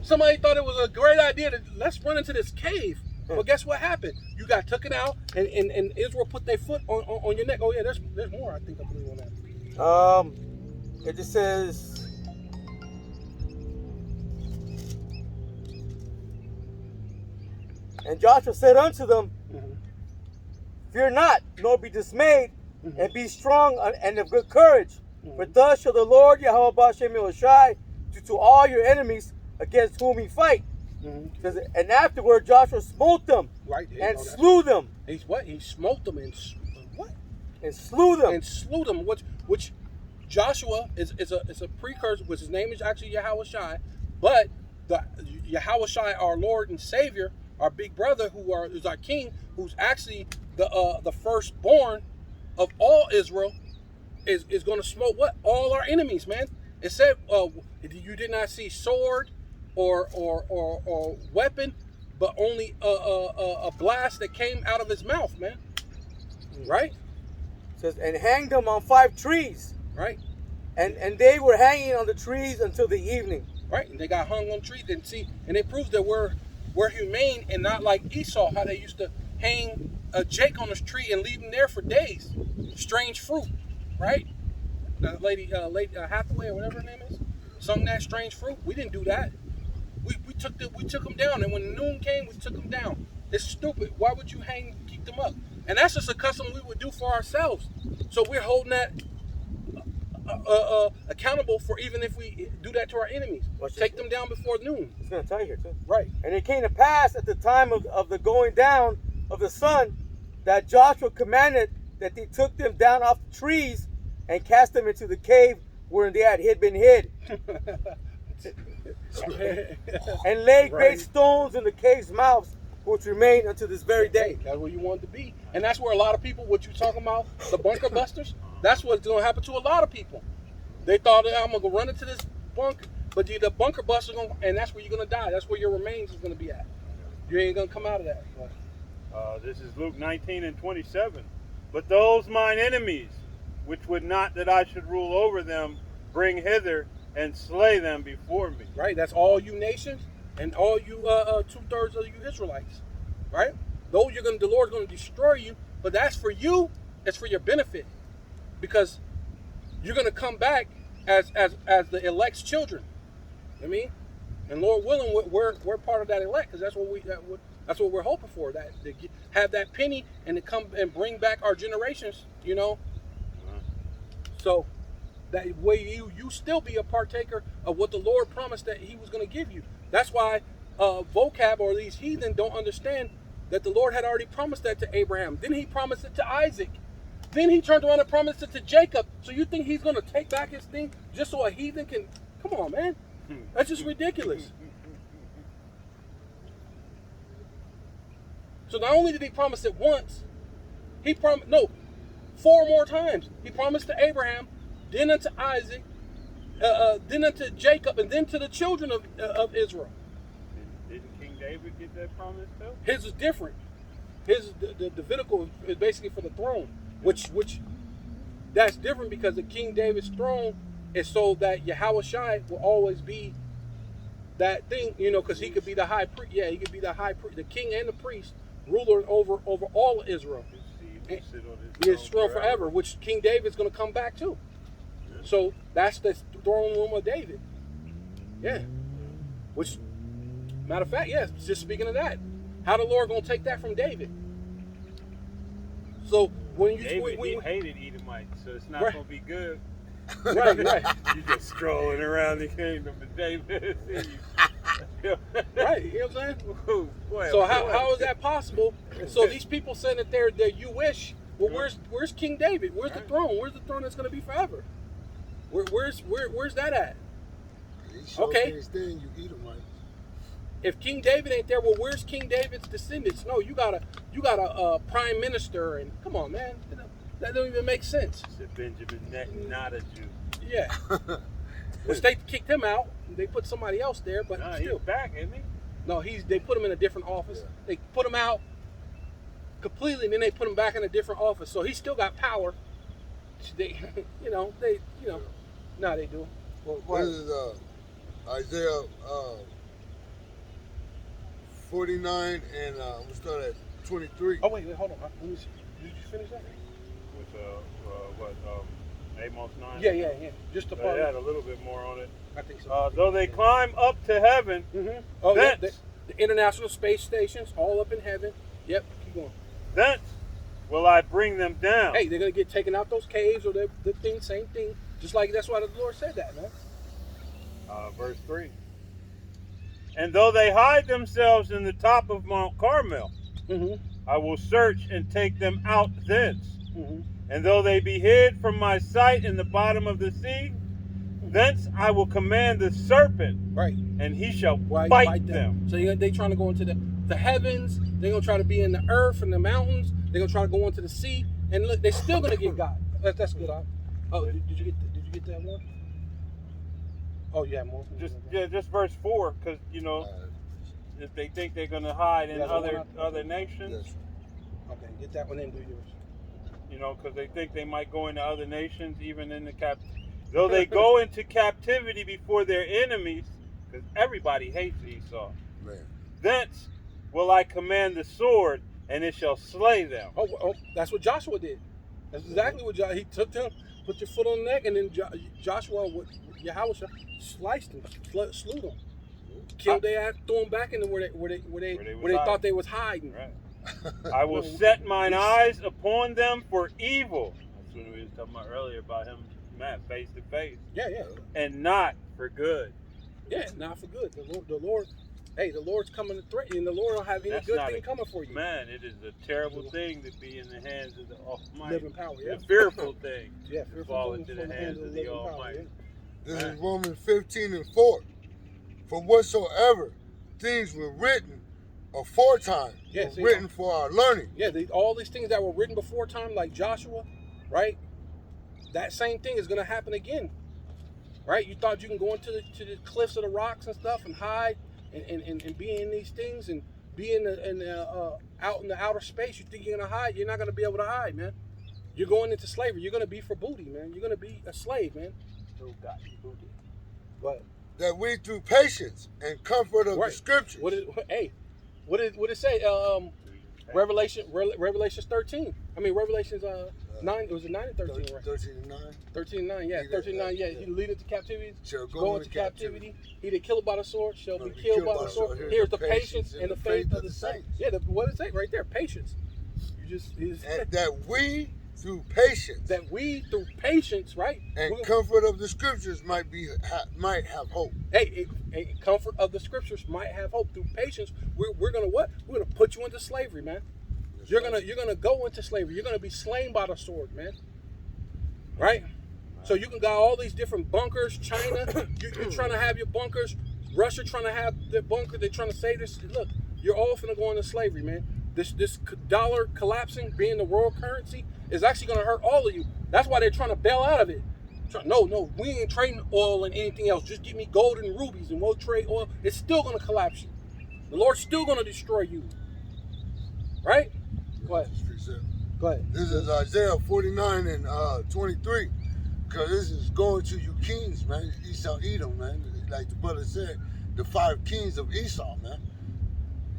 Somebody thought it was a great idea to let's run into this cave. Well, guess what happened? You got taken out, and Israel put their foot on your neck. Oh yeah, there's more. I believe on that. It just says, and Joshua said unto them, Mhm. Fear not, nor be dismayed, Mhm. and be strong and of good courage. Mhm. For thus shall the Lord Yahweh Bashem Yahushai do to all your enemies against whom he fight. Mhm. It says, and afterward Joshua smote them Right. There you and go, that's- slew them. He's what? He smote them and what? And slew them. And slew them. Which Joshua is a precursor, which his name is actually Yahweh Shai, but the Yahweh Shai, our Lord and Savior, our big brother, is our king, who's actually the firstborn of all Israel, is going to smote what? All our enemies, man. It said you did not see sword or weapon, but only a blast that came out of his mouth, man. Right? It says, and hanged them on 5 trees. Right? And they were hanging on the trees until the evening. Right? And they got hung on trees. And it proves that we're humane and not like Esau, how they used to hang Jake on a tree and leave him there for days. Strange fruit, right? The lady Hathaway or whatever her name is, sung that strange fruit. We didn't do that. We took them down, and when noon came, we took them down. It's stupid. Why would you keep them up? And that's just a custom we would do for ourselves. So we're holding that accountable for even if we do that to our enemies. Take them down before noon. It's going to tell you here too. Right. And it came to pass at the time of the going down of the sun that Joshua commanded that they took them down off the trees and cast them into the cave wherein they had been hid. And laid great stones in the cave's mouths, which remain unto this very day. That's where you want to be. And that's where a lot of people, what you talking about, the bunker busters, that's what's going to happen to a lot of people. They thought, I'm going to go run into this bunker, but the bunker busters, and that's where you're going to die. That's where your remains is going to be at. You ain't going to come out of that. This is Luke 19:27. But those mine enemies, which would not that I should rule over them, bring hither and slay them before me. Right? That's all you nations and all you 2/3 of you Israelites. Right? Those the Lord's going to destroy you, but that's for you. It's for your benefit, because you're going to come back as the elect's children. I mean, and Lord willing, we're part of that elect, because that's what we're hoping for. That to have that penny and to come and bring back our generations. You know. So that way you still be a partaker of what the Lord promised that He was going to give you. That's why vocab or these heathen don't understand that the Lord had already promised that to Abraham. Then He promised it to Isaac. Then He turned around and promised it to Jacob. So you think He's going to take back His thing just so a heathen can? Come on, man. That's just ridiculous. So not only did He promise it once, He promised 4 more times. He promised to Abraham, then unto Isaac, then unto Jacob, and then to the children of Israel. Didn't King David get that promise too? His is different. His the Davidical is basically for the throne, which that's different, because the King David's throne is so that Yahweh Shai will always be that thing, because he could be the high priest. Yeah, he could be the high priest, the king and the priest, ruler over all of Israel. His throne forever, which King David's going to come back to. So that's the throne room of David. Yeah. Which, matter of fact, just speaking of that, how the Lord going to take that from David? So when you David hated Edomites, so it's not Right. going to be good. right, You just strolling around the kingdom of David. right, you know what I'm saying? Boy, So how is that possible? So these people saying that they're Jewish. Well, where's King David? Where's the throne? Where's the throne that's going to be forever? Where's that at? He sure Okay. can't stand you Edomite. If King David ain't there, well, where's King David's descendants? No, you got a prime minister, and come on, man, that don't even make sense. Said Benjamin not a Jew. Yeah, which they kicked him out. They put somebody else there, but No, still, he's back, isn't he? no, they put him in a different office. They put him out completely, and then they put him back in a different office. So he still got power. They no, they do. What is Isaiah 49 and we'll start at 23. Oh wait, hold on. Let me see. Did you finish that? With Amos 9. Yeah. Just the They part. had a little bit more on it. I think so. Though they climb up to heaven, Oh, yeah, thence, the International Space Stations, all up in heaven. Yep, keep going. thence will I bring them down. Hey, they're gonna get taken out those caves or the thing, same thing. Just like that's why the Lord said that, man. Verse 3. And though they hide themselves in the top of Mount Carmel, I will search and take them out thence. And though they be hid from my sight in the bottom of the sea, thence I will command the serpent, Right. and he shall Why bite them. So they trying to go into the heavens. They're gonna try to be in the earth and the mountains. They're gonna try to go into the sea, and look, they're still gonna get God. That's good. Oh, did you get that one? Oh yeah, more. Just verse 4, because if they think they're going to hide in Yeah, the one other nations, Yes. Okay, get that one in. Do yours. because they think they might go into other nations, even in the though they go into captivity before their enemies, because everybody hates Esau. Man. Thence will I command the sword, and it shall slay them. Oh, that's what Joshua did. That's exactly what Joshua. He took them, put your foot on the neck, and then Joshua, with Yahweh, sliced them, slew them, killed their ass, threw them back in where they thought they was hiding. Right. I will set mine eyes upon them for evil. That's what we were talking about earlier about him, Matt, face to face, Yeah. and not for good. Yeah, not for good. The Lord, hey, the Lord's coming to threaten you, and the Lord don't have any That's good not thing coming for you. Man, it is a terrible thing to be in the hands of the Almighty. Living power, yeah. A fearful thing Yeah, to fall into the hands of the living power, Almighty. This Right. is Romans 15:4. For whatsoever things were written aforetime Yeah, were see, written for our learning. Yeah, all these things that were written before time, like Joshua, right? That same thing is going to happen again, right? You thought you can go into the cliffs of the rocks and stuff and hide and be in these things and be out in the outer space. You think you're going to hide? You're not going to be able to hide, man. You're going into slavery. You're going to be for booty, man. You're going to be a slave, man. Oh God, booty. But That we through patience and comfort of the scriptures. what did it say? Revelations 13. I mean Revelations 9. It was 9 and 13, right? 13 and 9. 13 and 9, yeah. 13 and 9, yeah. He lead into captivity. Shall Go into captivity. He that killed by the sword shall be killed by the sword. Here's the patience and the faith of the saints. Yeah, what does it say right there? Patience. And that we through patience that we through patience, right? and comfort of the scriptures might have hope. Hey, comfort of the scriptures might have hope through patience. We're gonna what? We're gonna put you into slavery, man. You're gonna go into slavery. You're gonna be slain by the sword, man. Right? So you can got all these different bunkers. China, you're trying to have your bunkers. Russia trying to have their bunker. They're trying to say this. Look, you're all finna go into slavery, man. This dollar collapsing, being the world currency, is actually gonna hurt all of you. That's why they're trying to bail out of it. No, we ain't trading oil and anything else. Just give me gold and rubies, and we'll trade oil. It's still gonna collapse you. The Lord's still gonna destroy you. Right? Go ahead. Go ahead. This is Isaiah 49 and 23. Because this is going to you kings, man. Esau, Edom, man. Like the brother said, the 5 kings of Esau, man.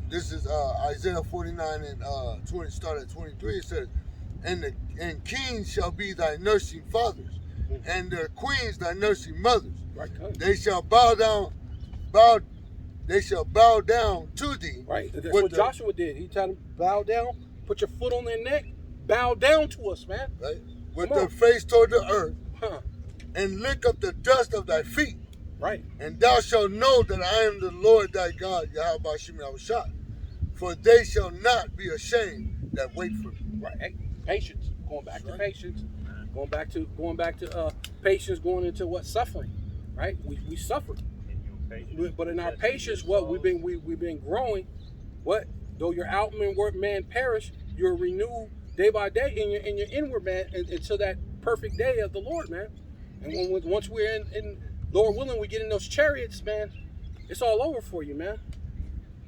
This is Isaiah 49 and 20, start at 23. It says, and kings shall be thy nursing fathers, and their queens thy nursing mothers. Right. They shall bow down to thee. Right. That's what Joshua did. He told them, bow down, put your foot on their neck, bow down to us, man. Right? With their face toward the earth, and lick up the dust of thy feet. Right. And thou shalt know that I am the Lord thy God, Yahweh Shem Yahushua. For they shall not be ashamed that wait for me. Right. Hey, patience. Going back to patience. Going back to patience. Going into what? Suffering. Right. We suffered. But in our patience, what we've been growing. What? Though your outward man perish, you're renewed day by day in your inward man until that perfect day of the Lord, man. And once we're in Lord willing, we get in those chariots, man. It's all over for you, man.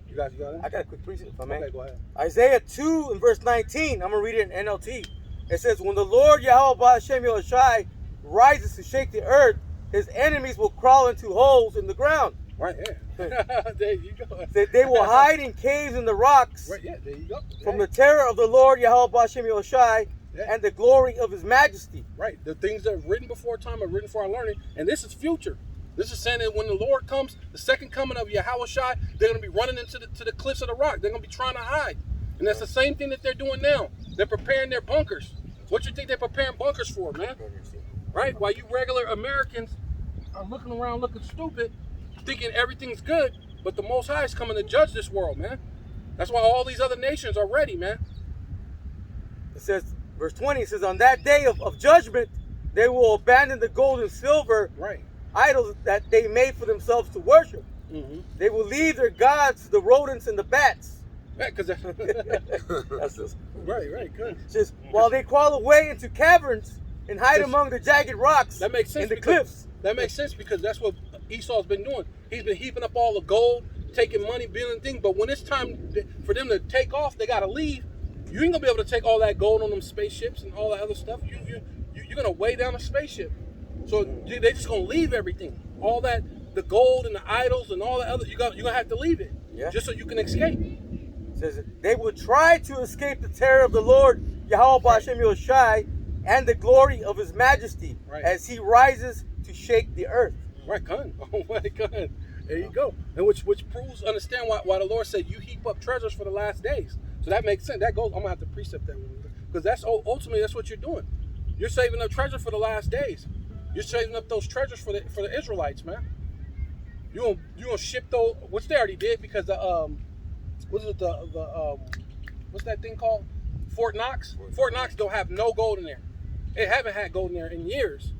You guys got it? I got a quick precept if I may. Okay, go ahead. Isaiah 2 and verse 19. I'm going to read it in NLT. It says, when the Lord Yahweh Shem Yahushai rises to shake the earth, his enemies will crawl into holes in the ground. Right, yeah. There you go. They will hide in caves in the rocks. Right, yeah, there you go. From the terror of the Lord Yahweh Shem Yahushai, Yeah. and the glory of his majesty. Right. The things that are written before time are written for our learning. And this is future. This is saying that when the Lord comes, the second coming of Yahushua, they're going to be running into the cliffs of the rock. They're going to be trying to hide. And that's the same thing that they're doing now. They're preparing their bunkers. What you think they're preparing bunkers for, man? Right? While you regular Americans are looking around looking stupid, thinking everything's good, but the Most High is coming to judge this world, man. That's why all these other nations are ready, man. It says, verse 20, it says, on that day of judgment, they will abandon the gold and silver Right. idols that they made for themselves to worship. Mm-hmm. They will leave their gods to the rodents and the bats. Right, because That's just, right, good. it says, while they crawl away into caverns and hide Yes. among the jagged rocks That makes sense. and the because- cliffs. That makes sense because that's what Esau's been doing. He's been heaping up all the gold, taking money, building things. But when it's time for them to take off, they gotta leave. You ain't gonna be able to take all that gold on them spaceships and all that other stuff. You're gonna weigh down a spaceship. So they just gonna leave everything. All that, the gold and the idols and all that other, you're gonna have to leave it. Yeah. Just so you can escape. It says, they will try to escape the terror of the Lord Yahweh Ba'ashem Yoshai and the glory of his majesty Right. as he rises to shake the earth. Right, gun. Oh my God. There you go. And which proves, understand why the Lord said you heap up treasures for the last days. So that makes sense. That goes, I'm gonna have to precept that one. Because that's ultimately that's what you're doing. You're saving up treasure for the last days. You're saving up those treasures for the Israelites, man. You gonna ship those, which they already did because the what's that thing called? Fort Knox? Fort Knox don't have no gold in there. They haven't had gold in there in years.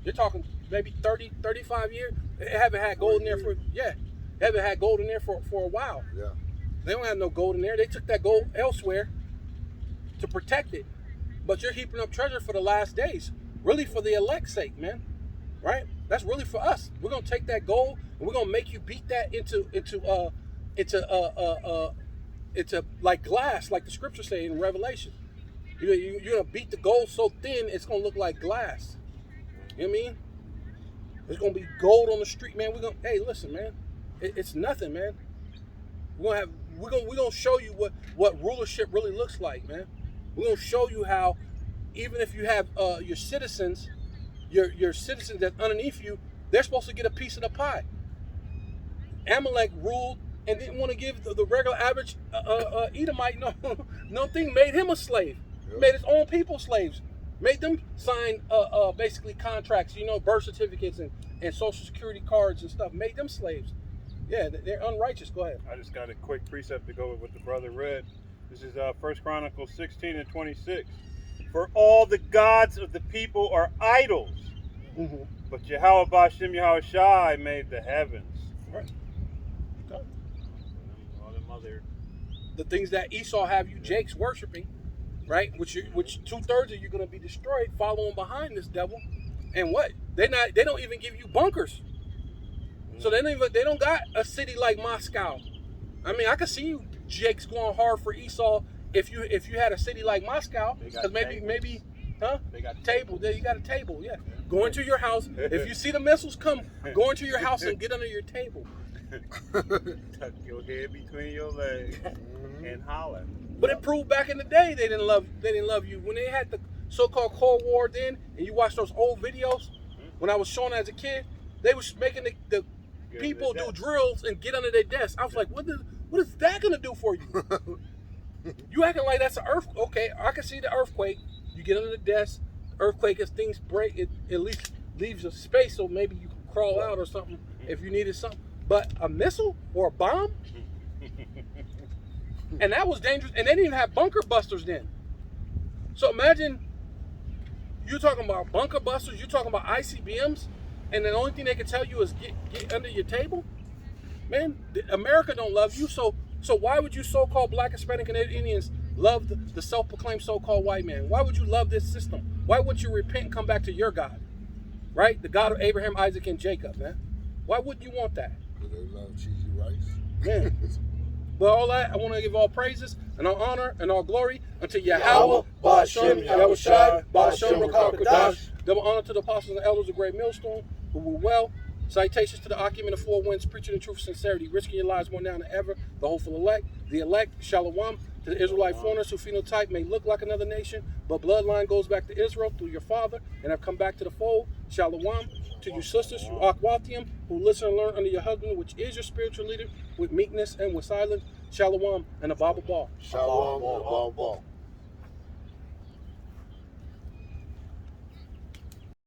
You're talking maybe 30, 35 years. They haven't had gold in there they haven't had gold in there for a while. Yeah. They don't have no gold in there. They took that gold elsewhere to protect it. But you're heaping up treasure for the last days. Really for the elect's sake, man. Right? That's really for us. We're gonna take that gold and we're gonna make you beat that into like glass, like the scriptures say in Revelation. You're gonna beat the gold so thin it's gonna look like glass. You know what I mean? There's gonna be gold on the street, man. Hey, listen, man. It's nothing, man. We're gonna show you what rulership really looks like, man. We're gonna show you how, even if you have your citizens, your citizens that's underneath you, they're supposed to get a piece of the pie. Amalek ruled and didn't want to give the regular average Edomite no thing. Made him a slave. Yeah. Made his own people slaves. Made them sign basically contracts, birth certificates and social security cards and stuff. Made them slaves. Yeah, they're unrighteous. Go ahead. I just got a quick precept to go with what the brother read. This is 1 Chronicles 16 and 26. For all the gods of the people are idols, Mm-hmm. but Yahweh Ba'ashem Yahushai made the heavens. Right. Okay. All them other The things that Esau have you Jakes worshiping, right? Which 2/3 of you gonna be destroyed, following behind this devil. And what? They don't even give you bunkers. So they don't got a city like Moscow. I mean, I could see you Jakes going hard for Esau if you had a city like Moscow, They got because maybe tables. huh? They got Table. There you got a table. Yeah. Go into your house. If you see the missiles come, go into your house and get under your table. tuck your head between your legs and holler. But it proved back in the day they didn't love you when they had the so-called Cold War then, and you watch those old videos. When I was showing as a kid, they was making the people do drills and get under their desks. I was like, what is that gonna do for you? You acting like that's an earthquake. Okay, I can see the earthquake. You get under the desk, earthquake, as things break, it at least leaves a space so maybe you can crawl out or something if you needed something. But a missile or a bomb? And that was dangerous. And they didn't even have bunker busters then. So imagine you're talking about bunker busters, you're talking about ICBMs, and the only thing they can tell you is get under your table? Man, America don't love you, so why would you so-called Black, Hispanic, and Indians love the self-proclaimed so-called white man? Why would you love this system? Why wouldn't you repent and come back to your God? Right? The God of Abraham, Isaac, and Jacob, man. Why wouldn't you want that? Because they love cheesy rice. Man. But all that, I want to give all praises and all honor and all glory unto Yahweh, Ba'ashem, Yahushai, Ba'ashem, Rakah, Kadash. Double honor to the apostles and elders of Great Millstone, who were well. Citations to the occupant of four winds, preaching the truth of sincerity, risking your lives more now than ever. The hopeful elect, the elect, Shalom, To the Israelite foreigners who phenotype may look like another nation, but bloodline goes back to Israel through your father and have come back to the fold. Shalom. To you sisters, you Akwathium, who listen and learn under your husband, which is your spiritual leader, with meekness and with silence. Shalom and a Bible ball. Shalom and a Bible ball.